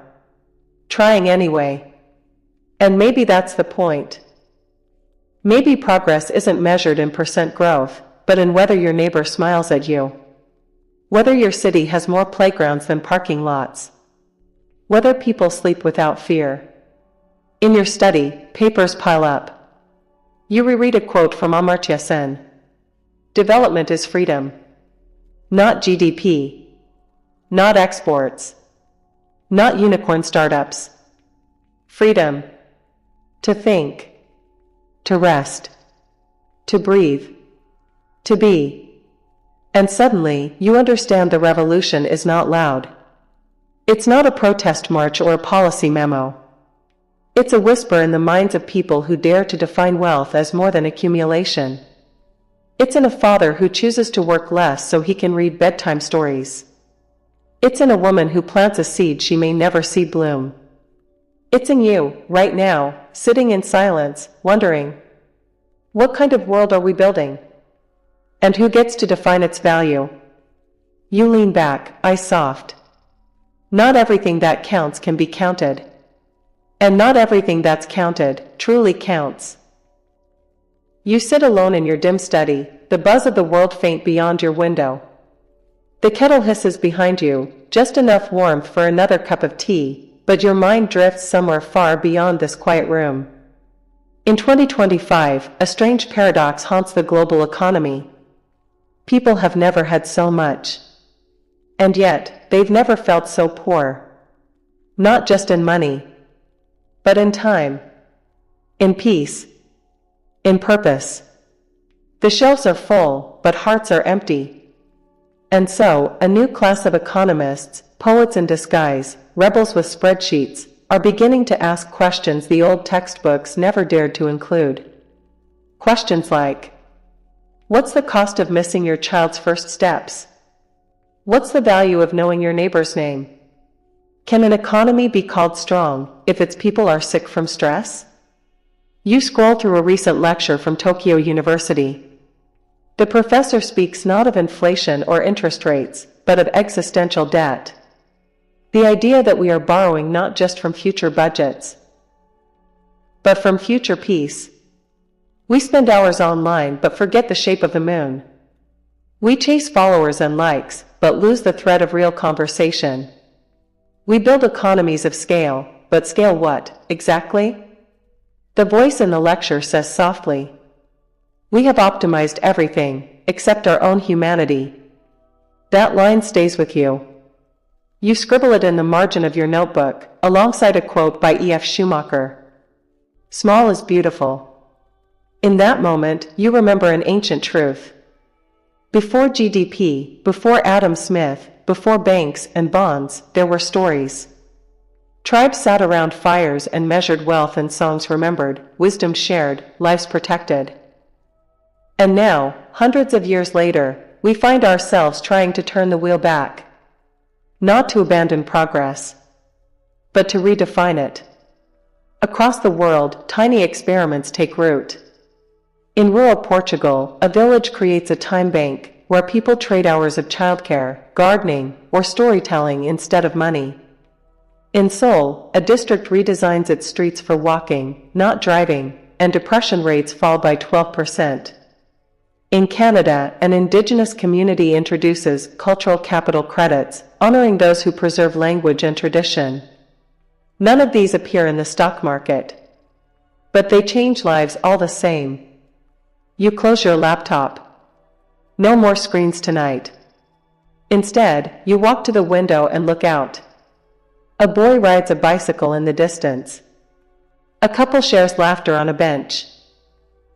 Trying anyway. And maybe that's the point. Maybe progress isn't measured in percent growth, but in whether your neighbor smiles at you. Whether your city has more playgrounds than parking lots. Whether people sleep without fear. In your study, papers pile up. You reread a quote from Amartya Sen. Development is freedom. Not GDP. Not exports. Not unicorn startups. Freedom. To think. To rest. To breathe. To be. And suddenly, you understand the revolution is not loud. It's not a protest march or a policy memo. It's a whisper in the minds of people who dare to define wealth as more than accumulation. It's in a father who chooses to work less so he can read bedtime stories. It's in a woman who plants a seed she may never see bloom. It's in you, right now, sitting in silence, wondering, what kind of world are we building? And who gets to define its value? You lean back, eyes soft. Not everything that counts can be counted. And not everything that's counted truly counts. You sit alone in your dim study, the buzz of the world faint beyond your window. The kettle hisses behind you, just enough warmth for another cup of tea, but your mind drifts somewhere far beyond this quiet room. In 2025, a strange paradox haunts the global economy. People have never had so much. And yet, they've never felt so poor. Not just in money, but in time, in peace, in purpose. The shelves are full, but hearts are empty. And so, a new class of economists, poets in disguise, rebels with spreadsheets, are beginning to ask questions the old textbooks never dared to include. Questions like, what's the cost of missing your child's first steps? What's the value of knowing your neighbor's name? Can an economy be called strong if its people are sick from stress? You scroll through a recent lecture from Tokyo University. The professor speaks not of inflation or interest rates, but of existential debt. The idea that we are borrowing not just from future budgets, but from future peace. We spend hours online but forget the shape of the moon. We chase followers and likes, but lose the thread of real conversation. We build economies of scale, but scale what, exactly? The voice in the lecture says softly, "We have optimized everything, except our own humanity." That line stays with you. You scribble it in the margin of your notebook, alongside a quote by E.F. Schumacher. Small is beautiful. In that moment, you remember an ancient truth. Before GDP, before Adam Smith, before banks and bonds, there were stories. Tribes sat around fires and measured wealth in songs remembered, wisdom shared, lives protected. And now, hundreds of years later, we find ourselves trying to turn the wheel back. Not to abandon progress, but to redefine it. Across the world, tiny experiments take root. In rural Portugal, a village creates a time bank where people trade hours of childcare, gardening, or storytelling instead of money. In Seoul, a district redesigns its streets for walking, not driving, and depression rates fall by 12%. In Canada, an Indigenous community introduces cultural capital credits, honoring those who preserve language and tradition. None of these appear in the stock market, but they change lives all the same. You close your laptop. No more screens tonight. Instead, you walk to the window and look out. A boy rides a bicycle in the distance. A couple shares laughter on a bench.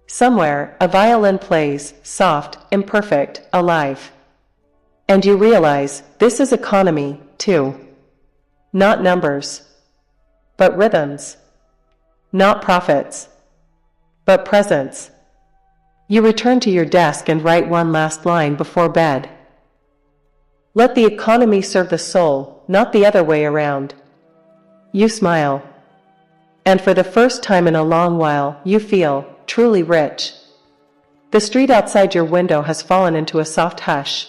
Somewhere, a violin plays, soft, imperfect, alive. And you realize, this is economy, too. Not numbers, but rhythms. Not profits, but presence. You return to your desk and write one last line before bed. Let the economy serve the soul, not the other way around. You smile. And for the first time in a long while, you feel truly rich. The street outside your window has fallen into a soft hush.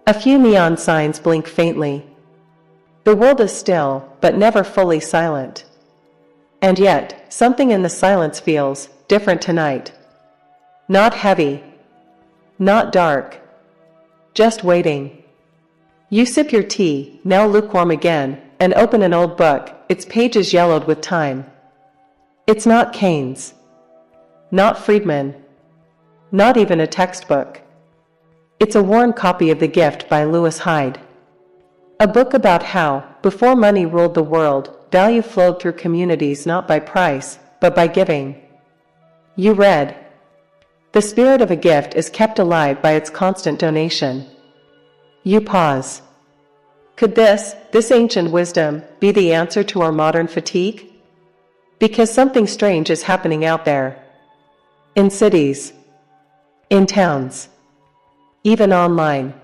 A few neon signs blink faintly. The world is still, but never fully silent. And yet, something in the silence feels different tonight. Not heavy. Not dark. Just waiting. You sip your tea, now lukewarm again, and open an old book, its pages yellowed with time. It's not Keynes. Not Friedman. Not even a textbook. It's a worn copy of The Gift by Lewis Hyde. A book about how, before money ruled the world, value flowed through communities not by price, but by giving. You read, "The spirit of a gift is kept alive by its constant donation." You pause. Could this ancient wisdom, be the answer to our modern fatigue? Because something strange is happening out there. In cities. In towns. Even online.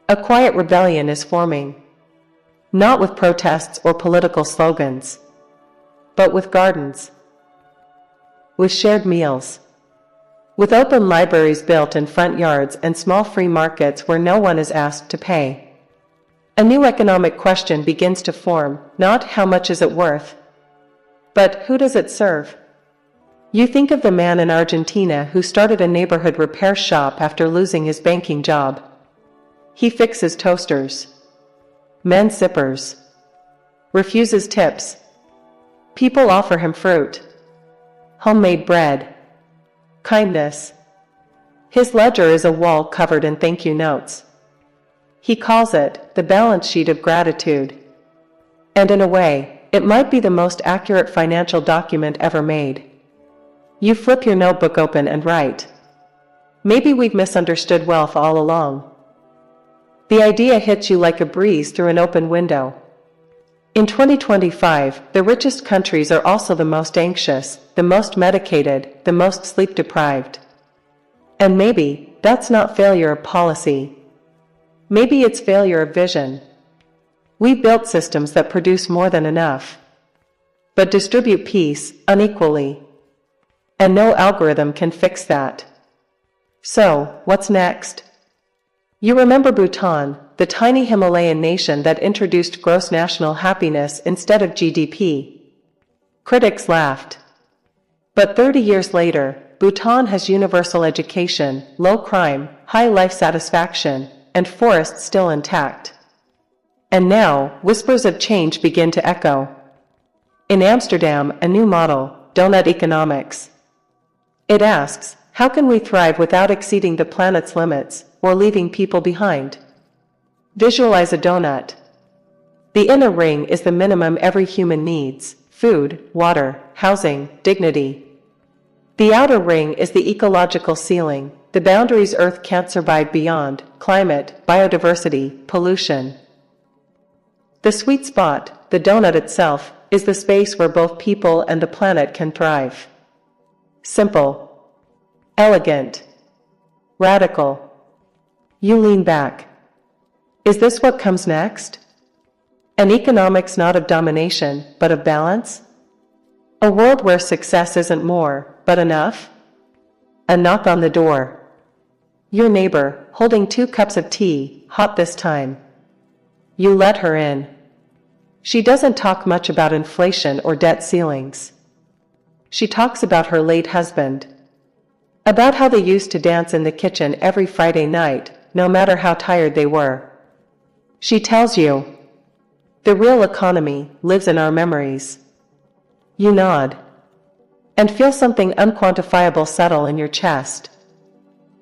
A quiet rebellion is forming. Not with protests or political slogans, but with gardens. With shared meals. With open libraries built in front yards and small free markets where no one is asked to pay. A new economic question begins to form, not how much is it worth, but who does it serve? You think of the man in Argentina who started a neighborhood repair shop after losing his banking job. He fixes toasters, mends zippers, refuses tips. People offer him fruit, homemade bread, kindness. His ledger is a wall covered in thank you notes. He calls it the balance sheet of gratitude. And in a way, it might be the most accurate financial document ever made. You flip your notebook open and write, "Maybe we've misunderstood wealth all along." The idea hits you like a breeze through an open window. In 2025, the richest countries are also the most anxious, the most medicated, the most sleep-deprived. And maybe, that's not failure of policy. Maybe it's failure of vision. We built systems that produce more than enough, but distribute peace unequally. And no algorithm can fix that. So, what's next? You remember Bhutan, the tiny Himalayan nation that introduced gross national happiness instead of GDP. Critics laughed. But 30 years later, Bhutan has universal education, low crime, high life satisfaction, and forests still intact. And now, whispers of change begin to echo. In Amsterdam, a new model, donut economics. It asks, how can we thrive without exceeding the planet's limits, or leaving people behind? Visualize a donut. The inner ring is the minimum every human needs: food, water, housing, dignity. The outer ring is the ecological ceiling, the boundaries Earth can't survive beyond: climate, biodiversity, pollution. The sweet spot, the donut itself, is the space where both people and the planet can thrive. Simple. Elegant. Radical. You lean back. Is this what comes next? An economics not of domination, but of balance? A world where success isn't more, but enough? A knock on the door. Your neighbor, holding 2 cups of tea, hot this time. You let her in. She doesn't talk much about inflation or debt ceilings. She talks about her late husband. About how they used to dance in the kitchen every Friday night, no matter how tired they were. She tells you, the real economy lives in our memories. You nod. And feel something unquantifiable settle in your chest.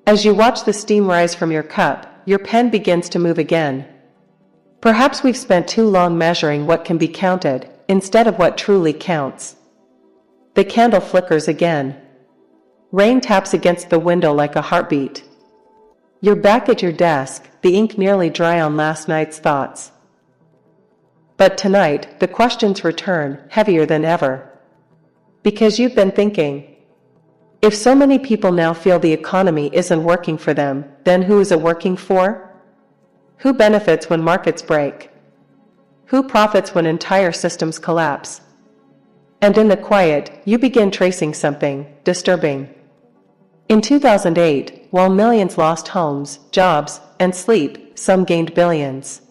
As you watch the steam rise from your cup, your pen begins to move again. Perhaps we've spent too long measuring what can be counted, instead of what truly counts. The candle flickers again. Rain taps against the window like a heartbeat. You're back at your desk, the ink nearly dry on last night's thoughts. But tonight, the questions return, heavier than ever. Because you've been thinking, if so many people now feel the economy isn't working for them, then who is it working for? Who benefits when markets break? Who profits when entire systems collapse? And in the quiet, you begin tracing something disturbing. In 2008, while millions lost homes, jobs, and sleep, some gained billions.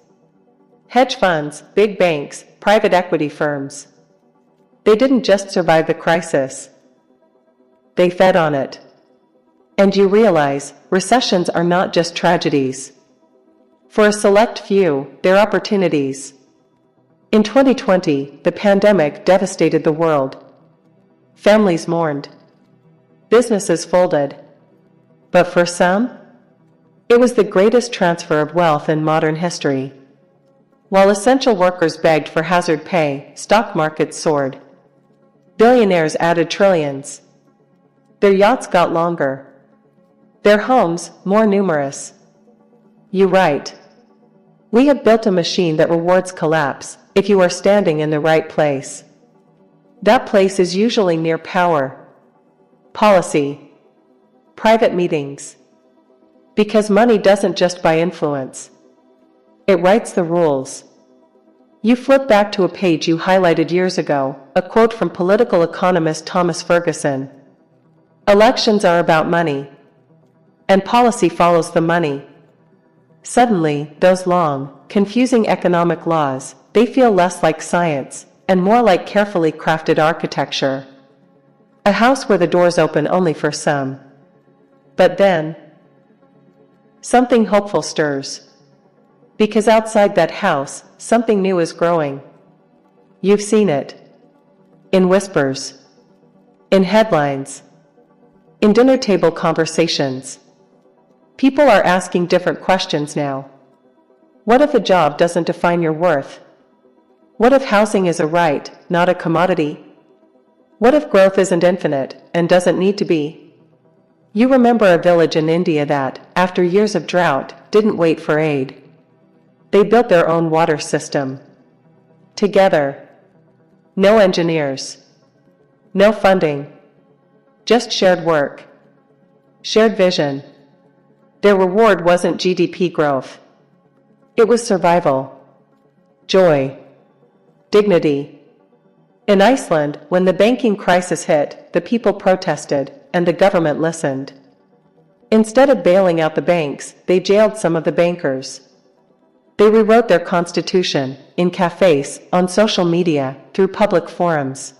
Hedge funds, big banks, private equity firms. They didn't just survive the crisis. They fed on it. And you realize, recessions are not just tragedies. For a select few, they're opportunities. In 2020, the pandemic devastated the world. Families mourned. Businesses folded. But for some, it was the greatest transfer of wealth in modern history. While essential workers begged for hazard pay, stock markets soared. Billionaires added trillions. Their yachts got longer. Their homes, more numerous. You write. We have built a machine that rewards collapse, if you are standing in the right place. That place is usually near power, policy, private meetings. Because money doesn't just buy influence. It writes the rules. You flip back to a page you highlighted years ago, a quote from political economist Thomas Ferguson. Elections are about money. And policy follows the money. Suddenly, those long, confusing economic laws, they feel less like science, and more like carefully crafted architecture. A house where the doors open only for some. But then, something hopeful stirs. Because outside that house, something new is growing. You've seen it. In whispers. In headlines. In dinner table conversations. People are asking different questions now. What if a job doesn't define your worth? What if housing is a right, not a commodity? What if growth isn't infinite, and doesn't need to be? You remember a village in India that, after years of drought, didn't wait for aid. They built their own water system. Together. No engineers. No funding. Just shared work. Shared vision. Their reward wasn't GDP growth. It was survival. joy, dignity. In Iceland, when the banking crisis hit, the people protested, and the government listened. Instead of bailing out the banks, they jailed some of the bankers. They rewrote their constitution, in cafes, on social media, through public forums.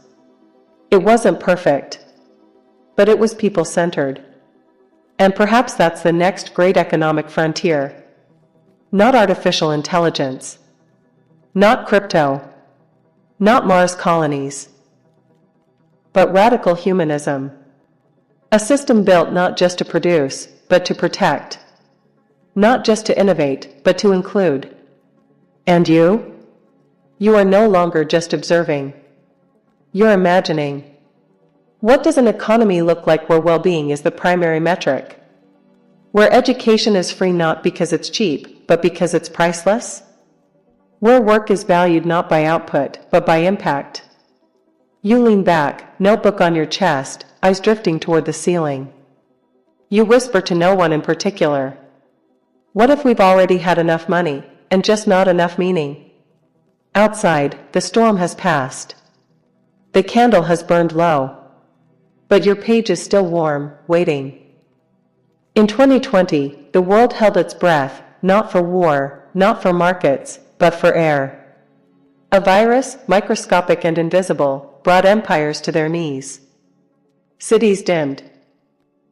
It wasn't perfect, but it was people-centered. And perhaps that's the next great economic frontier. Not artificial intelligence. Not crypto. Not Mars colonies. But radical humanism. A system built not just to produce, but to protect. Not just to innovate, but to include. And you? You are no longer just observing. You're imagining. What does an economy look like where well-being is the primary metric? Where education is free not because it's cheap, but because it's priceless? Where work is valued not by output, but by impact? You lean back, notebook on your chest, eyes drifting toward the ceiling. You whisper to no one in particular. What if we've already had enough money, and just not enough meaning? Outside, the storm has passed. The candle has burned low. But your page is still warm, waiting. In 2020, the world held its breath, not for war, not for markets, but for air. A virus, microscopic and invisible, brought empires to their knees. Cities dimmed.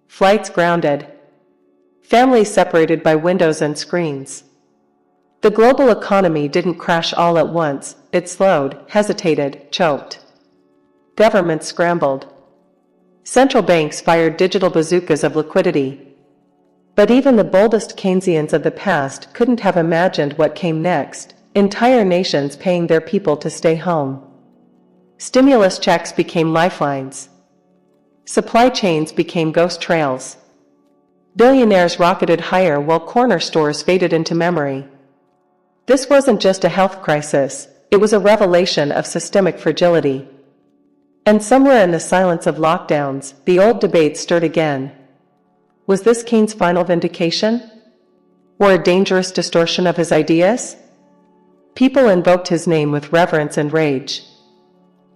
Flights grounded. Families separated by windows and screens. The global economy didn't crash all at once, it slowed, hesitated, choked. Governments scrambled. Central banks fired digital bazookas of liquidity. But even the boldest Keynesians of the past couldn't have imagined what came next, entire nations paying their people to stay home. Stimulus checks became lifelines. Supply chains became ghost trails. Billionaires rocketed higher while corner stores faded into memory. This wasn't just a health crisis, it was a revelation of systemic fragility. And somewhere in the silence of lockdowns, the old debate stirred again. Was this Keynes' final vindication? Or a dangerous distortion of his ideas? People invoked his name with reverence and rage.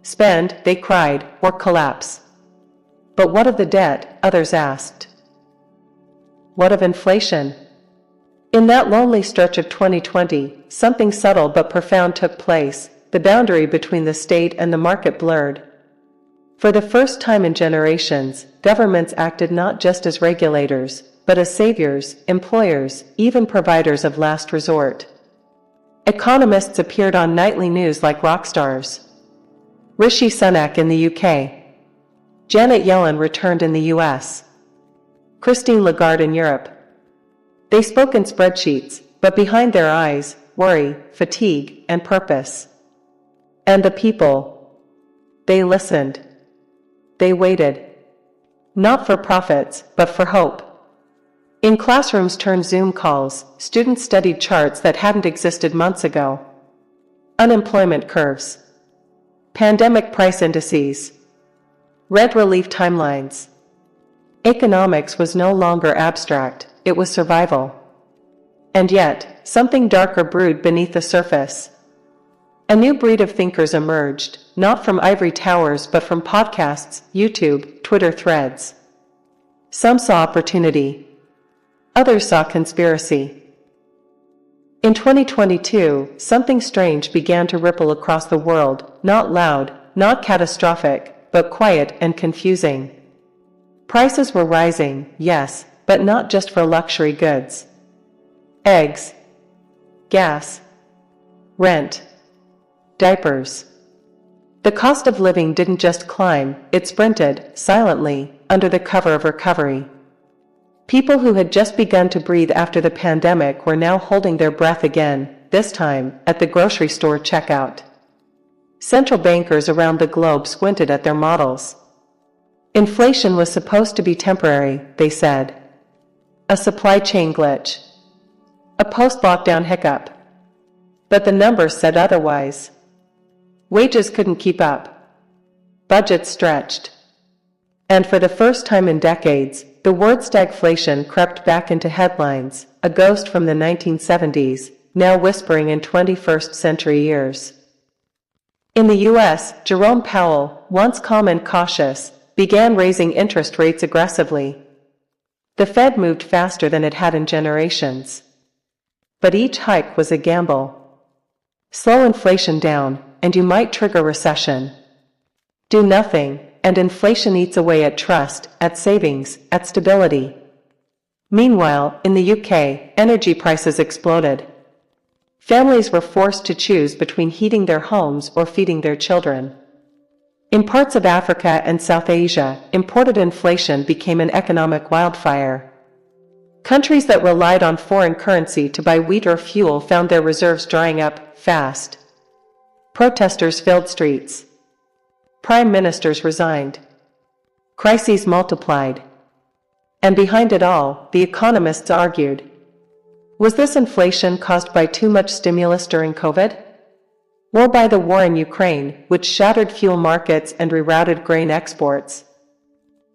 Spend, they cried, or collapse. But what of the debt, others asked. What of inflation? In that lonely stretch of 2020, something subtle but profound took place. The boundary between the state and the market blurred. For the first time in generations, governments acted not just as regulators, but as saviors, employers, even providers of last resort. Economists appeared on nightly news like rock stars. Rishi Sunak in the UK. Janet Yellen returned in the US. Christine Lagarde in Europe. They spoke in spreadsheets, but behind their eyes, worry, fatigue, and purpose. And the people. They listened. They waited. Not for profits, but for hope. In classrooms turned Zoom calls, students studied charts that hadn't existed months ago. Unemployment curves. Pandemic price indices. Rent relief timelines. Economics was no longer abstract, it was survival. And yet, something darker brewed beneath the surface. A new breed of thinkers emerged, not from ivory towers but from podcasts, YouTube, Twitter threads. Some saw opportunity. Others saw conspiracy. In 2022, something strange began to ripple across the world, not loud, not catastrophic, but quiet and confusing. Prices were rising, yes, but not just for luxury goods. Eggs, gas, rent, diapers. The cost of living didn't just climb, it sprinted, silently, under the cover of recovery. People who had just begun to breathe after the pandemic were now holding their breath again, this time, at the grocery store checkout. Central bankers around the globe squinted at their models. Inflation was supposed to be temporary, they said. A supply chain glitch. A post-lockdown hiccup. But the numbers said otherwise. Wages couldn't keep up. Budgets stretched. And for the first time in decades, the word stagflation crept back into headlines, a ghost from the 1970s, now whispering in 21st century ears. In the US, Jerome Powell, once calm and cautious, began raising interest rates aggressively. The Fed moved faster than it had in generations. But each hike was a gamble. Slow inflation down, and you might trigger recession. Do nothing, and inflation eats away at trust, at savings, at stability. Meanwhile, in the UK, energy prices exploded. Families were forced to choose between heating their homes or feeding their children. In parts of Africa and South Asia, imported inflation became an economic wildfire. Countries that relied on foreign currency to buy wheat or fuel found their reserves drying up fast. Protesters filled streets. Prime ministers resigned. Crises multiplied. And behind it all, the economists argued. Was this inflation caused by too much stimulus during COVID? Or by the war in Ukraine, which shattered fuel markets and rerouted grain exports?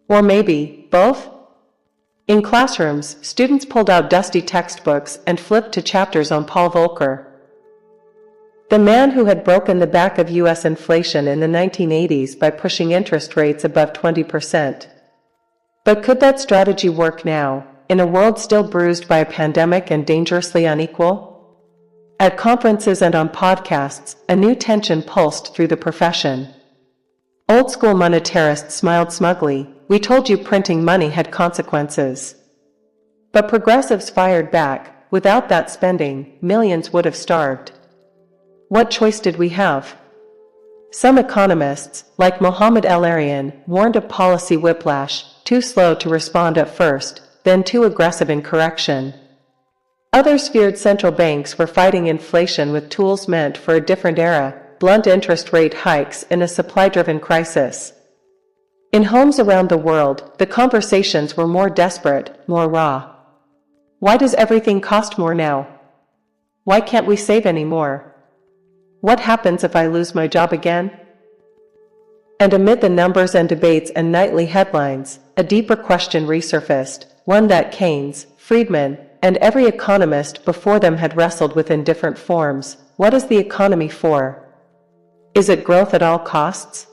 Or maybe, both? In classrooms, students pulled out dusty textbooks and flipped to chapters on Paul Volcker, the man who had broken the back of U.S. inflation in the 1980s by pushing interest rates above 20%. But could that strategy work now, in a world still bruised by a pandemic and dangerously unequal? At conferences and on podcasts, a new tension pulsed through the profession. Old-school monetarists smiled smugly. We told you printing money had consequences. But progressives fired back. Without that spending, millions would have starved. What choice did we have? Some economists, like Mohamed El-Arian, warned of policy whiplash, too slow to respond at first, then too aggressive in correction. Others feared central banks were fighting inflation with tools meant for a different era, blunt interest rate hikes in a supply-driven crisis. In homes around the world, the conversations were more desperate, more raw. Why does everything cost more now? Why can't we save any more? What happens if I lose my job again? And amid the numbers and debates and nightly headlines, a deeper question resurfaced, one that Keynes, Friedman, and every economist before them had wrestled with in different forms. What is the economy for? Is it growth at all costs?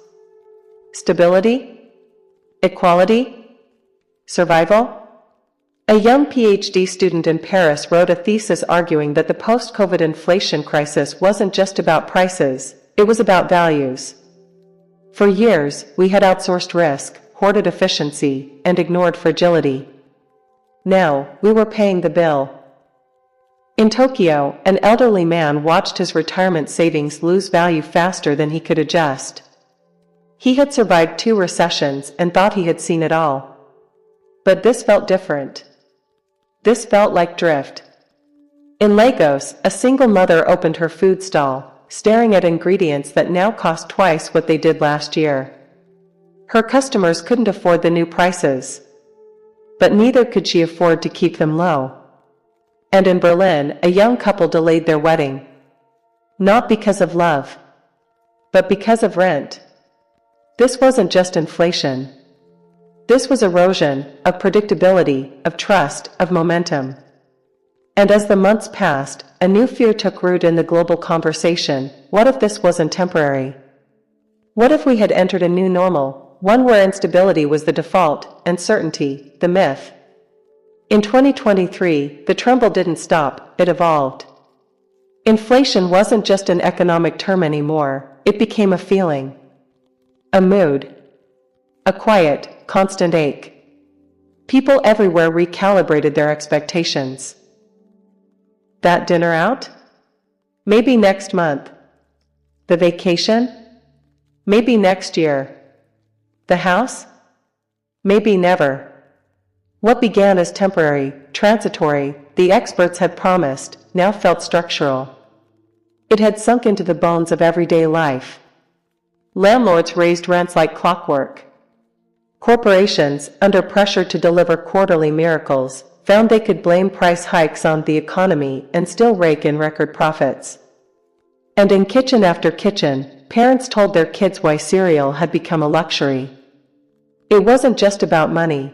Stability? Equality? Survival? A young PhD student in Paris wrote a thesis arguing that the post-COVID inflation crisis wasn't just about prices, it was about values. For years, we had outsourced risk, hoarded efficiency, and ignored fragility. Now, we were paying the bill. In Tokyo, an elderly man watched his retirement savings lose value faster than he could adjust. He had survived 2 recessions and thought he had seen it all. But this felt different. This felt like drift. In Lagos, a single mother opened her food stall, staring at ingredients that now cost twice what they did last year. Her customers couldn't afford the new prices. But neither could she afford to keep them low. And in Berlin, a young couple delayed their wedding. Not because of love, but because of rent. This wasn't just inflation. This was erosion of predictability, of trust, of momentum. And as the months passed, a new fear took root in the global conversation. What if this wasn't temporary? What if we had entered a new normal, one where instability was the default, and certainty, the myth? In 2023, the tremble didn't stop, it evolved. Inflation wasn't just an economic term anymore, it became a feeling. A mood. A quiet, constant ache. People everywhere recalibrated their expectations. That dinner out? Maybe next month. The vacation? Maybe next year. The house? Maybe never. What began as temporary, transitory, the experts had promised, now felt structural. It had sunk into the bones of everyday life. Landlords raised rents like clockwork. Corporations, under pressure to deliver quarterly miracles, found they could blame price hikes on the economy and still rake in record profits. And in kitchen after kitchen, parents told their kids why cereal had become a luxury. It wasn't just about money.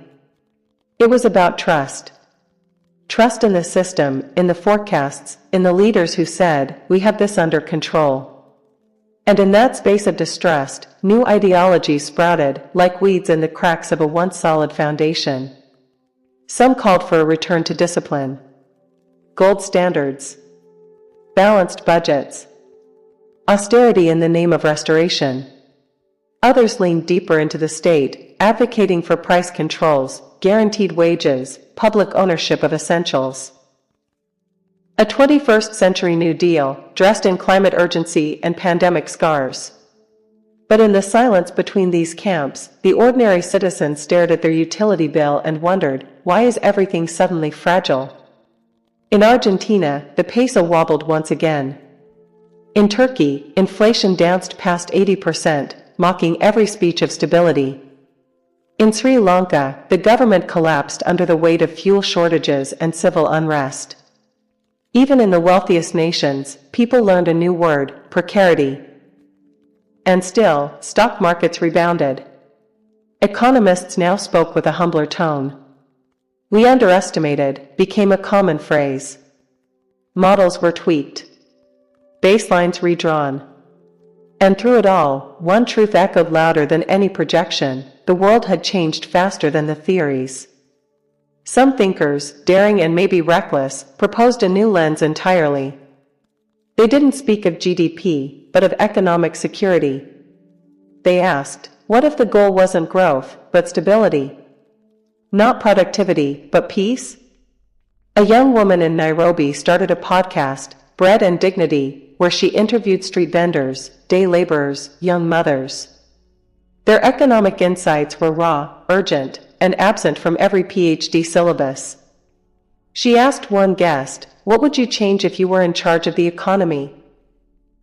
It was about trust. Trust in the system, in the forecasts, in the leaders who said, "We have this under control." And in that space of distrust, new ideologies sprouted, like weeds in the cracks of a once solid foundation. Some called for a return to discipline, gold standards, balanced budgets, austerity in the name of restoration. Others leaned deeper into the state, advocating for price controls, guaranteed wages, public ownership of essentials. A 21st century New Deal, dressed in climate urgency and pandemic scars. But in the silence between these camps, the ordinary citizen stared at their utility bill and wondered, why is everything suddenly fragile? In Argentina, the peso wobbled once again. In Turkey, inflation danced past 80%, mocking every speech of stability. In Sri Lanka, the government collapsed under the weight of fuel shortages and civil unrest. Even in the wealthiest nations, people learned a new word, precarity. And still, stock markets rebounded. Economists now spoke with a humbler tone. "We underestimated" became a common phrase. Models were tweaked, baselines redrawn. And through it all, one truth echoed louder than any projection: the world had changed faster than the theories. Some thinkers, daring and maybe reckless, proposed a new lens entirely. They didn't speak of GDP, but of economic security. They asked, what if the goal wasn't growth, but stability? Not productivity, but peace? A young woman in Nairobi started a podcast, Bread and Dignity, where she interviewed street vendors, day laborers, young mothers. Their economic insights were raw, urgent, and absent from every PhD syllabus. She asked one guest, "What would you change if you were in charge of the economy?"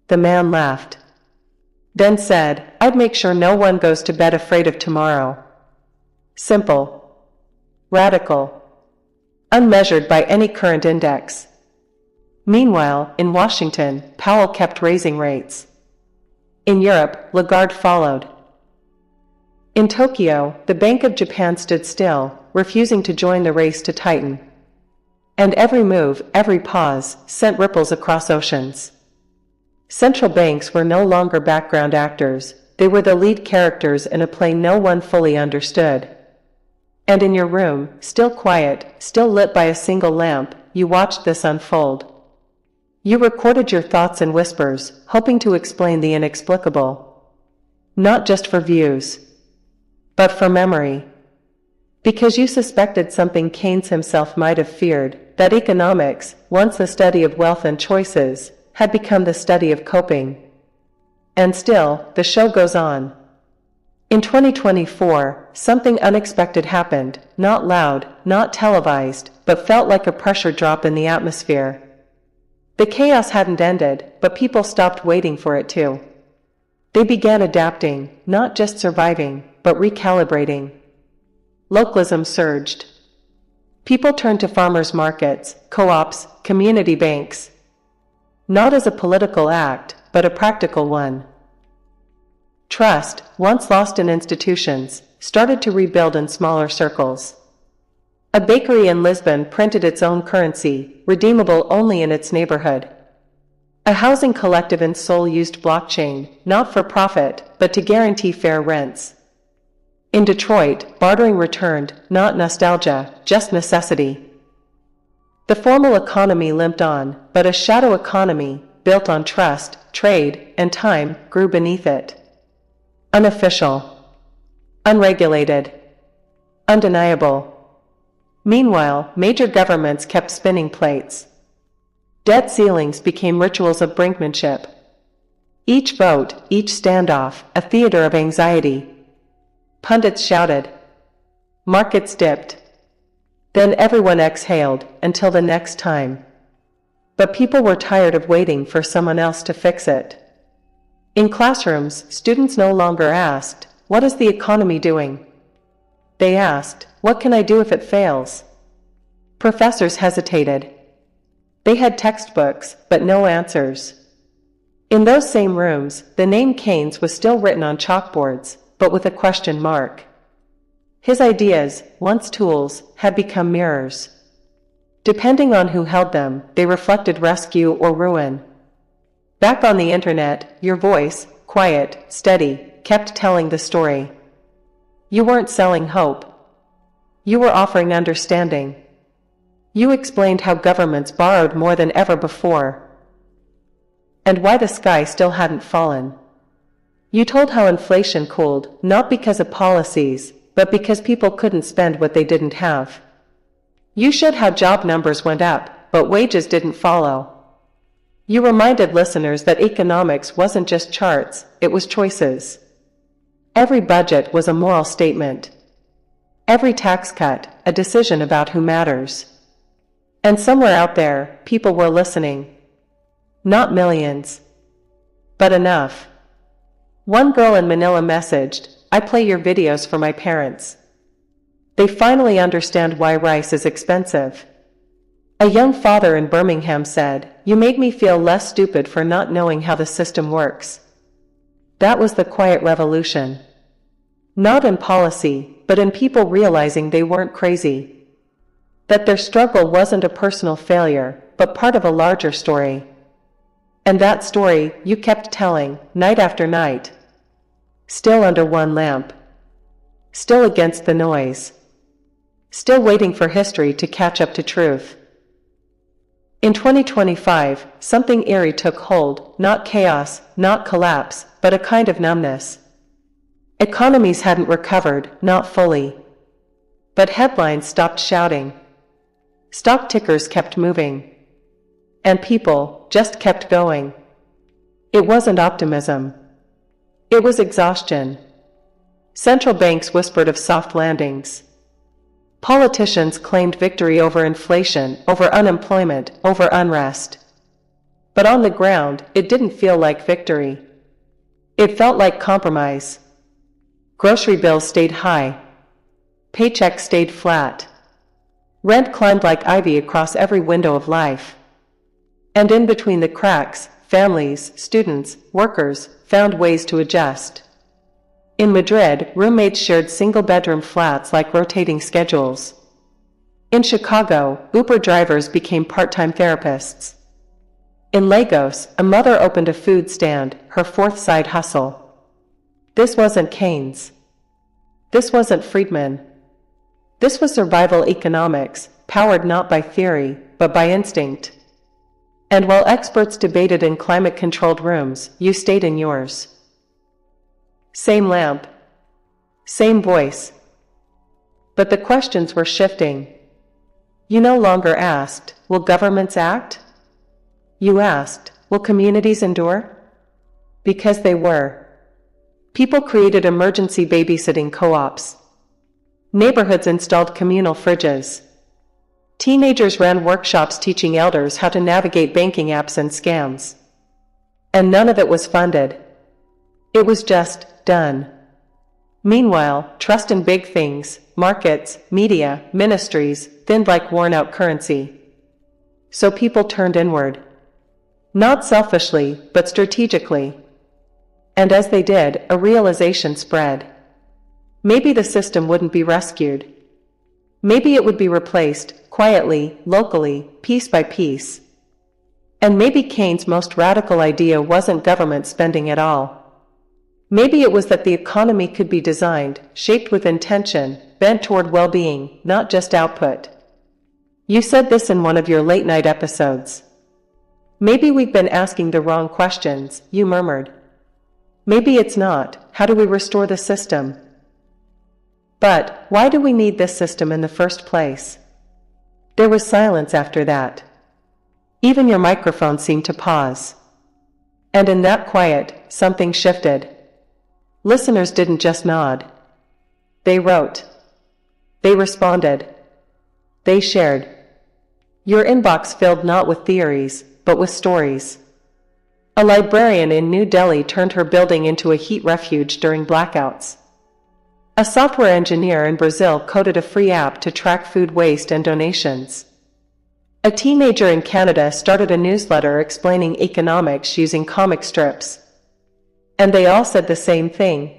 The man laughed. Then said, "I'd make sure no one goes to bed afraid of tomorrow." Simple. Radical. Unmeasured by any current index. Meanwhile, in Washington, Powell kept raising rates. In Europe, Lagarde followed. In Tokyo, the Bank of Japan stood still, refusing to join the race to tighten. And every move, every pause, sent ripples across oceans. Central banks were no longer background actors, they were the lead characters in a play no one fully understood. And in your room, still quiet, still lit by a single lamp, you watched this unfold. You recorded your thoughts in whispers, hoping to explain the inexplicable. Not just for views, but for memory. Because you suspected something Keynes himself might have feared, that economics, once the study of wealth and choices, had become the study of coping. And still, the show goes on. In 2024, something unexpected happened, not loud, not televised, but felt like a pressure drop in the atmosphere. The chaos hadn't ended, but people stopped waiting for it to. They began adapting, not just surviving, but recalibrating. Localism surged. People turned to farmers' markets, co-ops, community banks. Not as a political act, but a practical one. Trust, once lost in institutions, started to rebuild in smaller circles. A bakery in Lisbon printed its own currency, redeemable only in its neighborhood. A housing collective in Seoul used blockchain, not for profit, but to guarantee fair rents. In Detroit, bartering returned, not nostalgia, just necessity. The formal economy limped on, but a shadow economy, built on trust, trade, and time, grew beneath it. Unofficial. Unregulated. Undeniable. Meanwhile, major governments kept spinning plates. Debt ceilings became rituals of brinkmanship. Each vote, each standoff, a theater of anxiety. Pundits shouted. Markets dipped. Then everyone exhaled, until the next time. But people were tired of waiting for someone else to fix it. In classrooms, students no longer asked, "What is the economy doing?" They asked, "What can I do if it fails?" Professors hesitated. They had textbooks, but no answers. In those same rooms, the name Keynes was still written on chalkboards, but with a question mark. His ideas, once tools, had become mirrors. Depending on who held them, they reflected rescue or ruin. Back on the internet, your voice, quiet, steady, kept telling the story. You weren't selling hope. You were offering understanding. You explained how governments borrowed more than ever before, and why the sky still hadn't fallen. You told how inflation cooled, not because of policies, but because people couldn't spend what they didn't have. You showed how job numbers went up, but wages didn't follow. You reminded listeners that economics wasn't just charts, it was choices. Every budget was a moral statement. Every tax cut, a decision about who matters. And somewhere out there, people were listening. Not millions, but enough. One girl in Manila messaged, "I play your videos for my parents. They finally understand why rice is expensive." A young father in Birmingham said, "You made me feel less stupid for not knowing how the system works." That was the quiet revolution. Not in policy, but in people realizing they weren't crazy. That their struggle wasn't a personal failure, but part of a larger story. And that story you kept telling, night after night. Still under one lamp. Still against the noise. Still waiting for history to catch up to truth. In 2025, something eerie took hold, not chaos, not collapse, but a kind of numbness. Economies hadn't recovered, not fully. But headlines stopped shouting. Stock tickers kept moving. And people just kept going. It wasn't optimism. It was exhaustion. Central banks whispered of soft landings. Politicians claimed victory over inflation, over unemployment, over unrest. But on the ground, it didn't feel like victory. It felt like compromise. Grocery bills stayed high. Paychecks stayed flat. Rent climbed like ivy across every window of life. And in between the cracks, families, students, workers found ways to adjust. In Madrid, roommates shared single-bedroom flats like rotating schedules. In Chicago, Uber drivers became part-time therapists. In Lagos, a mother opened a food stand, her fourth side hustle. This wasn't Keynes. This wasn't Friedman. This was survival economics, powered not by theory, but by instinct. And while experts debated in climate-controlled rooms, you stayed in yours. Same lamp. Same voice. But the questions were shifting. You no longer asked, will governments act? You asked, will communities endure? Because they were. People created emergency babysitting co-ops. Neighborhoods installed communal fridges. Teenagers ran workshops teaching elders how to navigate banking apps and scams. And none of it was funded. It was just done. Meanwhile, trust in big things, markets, media, ministries, thinned like worn-out currency. So people turned inward. Not selfishly, but strategically. And as they did, a realization spread. Maybe the system wouldn't be rescued. Maybe it would be replaced, quietly, locally, piece by piece. And maybe Keynes' most radical idea wasn't government spending at all. Maybe it was that the economy could be designed, shaped with intention, bent toward well-being, not just output. You said this in one of your late-night episodes. Maybe we've been asking the wrong questions, you murmured. Maybe it's not, how do we restore the system? But, why do we need this system in the first place? There was silence after that. Even your microphone seemed to pause. And in that quiet, something shifted. Listeners didn't just nod. They wrote. They responded. They shared. Your inbox filled not with theories, but with stories. A librarian in New Delhi turned her building into a heat refuge during blackouts. A software engineer in Brazil coded a free app to track food waste and donations. A teenager in Canada started a newsletter explaining economics using comic strips. And they all said the same thing.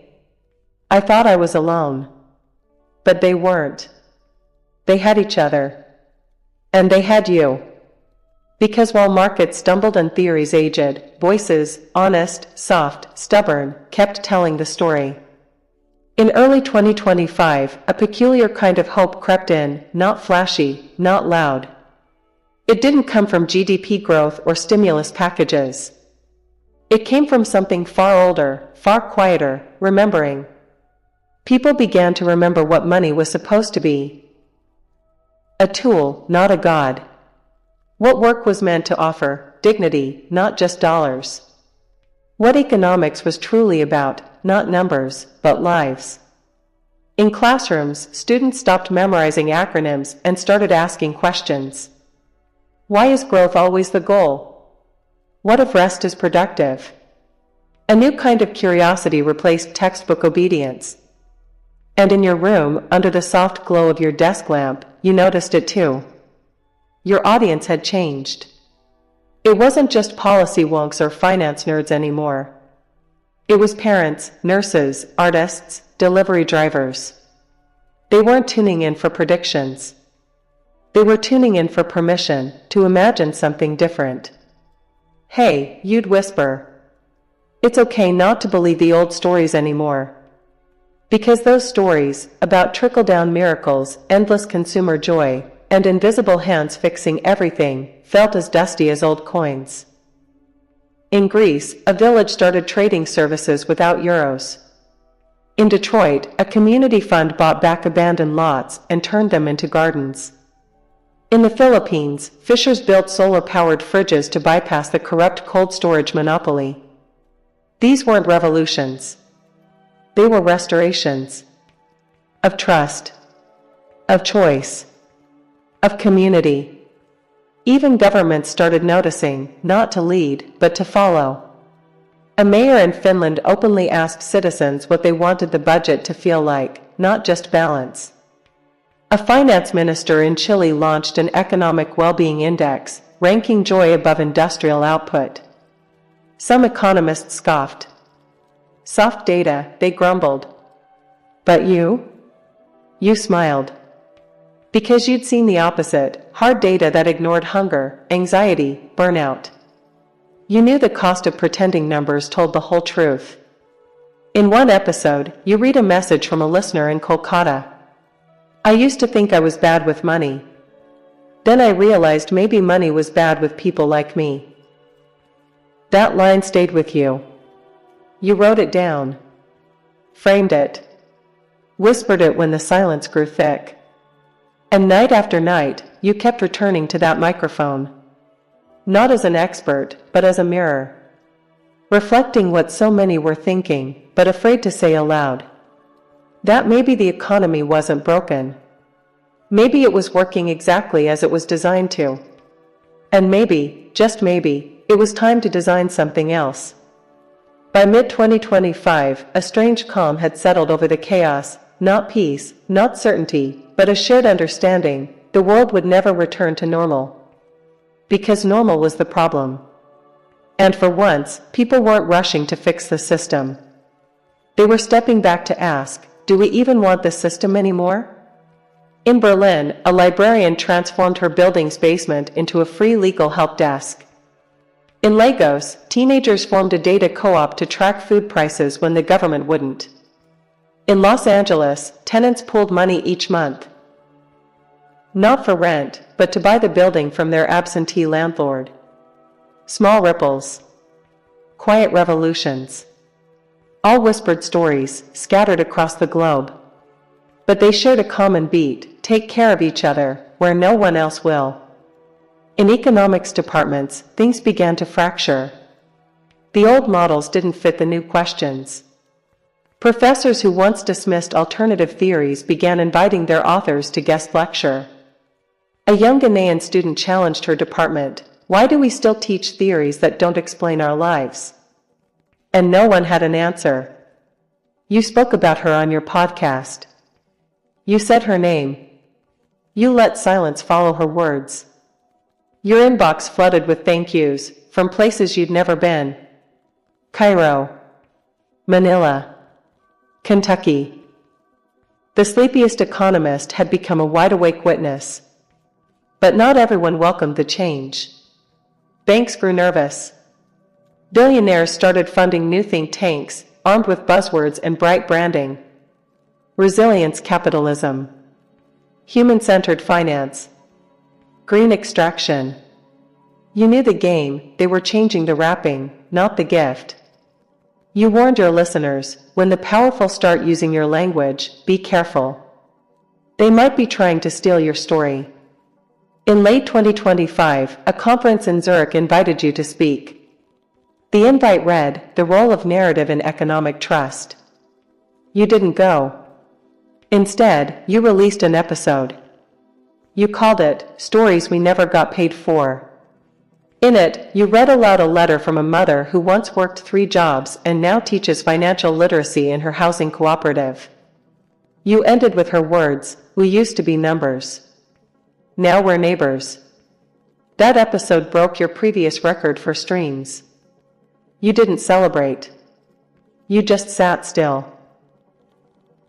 I thought I was alone. But they weren't. They had each other. And they had you. Because while markets stumbled and theories aged, voices, honest, soft, stubborn, kept telling the story. In early 2025, a peculiar kind of hope crept in, not flashy, not loud. It didn't come from GDP growth or stimulus packages. It came from something far older, far quieter, remembering. People began to remember what money was supposed to be. A tool, not a god. What work was meant to offer, dignity, not just dollars. What economics was truly about, not numbers, but lives. In classrooms, students stopped memorizing acronyms and started asking questions. Why is growth always the goal? What if rest is productive? A new kind of curiosity replaced textbook obedience. And in your room, under the soft glow of your desk lamp, you noticed it too. Your audience had changed. It wasn't just policy wonks or finance nerds anymore. It was parents, nurses, artists, delivery drivers. They weren't tuning in for predictions. They were tuning in for permission to imagine something different. Hey, you'd whisper. It's okay not to believe the old stories anymore. Because those stories, about trickle-down miracles, endless consumer joy, and invisible hands fixing everything, felt as dusty as old coins. In Greece, a village started trading services without euros. In Detroit, a community fund bought back abandoned lots and turned them into gardens. In the Philippines, fishers built solar-powered fridges to bypass the corrupt cold storage monopoly. These weren't revolutions. They were restorations. Of trust. Of choice. Of community. Even governments started noticing, not to lead, but to follow. A mayor in Finland openly asked citizens what they wanted the budget to feel like, not just balance. A finance minister in Chile launched an economic well-being index, ranking joy above industrial output. Some economists scoffed. Soft data, they grumbled. But you? You smiled. Because you'd seen the opposite, hard data that ignored hunger, anxiety, burnout. You knew the cost of pretending numbers told the whole truth. In one episode, you read a message from a listener in Kolkata. I used to think I was bad with money. Then I realized maybe money was bad with people like me. That line stayed with you. You wrote it down. Framed it. Whispered it when the silence grew thick. And night after night, you kept returning to that microphone. Not as an expert, but as a mirror. Reflecting what so many were thinking, but afraid to say aloud. That maybe the economy wasn't broken. Maybe it was working exactly as it was designed to. And maybe, just maybe, it was time to design something else. By mid-2025, a strange calm had settled over the chaos, not peace, not certainty, but a shared understanding. The world would never return to normal. Because normal was the problem. And for once, people weren't rushing to fix the system. They were stepping back to ask, do we even want this system anymore? In Berlin, a librarian transformed her building's basement into a free legal help desk. In Lagos, teenagers formed a data co-op to track food prices when the government wouldn't. In Los Angeles, tenants pooled money each month. Not for rent, but to buy the building from their absentee landlord. Small ripples. Quiet revolutions. All whispered stories, scattered across the globe. But they shared a common beat: take care of each other, where no one else will. In economics departments, things began to fracture. The old models didn't fit the new questions. Professors who once dismissed alternative theories began inviting their authors to guest lecture. A young Ghanaian student challenged her department, why do we still teach theories that don't explain our lives? And no one had an answer. You spoke about her on your podcast. You said her name. You let silence follow her words. Your inbox flooded with thank yous, from places you'd never been. Cairo. Manila. Kentucky. The sleepiest economist had become a wide-awake witness. But not everyone welcomed the change. Banks grew nervous. Billionaires started funding new think tanks, armed with buzzwords and bright branding. Resilience capitalism. Human-centered finance. Green extraction. You knew the game, they were changing the wrapping, not the gift. You warned your listeners, when the powerful start using your language, be careful. They might be trying to steal your story. In late 2025, a conference in Zurich invited you to speak. The invite read, "The Role of Narrative in Economic Trust." You didn't go. Instead, you released an episode. You called it, "Stories We Never Got Paid For." In it, you read aloud a letter from a mother who once worked 3 jobs and now teaches financial literacy in her housing cooperative. You ended with her words, "We used to be numbers. Now we're neighbors." That episode broke your previous record for streams. You didn't celebrate. You just sat still.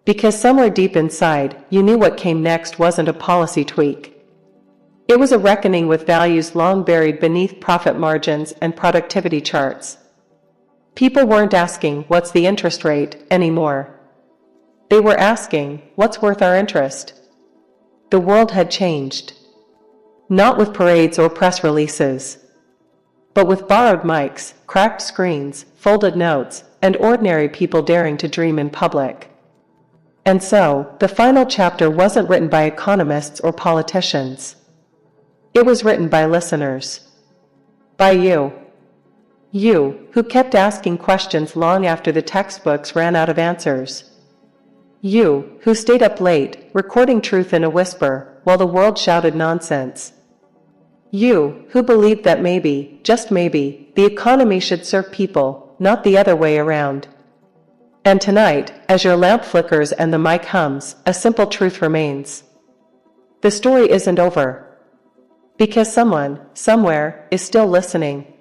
Because somewhere deep inside, you knew what came next wasn't a policy tweak. It was a reckoning with values long buried beneath profit margins and productivity charts. People weren't asking, "What's the interest rate?" anymore. They were asking, "What's worth our interest?" The world had changed. Not with parades or press releases, but with borrowed mics, cracked screens, folded notes, and ordinary people daring to dream in public. And so, the final chapter wasn't written by economists or politicians. It was written by listeners. By you. You, who kept asking questions long after the textbooks ran out of answers. You, who stayed up late, recording truth in a whisper, while the world shouted nonsense. You, who believed that maybe, just maybe, the economy should serve people, not the other way around. And tonight, as your lamp flickers and the mic hums, a simple truth remains. The story isn't over. Because someone, somewhere, is still listening.